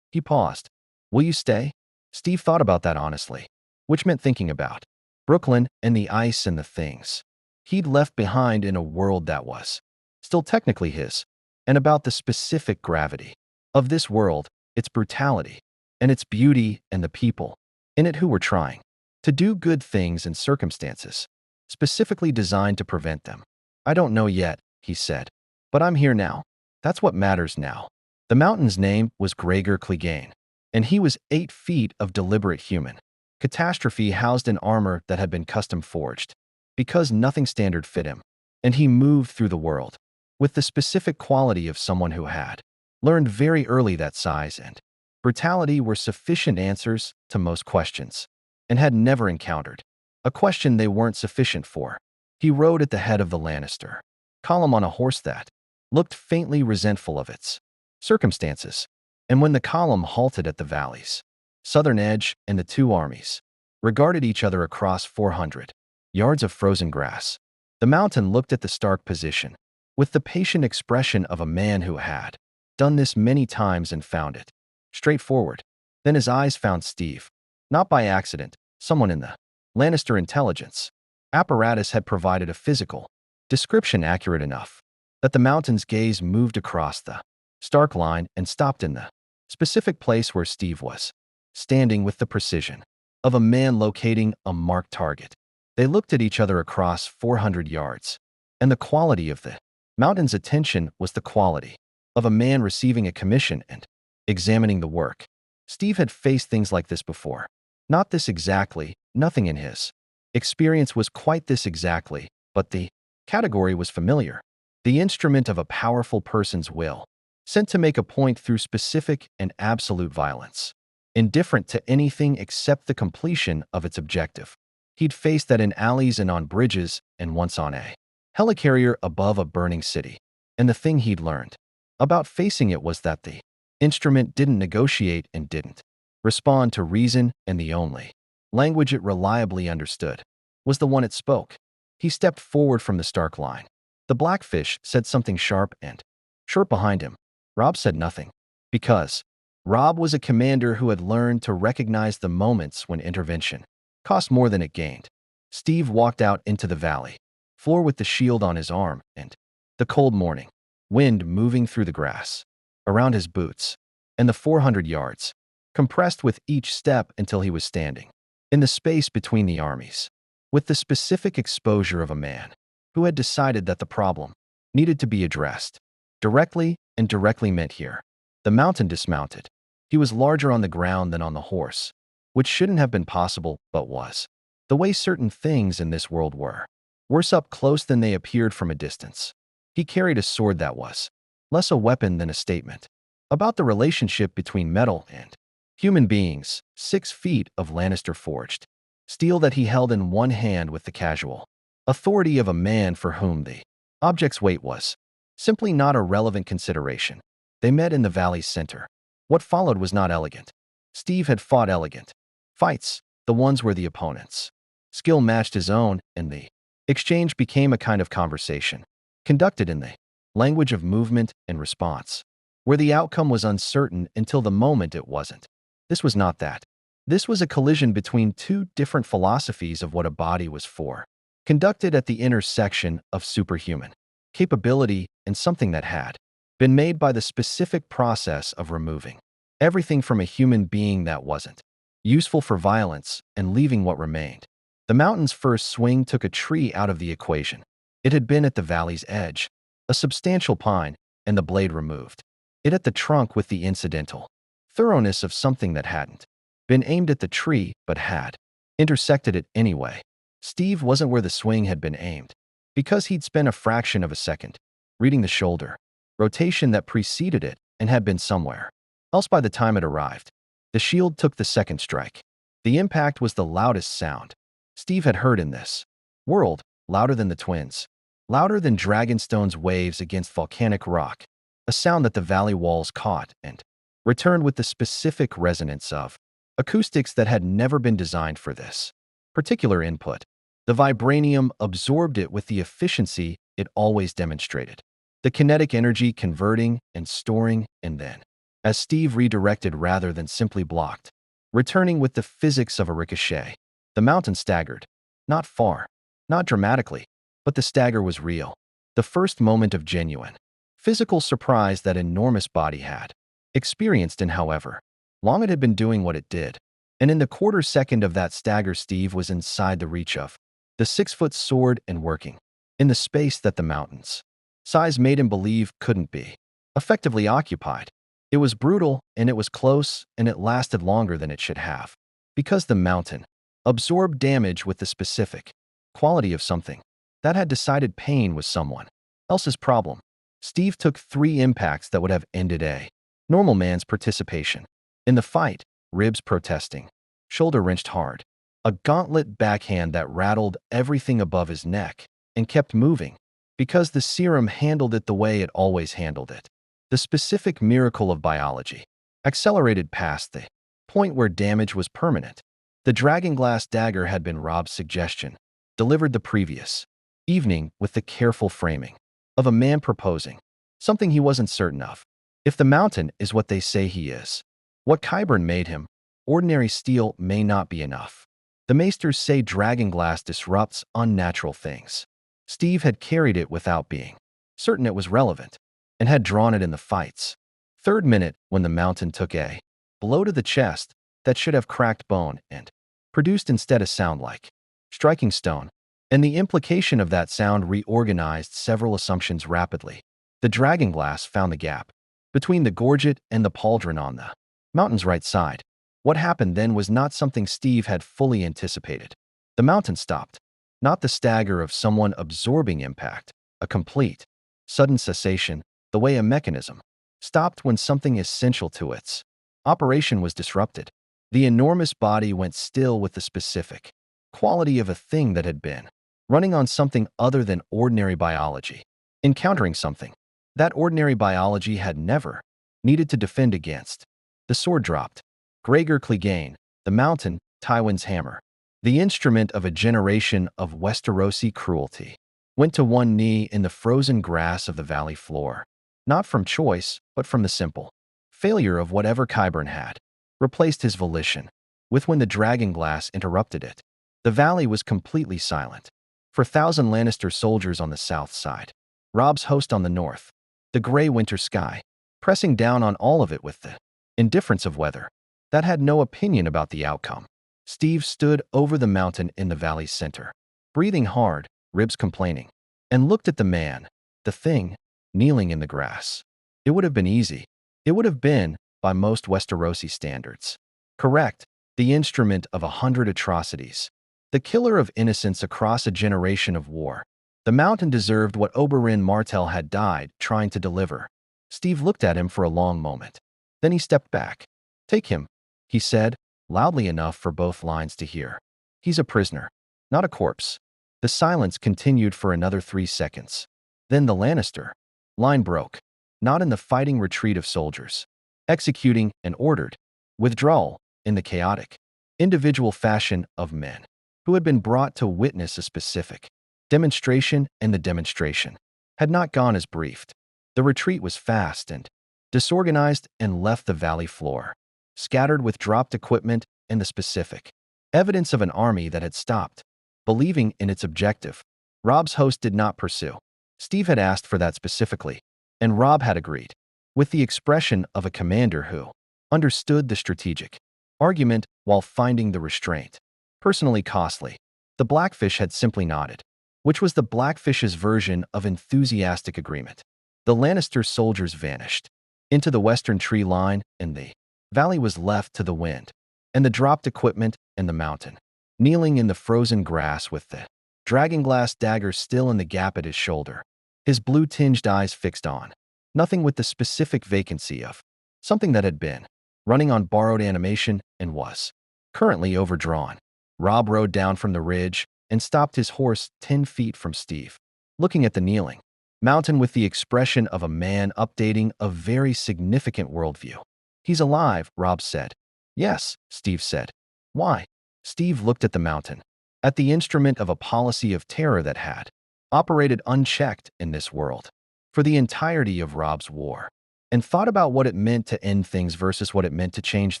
[SPEAKER 1] He paused. Will you stay? Steve thought about that honestly, which meant thinking about Brooklyn and the ice and the things he'd left behind in a world that was still technically his, and about the specific gravity of this world, its brutality, and its beauty and the people in it who were trying to do good things in circumstances specifically designed to prevent them. I don't know yet, he said, but I'm here now. That's what matters now. The mountain's name was Gregor Clegane, and he was 8 feet of deliberate human catastrophe housed in armor that had been custom forged, because nothing standard fit him, and he moved through the world with the specific quality of someone who had learned very early that size and brutality were sufficient answers to most questions, and had never encountered a question they weren't sufficient for. He rode at the head of the Lannister column on a horse that looked faintly resentful of its circumstances, and when the column halted at the valley's southern edge and the two armies regarded each other across 400 yards of frozen grass, the mountain looked at the Stark position with the patient expression of a man who had done this many times and found it straightforward. Then his eyes found Steve. Not by accident, someone in the Lannister intelligence apparatus had provided a physical description accurate enough that the mountain's gaze moved across the Stark line and stopped in the specific place where Steve was standing with the precision of a man locating a marked target. They looked at each other across 400 yards, and the quality of the mountain's attention was the quality of a man receiving a commission and examining the work. Steve had faced things like this before. Not this exactly, nothing in his experience was quite this exactly, but the category was familiar. The instrument of a powerful person's will, sent to make a point through specific and absolute violence, indifferent to anything except the completion of its objective. He'd faced that in alleys and on bridges, and once on a helicarrier above a burning city. And the thing he'd learned about facing it was that the instrument didn't negotiate and didn't respond to reason, and the only language it reliably understood was the one it spoke. He stepped forward from the Stark line. The Blackfish said something sharp and short behind him. Rob said nothing, because Rob was a commander who had learned to recognize the moments when intervention cost more than it gained. Steve walked out into the valley floor with the shield on his arm and the cold morning wind moving through the grass around his boots, and the 400 yards compressed with each step until he was standing in the space between the armies, with the specific exposure of a man who had decided that the problem needed to be addressed directly, and directly meant here. The mountain dismounted. He was larger on the ground than on the horse, which shouldn't have been possible but was. The way certain things in this world were. Worse up close than they appeared from a distance. He carried a sword that was less a weapon than a statement about the relationship between metal and human beings, 6 feet of Lannister forged steel that he held in one hand with the casual authority of a man for whom the object's weight was simply not a relevant consideration. They met in the valley's center. What followed was not elegant. Steve had fought elegant fights, the ones where the opponent's skill matched his own, and the exchange became a kind of conversation, conducted in the language of movement and response, where the outcome was uncertain until the moment it wasn't. This was not that. This was a collision between two different philosophies of what a body was for, conducted at the intersection of superhuman capability and something that had been made by the specific process of removing everything from a human being that wasn't useful for violence and leaving what remained. The mountain's first swing took a tree out of the equation. It had been at the valley's edge, a substantial pine, and the blade removed. It at the trunk with the incidental thoroughness of something that hadn't been aimed at the tree but had intersected it anyway. Steve wasn't where the swing had been aimed, because he'd spent a fraction of a second reading the shoulder rotation that preceded it and had been somewhere else by the time it arrived. The shield took the second strike. The impact was the loudest sound Steve had heard in this world, louder than the twins, louder than Dragonstone's waves against volcanic rock, a sound that the valley walls caught and returned with the specific resonance of acoustics that had never been designed for this particular input. The vibranium absorbed it with the efficiency it always demonstrated, the kinetic energy converting and storing, and then, as Steve redirected rather than simply blocked, returning with the physics of a ricochet. The mountain staggered. Not far, not dramatically, but the stagger was real. The first moment of genuine physical surprise that enormous body had experienced in however long it had been doing what it did. And in the quarter second of that stagger, Steve was inside the reach of the 6-foot sword and working in the space that the mountain's size made him believe couldn't be effectively occupied. It was brutal, and it was close, and it lasted longer than it should have, because the mountain absorbed damage with the specific quality of something that had decided pain was someone else's problem. Steve took 3 impacts that would have ended a normal man's participation in the fight: ribs protesting, shoulder wrenched hard, a gauntlet backhand that rattled everything above his neck and kept moving, because the serum handled it the way it always handled it. The specific miracle of biology accelerated past the point where damage was permanent. The dragonglass dagger had been Rob's suggestion, delivered the previous evening with the careful framing of a man proposing something he wasn't certain of. If the mountain is what they say he is, what Qyburn made him, ordinary steel may not be enough. The maesters say dragonglass disrupts unnatural things. Steve had carried it without being certain it was relevant, and had drawn it in the fights. Third minute, when the mountain took a blow to the chest that should have cracked bone and produced instead a sound like striking stone, and the implication of that sound reorganized several assumptions rapidly. The dragonglass found the gap between the gorget and the pauldron on the mountain's right side. What happened then was not something Steve had fully anticipated. The mountain stopped, not the stagger of someone absorbing impact, a complete, sudden cessation, the way a mechanism stopped when something essential to its operation was disrupted. The enormous body went still with the specific quality of a thing that had been running on something other than ordinary biology, encountering something that ordinary biology had never needed to defend against. The sword dropped. Gregor Clegane, the mountain, Tywin's hammer, the instrument of a generation of Westerosi cruelty, went to one knee in the frozen grass of the valley floor, not from choice, but from the simple failure of whatever Qyburn had replaced his volition with when the dragonglass interrupted it. The valley was completely silent. For 1,000 Lannister soldiers on the south side, Rob's host on the north, the gray winter sky, pressing down on all of it with the indifference of weather that had no opinion about the outcome. Steve stood over the mountain in the valley's center, breathing hard, ribs complaining, and looked at the man, the thing, kneeling in the grass. It would have been easy. It would have been, by most Westerosi standards, correct, the instrument of 100 atrocities, the killer of innocence across a generation of war. The mountain deserved what Oberyn Martell had died trying to deliver. Steve looked at him for a long moment. Then he stepped back. "Take him," he said, loudly enough for both lines to hear. He's a prisoner, not a corpse. The silence continued for another 3 seconds. Then the Lannister line broke, not in the fighting retreat of soldiers, executing an ordered withdrawal in the chaotic, individual fashion of men who had been brought to witness a specific demonstration, and the demonstration had not gone as briefed. The retreat was fast and disorganized and left the valley floor scattered with dropped equipment and the specific evidence of an army that had stopped, believing in its objective. Robb's host did not pursue. Steve had asked for that specifically, and Robb had agreed, with the expression of a commander who understood the strategic argument while finding the restraint personally costly. The Blackfish had simply nodded, which was the Blackfish's version of enthusiastic agreement. The Lannister soldiers vanished into the western tree line, and the valley was left to the wind and the dropped equipment and the mountain, kneeling in the frozen grass with the dragonglass dagger still in the gap at his shoulder, his blue-tinged eyes fixed on nothing, with the specific vacancy of something that had been running on borrowed animation and was currently overdrawn. Robb rode down from the ridge and stopped his horse 10 feet from Steve, looking at the kneeling mountain with the expression of a man updating a very significant worldview. "He's alive," Robb said. "Yes," Steve said. "Why?" Steve looked at the mountain, at the instrument of a policy of terror that had operated unchecked in this world for the entirety of Robb's war, and thought about what it meant to end things versus what it meant to change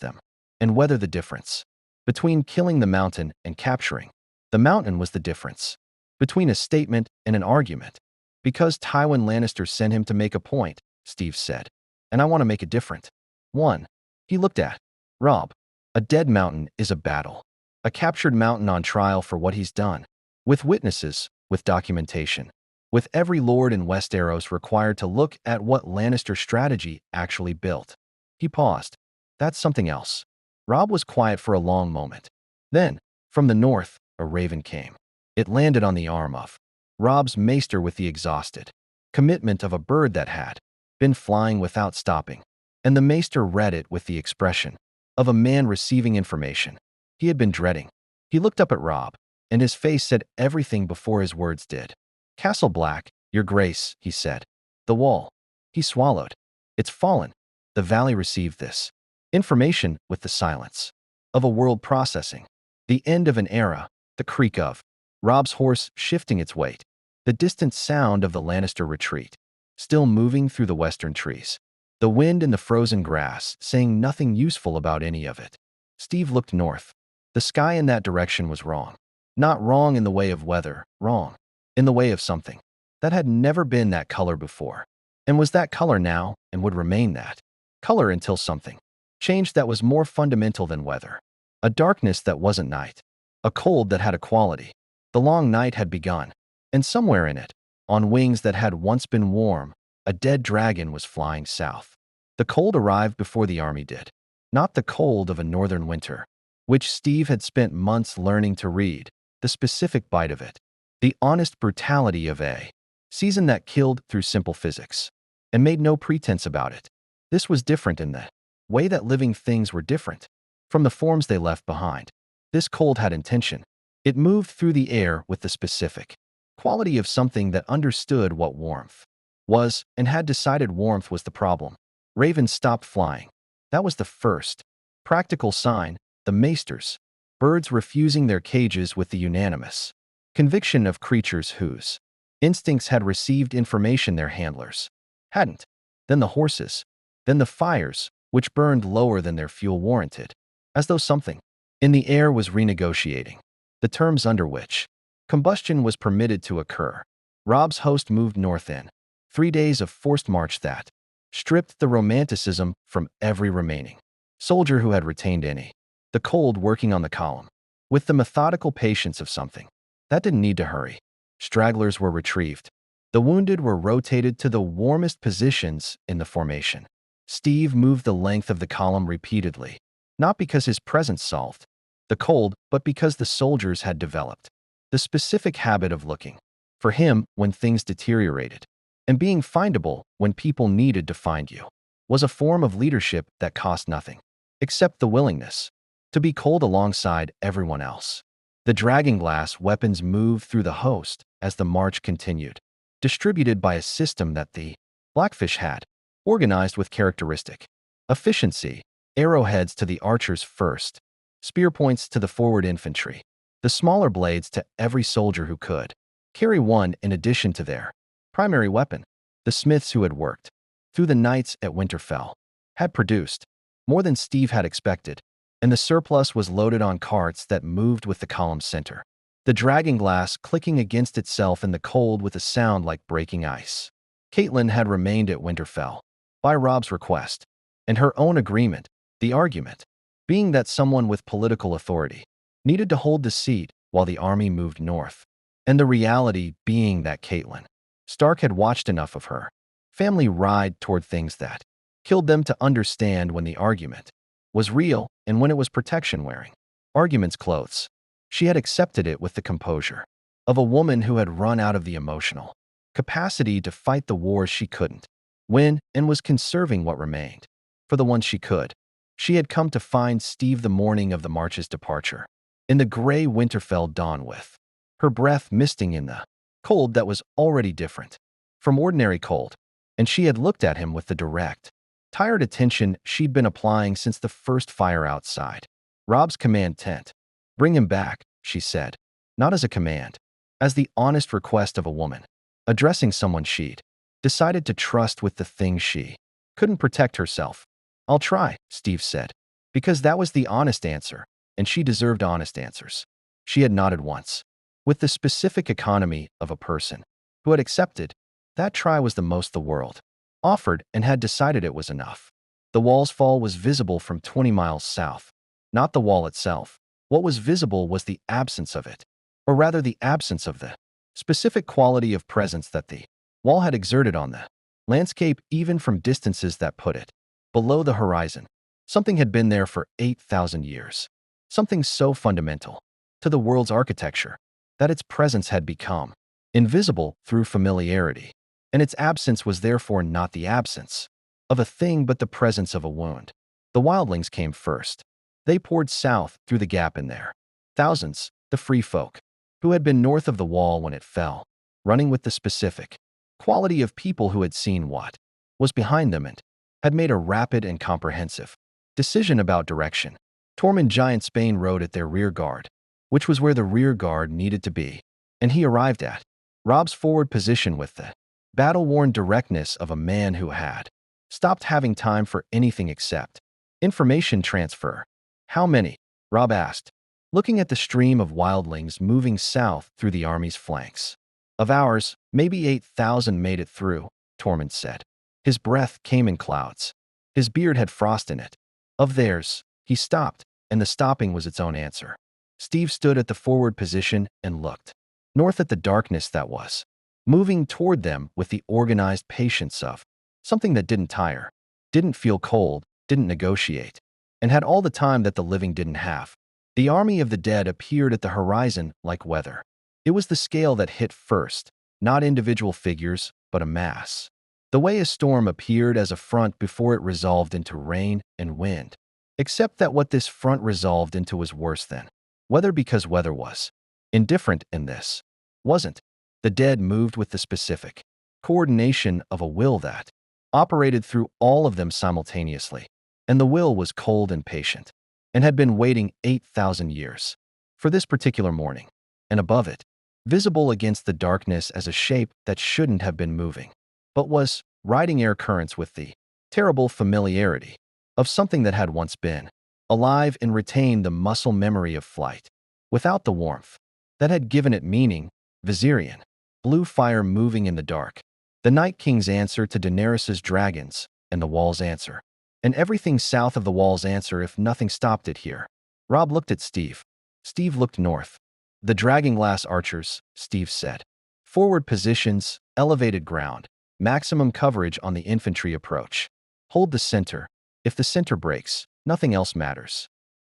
[SPEAKER 1] them, and whether the difference between killing the mountain and capturing the mountain was the difference between a statement and an argument. "Because Tywin Lannister sent him to make a point," Steve said, "and I want to make a different one." He looked at Robb. "A dead mountain is a battle. A captured mountain on trial for what he's done. With witnesses, with documentation, with every lord in Westeros required to look at what Lannister strategy actually built." He paused. "That's something else." Robb was quiet for a long moment. Then, from the north, a raven came. It landed on the arm of Robb's maester with the exhausted commitment of a bird that had been flying without stopping, and the maester read it with the expression of a man receiving information he had been dreading. He looked up at Robb, and his face said everything before his words did. "Castle Black, your grace," he said. "The wall." He swallowed. "It's fallen." The valley received this information with the silence of a world processing. The end of an era, the creak of Robb's horse shifting its weight, the distant sound of the Lannister retreat, still moving through the western trees, the wind in the frozen grass saying nothing useful about any of it. Steve looked north. The sky in that direction was wrong. Not wrong in the way of weather, wrong in the way of something that had never been that color before, and was that color now and would remain that color until something changed that was more fundamental than weather. A darkness that wasn't night, a cold that had a quality. The long night had begun, and somewhere in it, on wings that had once been warm, a dead dragon was flying south. The cold arrived before the army did. Not the cold of a northern winter, which Steve had spent months learning to read, the specific bite of it, the honest brutality of a season that killed through simple physics, and made no pretense about it. This was different in the way that living things were different from the forms they left behind. This cold had intention. It moved through the air with the specific quality of something that understood what warmth was and had decided warmth was the problem. Ravens stopped flying. That was the first practical sign. The maesters, birds refusing their cages with the unanimous conviction of creatures whose instincts had received information their handlers hadn't. Then the horses. Then the fires, which burned lower than their fuel warranted, as though something in the air was renegotiating the terms under which combustion was permitted to occur. Robb's host moved north in 3 days of forced march that stripped the romanticism from every remaining soldier who had retained any. The cold working on the column, with the methodical patience of something that didn't need to hurry. Stragglers were retrieved. The wounded were rotated to the warmest positions in the formation. Steve moved the length of the column repeatedly, not because his presence solved the cold, but because the soldiers had developed the specific habit of looking for him when things deteriorated, and being findable when people needed to find you was a form of leadership that cost nothing except the willingness to be cold alongside everyone else. The dragonglass weapons moved through the host as the march continued, distributed by a system that the Blackfish had, organized with characteristic efficiency, arrowheads to the archers first, spear points to the forward infantry, the smaller blades to every soldier who could carry one in addition to their primary weapon. The smiths who had worked through the nights at Winterfell had produced more than Steve had expected, and the surplus was loaded on carts that moved with the column's center, the dragonglass clicking against itself in the cold with a sound like breaking ice. Catelyn had remained at Winterfell by Robb's request, and her own agreement, the argument being that someone with political authority needed to hold the seat while the army moved north, and the reality being that Catelyn Stark had watched enough of her family ride toward things that killed them to understand when the argument was real and when it was protection-wearing arguments clothes. She had accepted it with the composure of a woman who had run out of the emotional capacity to fight the wars she couldn't win and was conserving what remained for the ones she could. She had come to find Steve the morning of the march's departure, in the gray Winterfell dawn with her breath misting in the cold that was already different from ordinary cold, and she had looked at him with the direct, tired attention she'd been applying since the first fire outside Robb's command tent. "Bring him back," she said, not as a command, as the honest request of a woman addressing someone she'd decided to trust with the things she couldn't protect herself. "I'll try," Steve said, because that was the honest answer, and she deserved honest answers. She had nodded once, with the specific economy of a person who had accepted that try was the most the world offered and had decided it was enough. The wall's fall was visible from 20 miles south, not the wall itself. What was visible was the absence of it, or rather the absence of the specific quality of presence that the wall had exerted on the landscape even from distances that put it below the horizon. Something had been there for 8,000 years, something so fundamental to the world's architecture that its presence had become invisible through familiarity, and its absence was therefore not the absence of a thing but the presence of a wound. The wildlings came first. They poured south through the gap in there. Thousands, the free folk, who had been north of the wall when it fell, running with the specific quality of people who had seen what was behind them and had made a rapid and comprehensive decision about direction. Tormund Giantsbane rode at their rear guard, which was where the rear guard needed to be, and he arrived at Robb's forward position with the battle-worn directness of a man who had stopped having time for anything except information transfer. "How many?" Robb asked, looking at the stream of wildlings moving south through the army's flanks. "Of ours, maybe 8,000 made it through," Tormund said. His breath came in clouds. His beard had frost in it. "Of theirs." He stopped, and the stopping was its own answer. Steve stood at the forward position and looked north at the darkness that was moving toward them with the organized patience of something that didn't tire, didn't feel cold, didn't negotiate, and had all the time that the living didn't have. The army of the dead appeared at the horizon like weather. It was the scale that hit first, not individual figures, but a mass. The way a storm appeared as a front before it resolved into rain and wind. Except that what this front resolved into was worse than weather, because weather was indifferent in this wasn't. The dead moved with the specific coordination of a will that operated through all of them simultaneously, and the will was cold and patient, and had been waiting 8,000 years for this particular morning, and above it, visible against the darkness as a shape that shouldn't have been moving, but was riding air currents with the terrible familiarity of something that had once been alive and retained the muscle memory of flight, without the warmth that had given it meaning. Viserion, blue fire moving in the dark, the Night King's answer to Daenerys's dragons, and the wall's answer, and everything south of the wall's answer if nothing stopped it here. Robb looked at Steve. Steve looked north. "The dragonglass archers," Steve said. "Forward positions, elevated ground, maximum coverage on the infantry approach. Hold the center. If the center breaks, nothing else matters."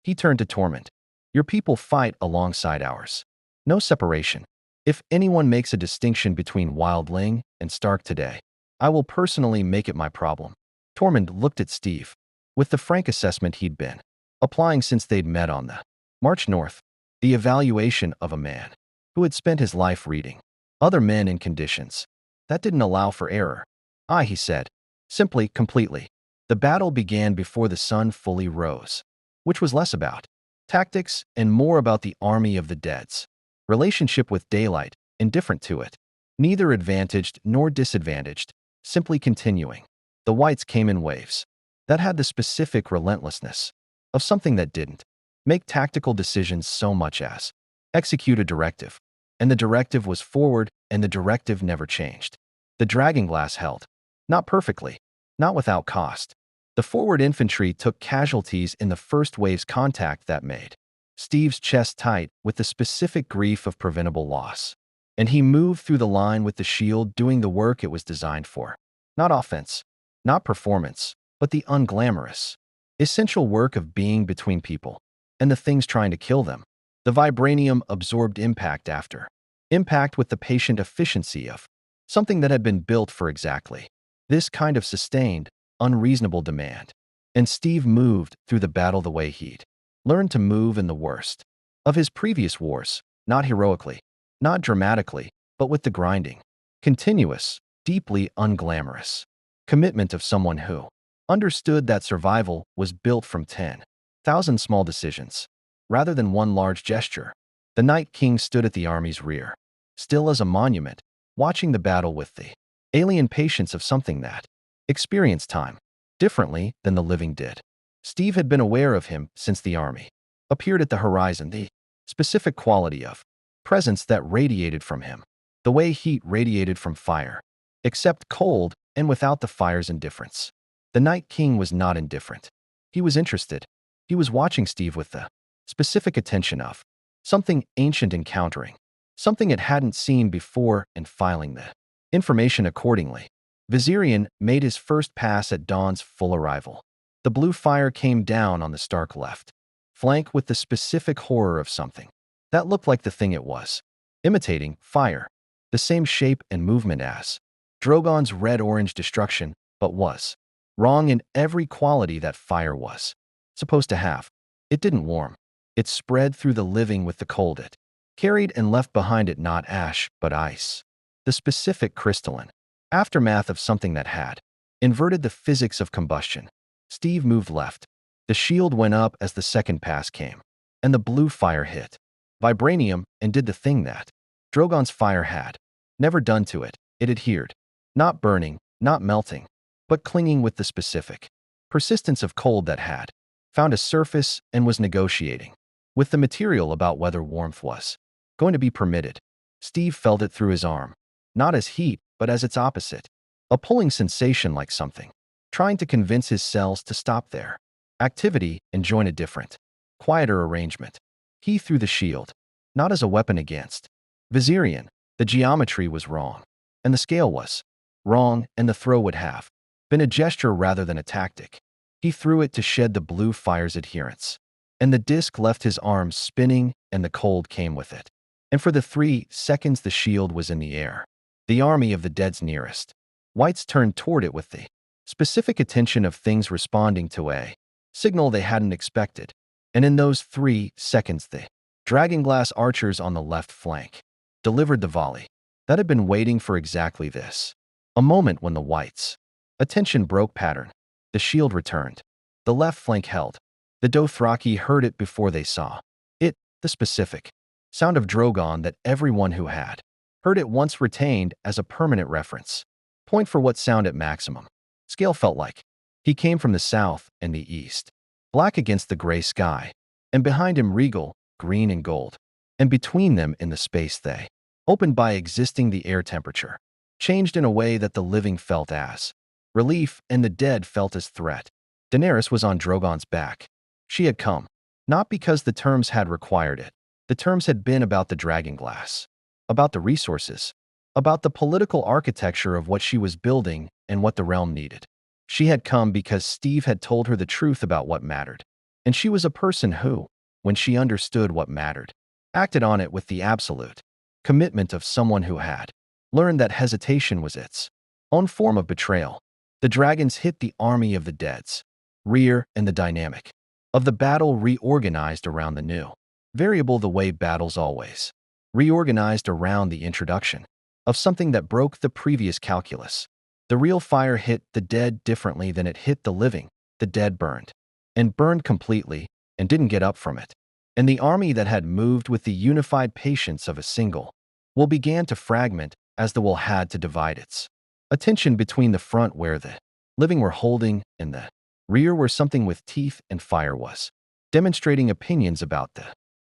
[SPEAKER 1] He turned to Tormund. "Your people fight alongside ours. No separation. If anyone makes a distinction between Wildling and Stark today, I will personally make it my problem." Tormund looked at Steve with the frank assessment he'd been applying since they'd met on the march north. The evaluation of a man who had spent his life reading other men in conditions that didn't allow for error. He said, simply, completely. The battle began before the sun fully rose, which was less about tactics and more about the army of the dead's relationship with daylight, indifferent to it, neither advantaged nor disadvantaged, simply continuing. The whites came in waves that had the specific relentlessness of something that didn't make tactical decisions so much as execute a directive. And the directive was forward, and the directive never changed. The dragonglass held. Not perfectly, not without cost. The forward infantry took casualties in the first wave's contact that made Steve's chest tight with the specific grief of preventable loss. And he moved through the line with the shield doing the work it was designed for. Not offense, not performance, but the unglamorous, essential work of being between people and the things trying to kill them. The vibranium absorbed impact after impact with the patient efficiency of something that had been built for exactly this kind of sustained, unreasonable demand. And Steve moved through the battle the way he'd learned to move in the worst of his previous wars, not heroically, not dramatically, but with the grinding, continuous, deeply unglamorous commitment of someone who understood that survival was built from 10,000 small decisions, rather than one large gesture. The Night King stood at the army's rear, still as a monument, watching the battle with the alien patience of something that experienced time differently than the living did. Steve had been aware of him since the army appeared at the horizon, the specific quality of presence that radiated from him, the way heat radiated from fire, except cold and without the fire's indifference. The Night King was not indifferent. He was interested. He was watching Steve with the specific attention of something ancient encountering, something it hadn't seen before, and filing the information accordingly. Viserion made his first pass at Dawn's full arrival. The blue fire came down on the Stark left flank with the specific horror of something that looked like the thing it was, imitating fire, the same shape and movement as Drogon's red-orange destruction, but was wrong in every quality that fire was supposed to have. It didn't warm. It spread through the living with the cold it carried and left behind it not ash, but ice. The specific crystalline aftermath of something that had inverted the physics of combustion. Steve moved left. The shield went up as the second pass came, and the blue fire hit vibranium and did the thing that Drogon's fire had never done to it. It adhered, not burning, not melting, but clinging with the specific persistence of cold that had found a surface and was negotiating with the material about whether warmth was going to be permitted. Steve felt it through his arm, not as heat, but as its opposite, a pulling sensation like something trying to convince his cells to stop their activity and join a different, quieter arrangement. He threw the shield, not as a weapon against Viserion. The geometry was wrong, and the scale was wrong, and the throw would have been a gesture rather than a tactic. He threw it to shed the blue fire's adherence, and the disc left his arms spinning, and the cold came with it. And for the 3 seconds the shield was in the air. The army of the dead's nearest whites turned toward it with the specific attention of things responding to a signal they hadn't expected. And in those 3 seconds the dragonglass archers on the left flank delivered the volley that had been waiting for exactly this. A moment when the whites' attention broke pattern. The shield returned. The left flank held. The Dothraki heard it before they saw it, the specific sound of Drogon that everyone who had heard it once retained as a permanent reference point for what sound at maximum scale felt like. He came from the south and the east, black against the gray sky, and behind him regal, green and gold, and between them in the space they opened by existing the air temperature changed in a way that the living felt as relief and the dead felt as threat. Daenerys was on Drogon's back. She had come, not because the terms had required it. The terms had been about the dragonglass, about the resources, about the political architecture of what she was building and what the realm needed. She had come because Steve had told her the truth about what mattered, and she was a person who, when she understood what mattered, acted on it with the absolute commitment of someone who had learned that hesitation was its own form of betrayal. The dragons hit the army of the dead's rear, and the dynamic of the battle reorganized around the new variable the way battles always, reorganized around the introduction of something that broke the previous calculus. The real fire hit the dead differently than it hit the living. The dead burned, and burned completely, and didn't get up from it. And the army that had moved with the unified patience of a single will began to fragment as the will had to divide its attention between the front where the living were holding and the rear where something with teeth and fire was, demonstrating opinions about the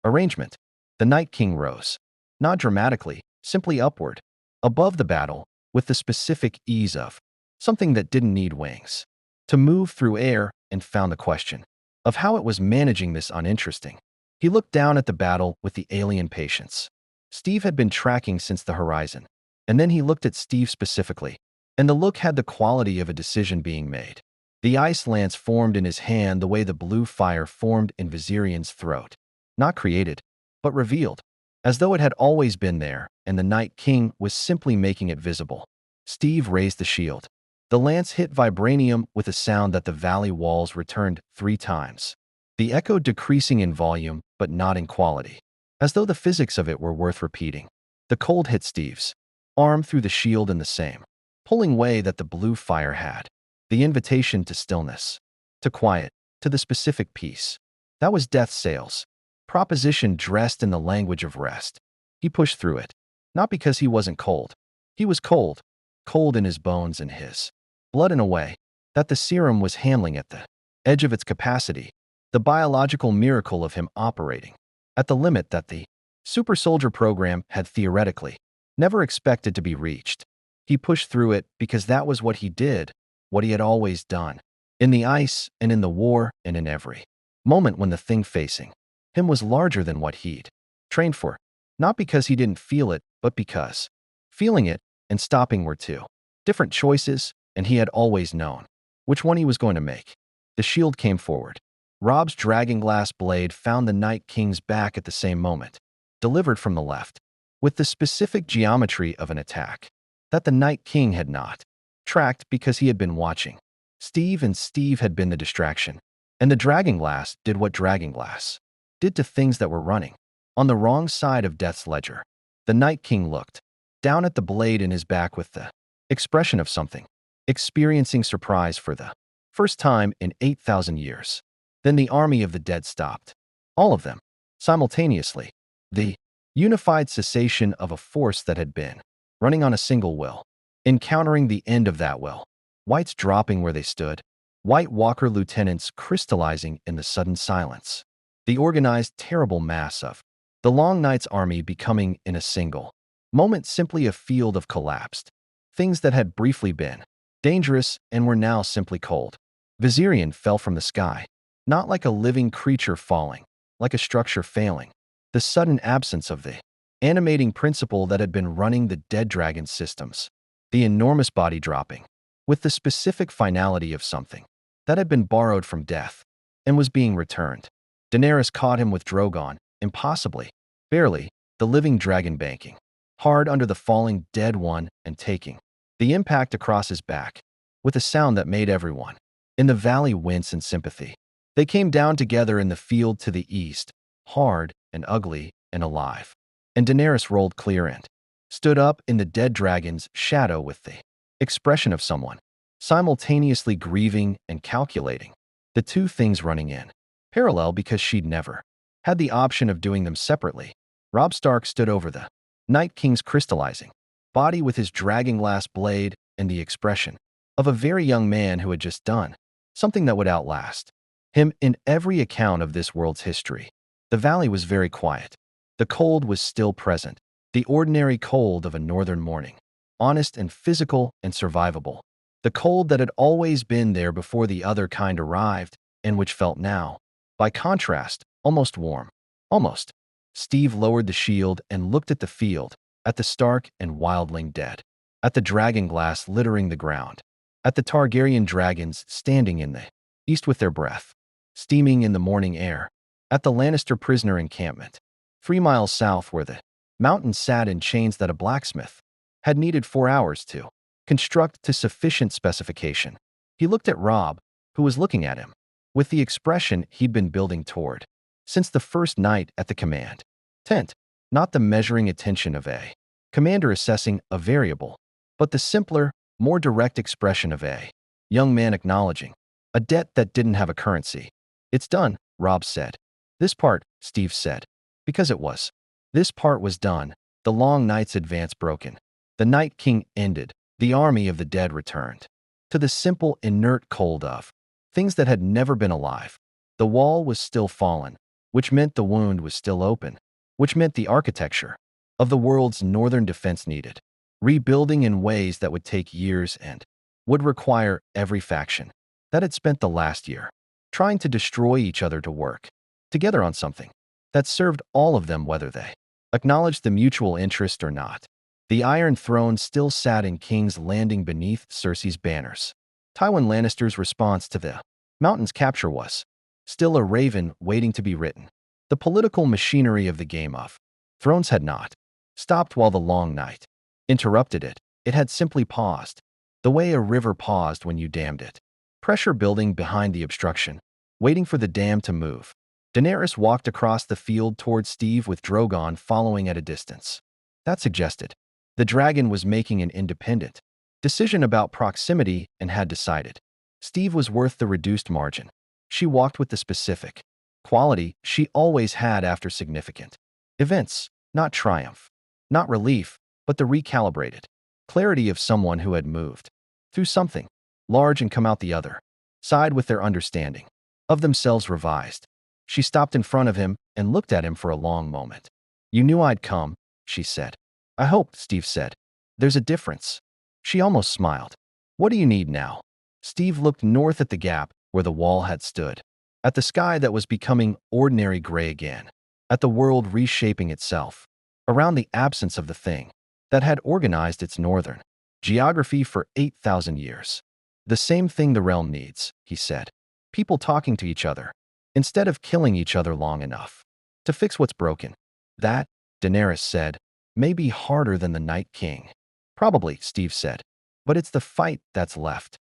[SPEAKER 1] arrangement. The Night King rose, not dramatically, simply upward, above the battle, with the specific ease of something that didn't need wings to move through air, and found the question of how it was managing this uninteresting. He looked down at the battle with the alien patience Steve had been tracking since the horizon, and then he looked at Steve specifically, and the look had the quality of a decision being made. The ice lance formed in his hand the way the blue fire formed in Viserion's throat, not created, but revealed, as though it had always been there, and the Night King was simply making it visible. Steve raised the shield. The lance hit vibranium with a sound that the valley walls returned 3 times. The echo decreasing in volume, but not in quality, as though the physics of it were worth repeating. The cold hit Steve's arm through the shield in the same pulling way that the blue fire had. The invitation to stillness, to quiet, to the specific peace. That was Death's sails. Proposition dressed in the language of rest. He pushed through it, not because he wasn't cold. He was cold, cold in his bones and his blood in a way that the serum was handling at the edge of its capacity, the biological miracle of him operating at the limit that the super soldier program had theoretically never expected to be reached. He pushed through it because that was what he did, what he had always done, in the ice and in the war and in every moment when the thing facing him was larger than what he'd trained for, not because he didn't feel it, but because feeling it and stopping were 2 different choices, and he had always known which one he was going to make. The shield came forward. Rob's dragonglass blade found the Night King's back at the same moment, delivered from the left, with the specific geometry of an attack that the Night King had not tracked because he had been watching Steve, and Steve had been the distraction. And the dragonglass did what dragonglass did to things that were running on the wrong side of Death's ledger. The Night King looked down at the blade in his back with the expression of something, experiencing surprise for the first time in 8,000 years. Then the army of the dead stopped. All of them, simultaneously. The unified cessation of a force that had been running on a single will, encountering the end of that will. Whites dropping where they stood, White Walker lieutenants crystallizing in the sudden silence. The organized, terrible mass of the Long Night's army becoming in a single moment simply a field of collapsed things that had briefly been dangerous and were now simply cold. Viserion fell from the sky, not like a living creature falling, like a structure failing. The sudden absence of the animating principle that had been running the dead dragon systems. The enormous body dropping, with the specific finality of something that had been borrowed from death and was being returned. Daenerys caught him with Drogon, impossibly, barely, the living dragon banking hard under the falling dead one and taking the impact across his back, with a sound that made everyone in the valley wince in sympathy. They came down together in the field to the east, hard and ugly and alive. And Daenerys rolled clear and stood up in the dead dragon's shadow with the expression of someone simultaneously grieving and calculating, the 2 things running in parallel because she'd never had the option of doing them separately. Robb Stark stood over the Night King's crystallizing body with his dragonglass blade and the expression of a very young man who had just done something that would outlast him in every account of this world's history. The valley was very quiet. The cold was still present, the ordinary cold of a northern morning, honest and physical and survivable. The cold that had always been there before the other kind arrived, and which felt now, by contrast, almost warm. Almost. Steve lowered the shield and looked at the field, at the Stark and wildling dead, at the dragonglass littering the ground, at the Targaryen dragons standing in the east with their breath steaming in the morning air, at the Lannister prisoner encampment, 3 miles south where the mountain sat in chains that a blacksmith had needed 4 hours to construct to sufficient specification. He looked at Robb, who was looking at him, with the expression he'd been building toward. since the first night at the command tent, not the measuring attention of a commander assessing a variable, but the simpler, more direct expression of a young man acknowledging a debt that didn't have a currency. It's done, Rob said. This part, Steve said. Because it was. This part was done. The long night's advance broken. The Night King ended. The army of the dead returned to the simple, inert cold of things that had never been alive. The wall was still fallen, which meant the wound was still open, which meant the architecture of the world's northern defense needed rebuilding in ways that would take years and would require every faction that had spent the last year trying to destroy each other to work together on something that served all of them, whether they acknowledged the mutual interest or not. The Iron Throne still sat in King's Landing beneath Cersei's banners. Tywin Lannister's response to the mountain's capture was still a raven waiting to be written. The political machinery of the Game of Thrones had not stopped while the long night interrupted it. It had simply paused, the way a river paused when you dammed it. Pressure building behind the obstruction, waiting for the dam to move. Daenerys walked across the field toward Steve with Drogon following at a distance. That suggested the dragon was making an independent decision about proximity and had decided Steve was worth the reduced margin. She walked with the specific quality she always had after significant events, not triumph, not relief, but the recalibrated clarity of someone who had moved through something large and come out the other side with their understanding of themselves revised. She stopped in front of him and looked at him for a long moment. "You knew I'd come," she said. "I hoped," Steve said. "There's a difference." She almost smiled. "What do you need now?" Steve looked north at the gap where the wall had stood, at the sky that was becoming ordinary gray again, at the world reshaping itself around the absence of the thing that had organized its northern geography for 8,000 years. "The same thing the realm needs," he said. "People talking to each other, instead of killing each other long enough to fix what's broken." "That," Daenerys said, "may be harder than the Night King." "Probably," Steve said. "But it's the fight that's left."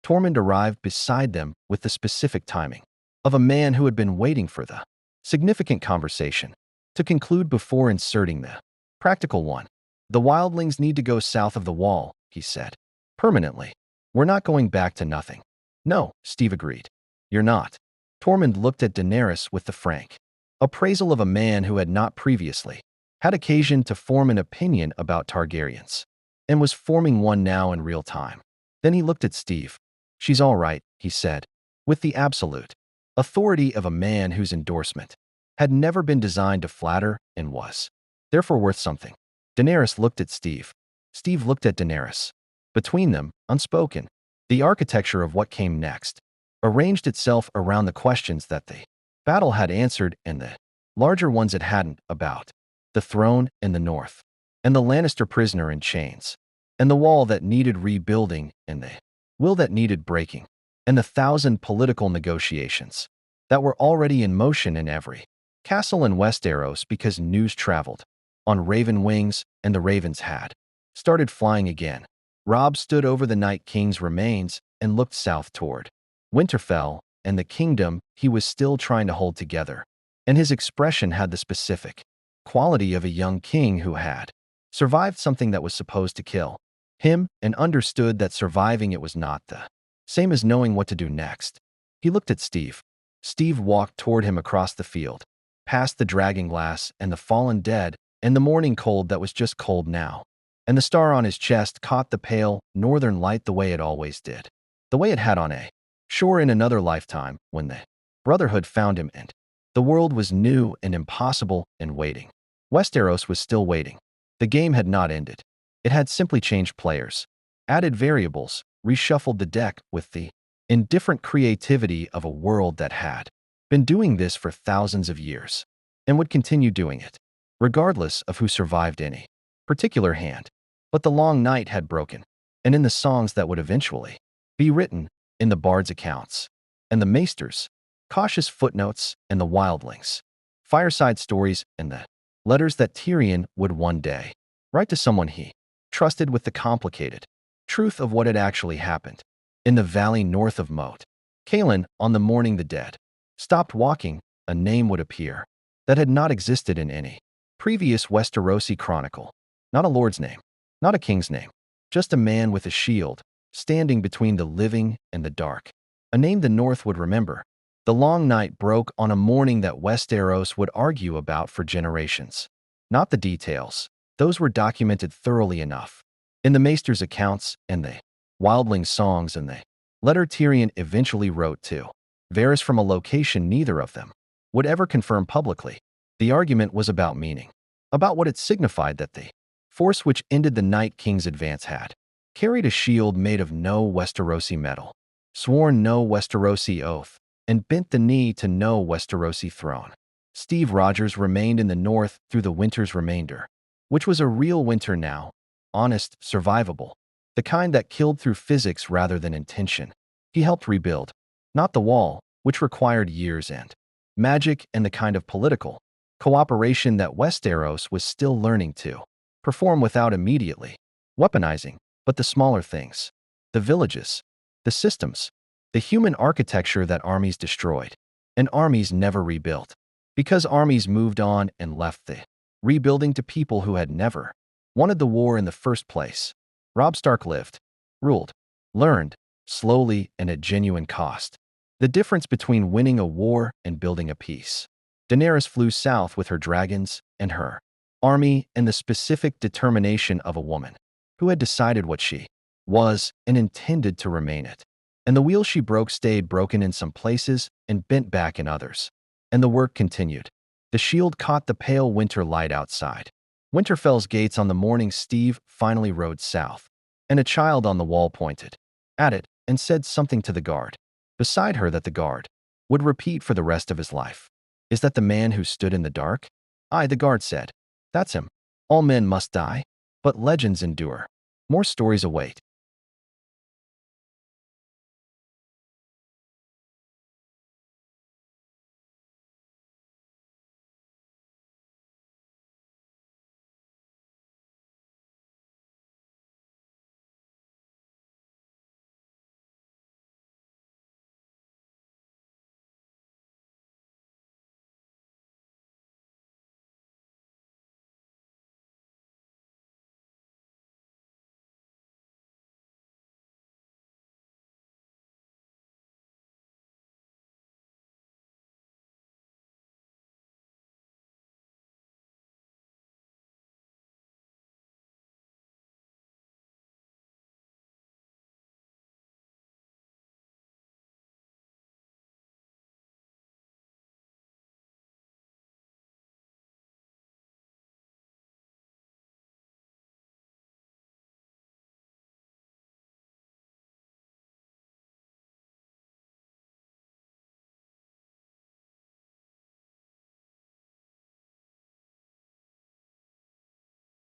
[SPEAKER 1] Tormund arrived beside them with the specific timing of a man who had been waiting for the significant conversation to conclude before inserting the practical one. "The wildlings need to go south of the wall," he said. "Permanently. We're not going back to nothing." "No," Steve agreed. "You're not." Tormund looked at Daenerys with the frank appraisal of a man who had not previously had occasion to form an opinion about Targaryens, and was forming one now in real time. Then he looked at Steve. "She's all right," he said, with the absolute authority of a man whose endorsement had never been designed to flatter and was therefore worth something. Daenerys looked at Steve. Steve looked at Daenerys. Between them, unspoken, the architecture of what came next arranged itself around the questions that the battle had answered and the larger ones it hadn't, about the throne in the north, and the Lannister prisoner in chains, and the wall that needed rebuilding, and the will that needed breaking, and the 1,000 political negotiations that were already in motion in every castle in Westeros, because news traveled on raven wings and the ravens had started flying again. Robb stood over the Night King's remains and looked south toward Winterfell and the kingdom he was still trying to hold together, and his expression had the specific quality of a young king who had survived something that was supposed to kill him and understood that surviving it was not the same as knowing what to do next. He looked at Steve. Steve walked toward him across the field, past the dragonglass and the fallen dead and the morning cold that was just cold now, and the star on his chest caught the pale northern light the way it always did, the way it had on a shore in another lifetime when the Brotherhood found him, and the world was new and impossible and waiting. Westeros was still waiting. The game had not ended. It had simply changed players, added variables, reshuffled the deck with the indifferent creativity of a world that had been doing this for thousands of years and would continue doing it, regardless of who survived any particular hand. But the long night had broken, and in the songs that would eventually be written, in the bard's accounts, and the maesters' cautious footnotes, and the wildlings' fireside stories, and the letters that Tyrion would one day write to someone he trusted with the complicated truth of what had actually happened in the valley north of Moat Cailin on the morning the dead stopped walking, a name would appear that had not existed in any previous Westerosi chronicle. Not a lord's name, not a king's name, just a man with a shield, standing between the living and the dark. A name the North would remember. The long night broke on a morning that Westeros would argue about for generations. Not the details. Those were documented thoroughly enough. In the Maester's accounts and the Wildling songs and the letter Tyrion eventually wrote to Varys from a location neither of them would ever confirm publicly. The argument was about meaning, about what it signified that the force which ended the Night King's advance had carried a shield made of no Westerosi metal, sworn no Westerosi oath, and bent the knee to no Westerosi throne. Steve Rogers remained in the North through the winter's remainder, which was a real winter now, honest, survivable, the kind that killed through physics rather than intention. He helped rebuild, not the wall, which required years and magic and the kind of political cooperation that Westeros was still learning to perform without immediately weaponizing, but the smaller things, the villages, the systems, the human architecture that armies destroyed, and armies never rebuilt, because armies moved on and left the rebuilding to people who had never wanted the war in the first place. Robb Stark lived, ruled, learned, slowly and at genuine cost, the difference between winning a war and building a peace. Daenerys flew south with her dragons and her army and the specific determination of a woman who had decided what she was and intended to remain it. And the wheel she broke stayed broken in some places and bent back in others. And the work continued. The shield caught the pale winter light outside Winterfell's gates on the morning Steve finally rode south, and a child on the wall pointed at it and said something to the guard beside her that the guard would repeat for the rest of his life. "Is that the man who stood in the dark?" "Aye," the guard said. "That's him. All men must die, but legends endure. More stories await."